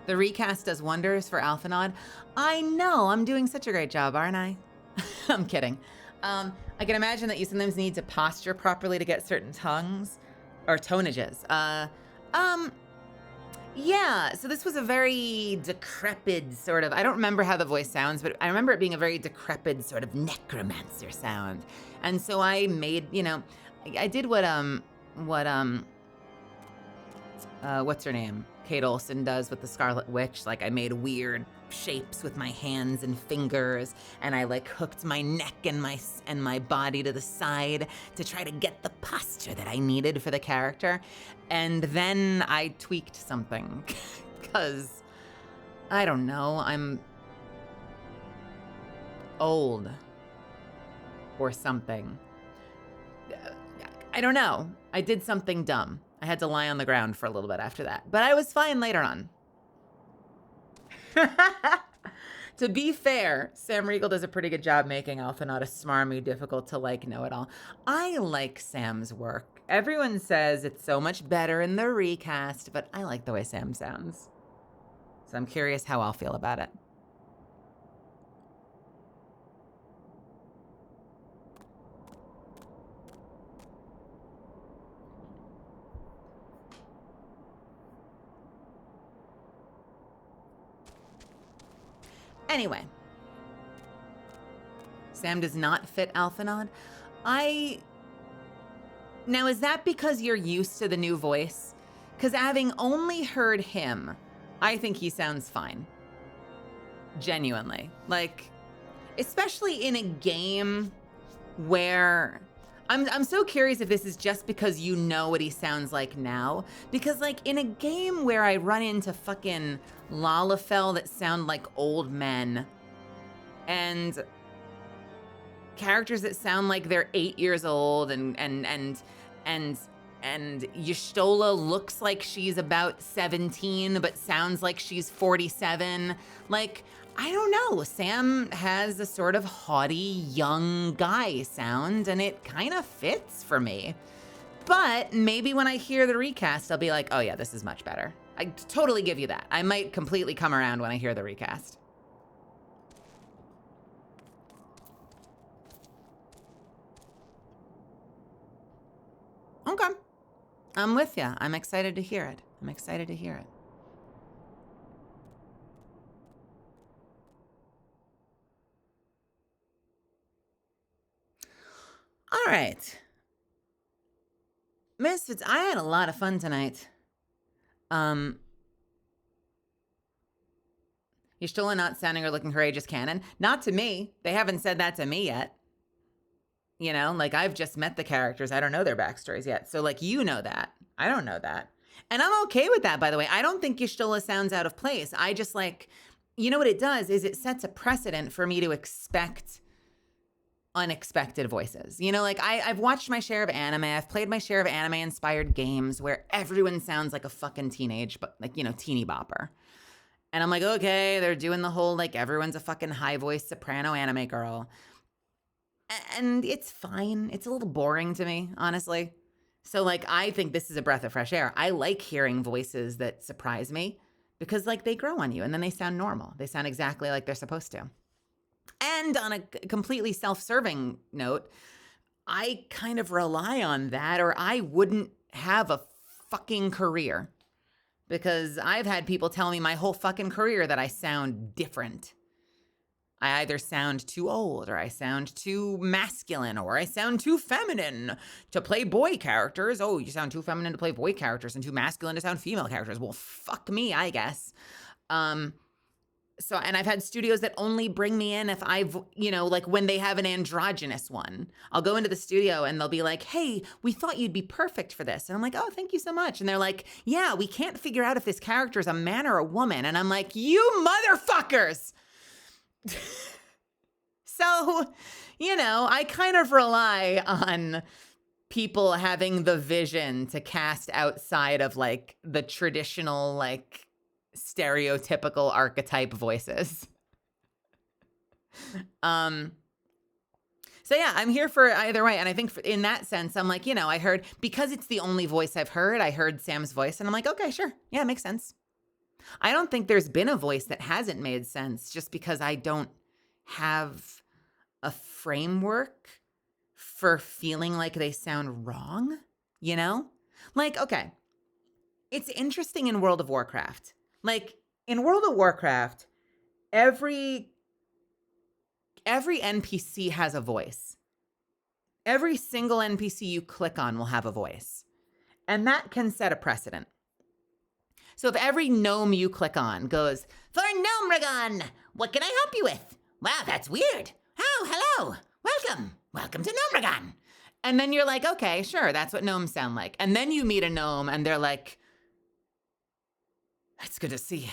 The recast does wonders for Alphanod. I know, I'm doing such a great job, aren't I? I'm kidding. I can imagine that you sometimes need to posture properly to get certain tongues or tonages. Yeah, so this was a very decrepit sort of, I don't remember how the voice sounds, but I remember it being a very decrepit sort of necromancer sound. And so I made, I did what's her name? Kate Olsen does with the Scarlet Witch. Like, I made weird shapes with my hands and fingers, and I hooked my neck and my body to the side to try to get the posture that I needed for the character. And then I tweaked something because I don't know, I'm old or something. I don't know. I did something dumb. I had to lie on the ground for a little bit after that, but I was fine later on. To be fair, Sam Riegel does a pretty good job making Alpha not a smarmy, difficult to know-it-all. I like Sam's work. Everyone says it's so much better in the recast, but I like the way Sam sounds. So I'm curious how I'll feel about it. Anyway, Sam does not fit Alphanod. Now, is that because you're used to the new voice? Because having only heard him, I think he sounds fine. Genuinely. Especially in a game where... I'm so curious if this is just because you know what he sounds like now. Because, in a game where I run into fucking Lalafell that sound like old men, and characters that sound like they're 8 years old, and Y'shtola looks like she's about 17, but sounds like she's 47. I don't know, Sam has a sort of haughty, young guy sound, and it kind of fits for me. But maybe when I hear the recast, I'll be like, oh yeah, this is much better. I totally give you that. I might completely come around when I hear the recast. Okay. I'm with you. I'm excited to hear it. All right. Misfits, I had a lot of fun tonight. Y'shtola not sounding or looking her age is canon. Not to me. They haven't said that to me yet. You know, like I've just met the characters. I don't know their backstories yet. So like, you know that. I don't know that. And I'm okay with that, by the way. I don't think Y'shtola sounds out of place. I just like, you know what it does is it sets a precedent for me to expect unexpected voices. You know, like I've watched my share of anime. I've played my share of anime-inspired games where everyone sounds like a fucking teenage, but like, you know, teeny bopper. And I'm like, okay, they're doing the whole, like, everyone's a fucking high-voiced soprano anime girl. And it's fine. It's a little boring to me, honestly. So, like, I think this is a breath of fresh air. I like hearing voices that surprise me because, like, they grow on you and then they sound normal. They sound exactly like they're supposed to. And on a completely self-serving note, I kind of rely on that or I wouldn't have a fucking career. Because I've had people tell me my whole fucking career that I sound different. I either sound too old, or I sound too masculine, or I sound too feminine to play boy characters. Oh, you sound too feminine to play boy characters and too masculine to sound female characters. Well, fuck me, I guess. So, and I've had studios that only bring me in if I've, you know, like when they have an androgynous one, I'll go into the studio and they'll be like, hey, we thought you'd be perfect for this. And I'm like, oh, thank you so much. And they're like, yeah, we can't figure out if this character is a man or a woman. And I'm like, you motherfuckers. So, you know, I kind of rely on people having the vision to cast outside of like the traditional, like, stereotypical archetype voices. So yeah, I'm here for either way. And I think in that sense, I'm like, you know, I heard, because it's the only voice I've heard, I heard Sam's voice and I'm like, okay, sure. Yeah, it makes sense. I don't think there's been a voice that hasn't made sense just because I don't have a framework for feeling like they sound wrong, you know? Like, okay, it's interesting in World of Warcraft. Like, in World of Warcraft, every NPC has a voice. Every single NPC you click on will have a voice. And that can set a precedent. So if every gnome you click on goes, for Gnomragon, what can I help you with? Wow, that's weird. Oh, hello. Welcome. Welcome to Gnomragon. And then you're like, okay, sure, that's what gnomes sound like. And then you meet a gnome and they're like, it's good to see you.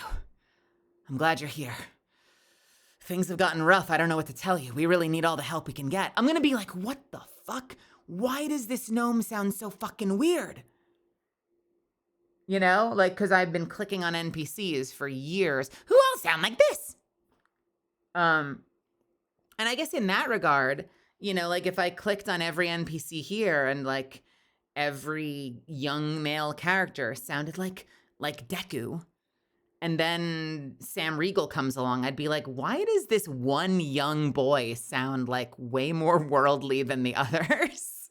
I'm glad you're here. Things have gotten rough. I don't know what to tell you. We really need all the help we can get. I'm gonna be like, what the fuck? Why does this gnome sound so fucking weird? You know, like, because I've been clicking on NPCs for years who all sound like this. And I guess in that regard, you know, like if I clicked on every NPC here and like every young male character sounded like Deku, and then Sam Riegel comes along, I'd be like, why does this one young boy sound like way more worldly than the others?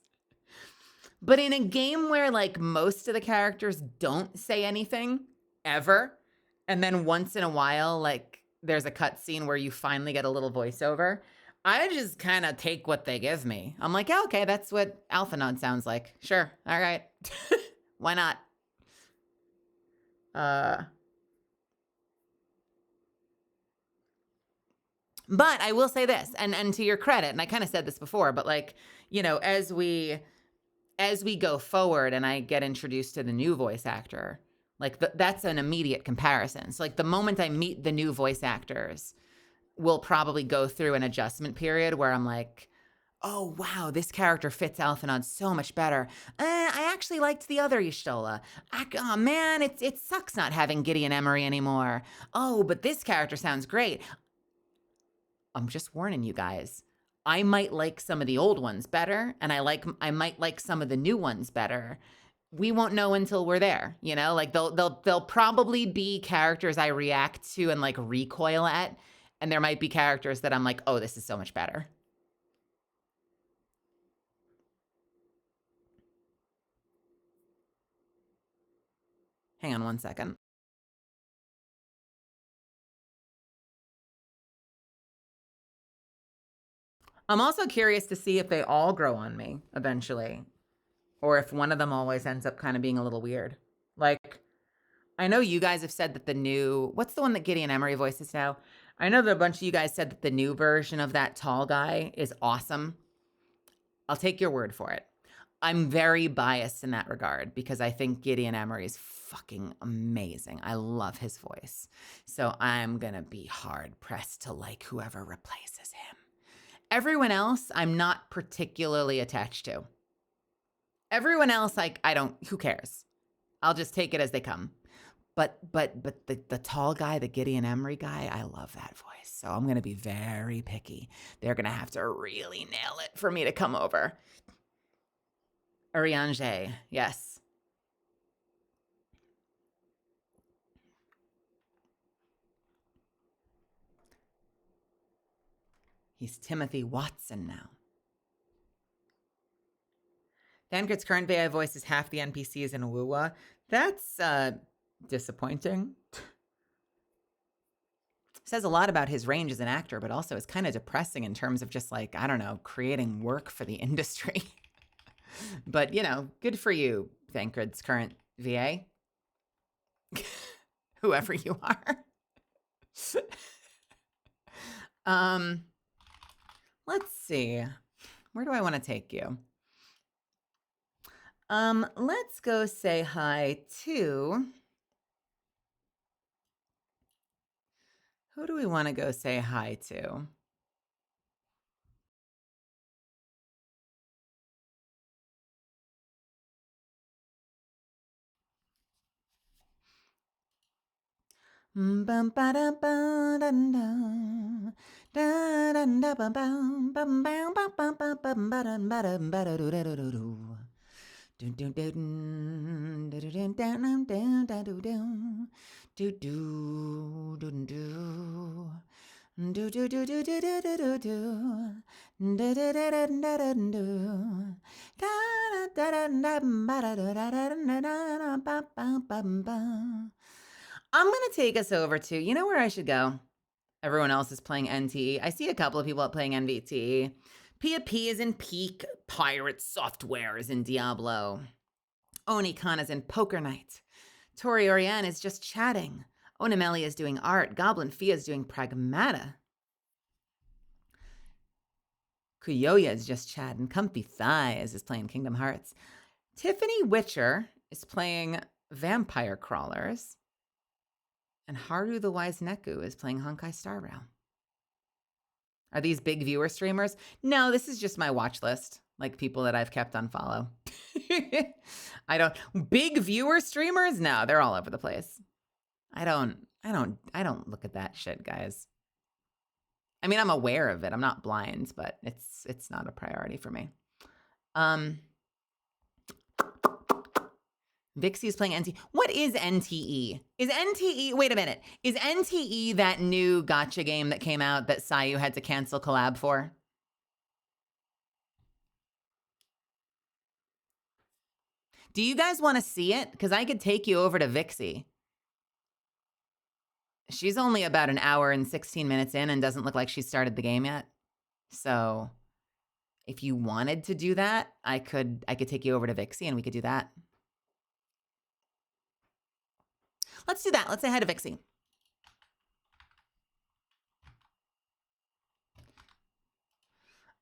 But in a game where like most of the characters don't say anything ever, and then once in a while, like there's a cutscene where you finally get a little voiceover, I just kind of take what they give me. I'm like, yeah, okay, that's what Alphanod sounds like. Sure, all right. Why not? But I will say this, and to your credit, and I kind of said this before, but like, you know, as we go forward and I get introduced to the new voice actor, like that's an immediate comparison. So like the moment I meet the new voice actors, we'll probably go through an adjustment period where I'm like, oh, wow, this character fits Alphanod so much better. I actually liked the other Y'shtola. Oh, man, it sucks not having Gideon Emery anymore. Oh, but this character sounds great. I'm just warning you guys. I might like some of the old ones better, and I might like some of the new ones better. We won't know until we're there, you know? Like they'll probably be characters I react to and like recoil at, and there might be characters that I'm like, oh, this is so much better. Hang on one second. I'm also curious to see if they all grow on me eventually, or if one of them always ends up kind of being a little weird. Like, I know you guys have said that the new, what's the one that Gideon Emery voices now? I know that a bunch of you guys said that the new version of that tall guy is awesome. I'll take your word for it. I'm very biased in that regard because I think Gideon Emery is fucking amazing. I love his voice. So I'm going to be hard pressed to like whoever replaces him. Everyone else, I'm not particularly attached to. Everyone else, like, I don't, who cares? I'll just take it as they come. But the tall guy, the Gideon Emery guy, I love that voice. So I'm going to be very picky. They're going to have to really nail it for me to come over. Urianger, yes. He's Timothy Watson now. Thancred's current VI voice is half the NPCs in Wuwa. That's disappointing. Says a lot about his range as an actor, but also is kind of depressing in terms of just like, I don't know, creating work for the industry. But, you know, good for you, Thancred's current VA. Whoever you are. Let's see. Where do I want to take you? Let's go say hi to... Who do we want to go say hi to? I'm going to take us over to, you know where I should go? Everyone else is playing NTE. I see a couple of people playing NVT. Pia P is in Peak. Pirate Software is in Diablo. Oni-Khan is in Poker Night. Tori Oriane is just chatting. Onameli is doing art. Goblin Fia is doing Pragmata. Kuyoya is just chatting. Comfy Thighs is playing Kingdom Hearts. Tiffany Witcher is playing Vampire Crawlers. And Haru the Wise Neku is playing Honkai Star Rail. Are these big viewer streamers? No, this is just my watch list. Like people that I've kept on follow. Big viewer streamers? No, they're all over the place. I don't look at that shit, guys. I mean, I'm aware of it. I'm not blind, but it's not a priority for me. Vixie's playing NTE. What is NTE? Is NTE, wait a minute. Is NTE that new gacha game that came out that Sayu had to cancel collab for? Do you guys want to see it? Because I could take you over to Vixie. She's only about an hour and 16 minutes in and doesn't look like she started the game yet. So if you wanted to do that, I could take you over to Vixie and we could do that. Let's do that. Let's say hi to Vixie.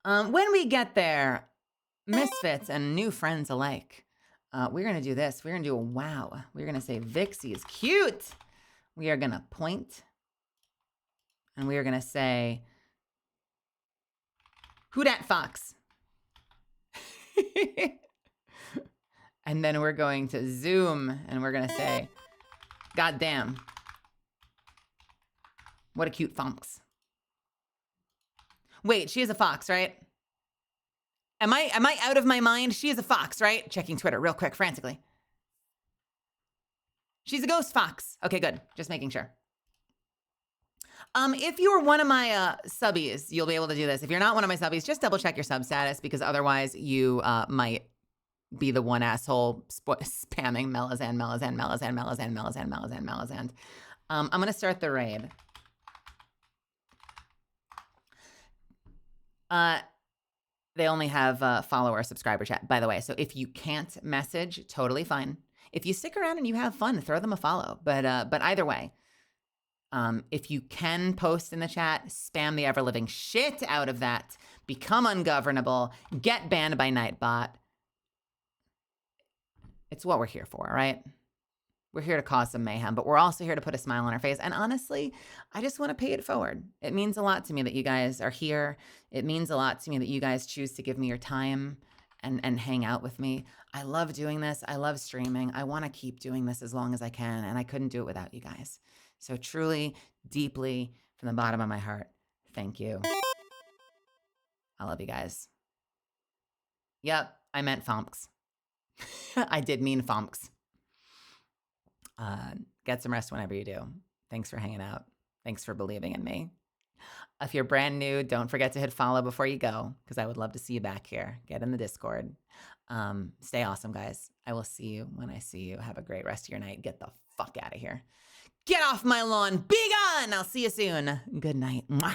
When we get there, misfits and new friends alike, we're going to do this. We're going to do a wow. We're going to say Vixie is cute. We are going to point. And we are going to say, who dat fox? And then we're going to zoom and we're going to say, God damn. What a cute fox. Wait, she is a fox, right? Am I out of my mind? She is a fox, right? Checking Twitter real quick, frantically. She's a ghost fox. Okay, good. Just making sure. If you're one of my subbies, you'll be able to do this. If you're not one of my subbies, just double check your sub status because otherwise you might be the one asshole spamming Melazan. I'm going to start the raid. They only have follower subscriber chat, by the way. So if you can't message, totally fine. If you stick around and you have fun, throw them a follow. But either way, if you can post in the chat, spam the ever-living shit out of that. Become ungovernable. Get banned by Nightbot. It's what we're here for, right? We're here to cause some mayhem, but we're also here to put a smile on our face. And honestly, I just want to pay it forward. It means a lot to me that you guys are here. It means a lot to me that you guys choose to give me your time and hang out with me. I love doing this. I love streaming. I want to keep doing this as long as I can, and I couldn't do it without you guys. So truly, deeply, from the bottom of my heart, thank you. I love you guys. Yep, I meant Fomks. I did mean Fomks. Get some rest whenever you do. Thanks for hanging out. Thanks for believing in me. If you're brand new, don't forget to hit follow before you go, because I would love to see you back here. Get in the Discord. Stay awesome, guys. I will see you when I see you. Have a great rest of your night. Get the fuck out of here. Get off my lawn. Be gone. I'll see you soon. Good night. Mwah.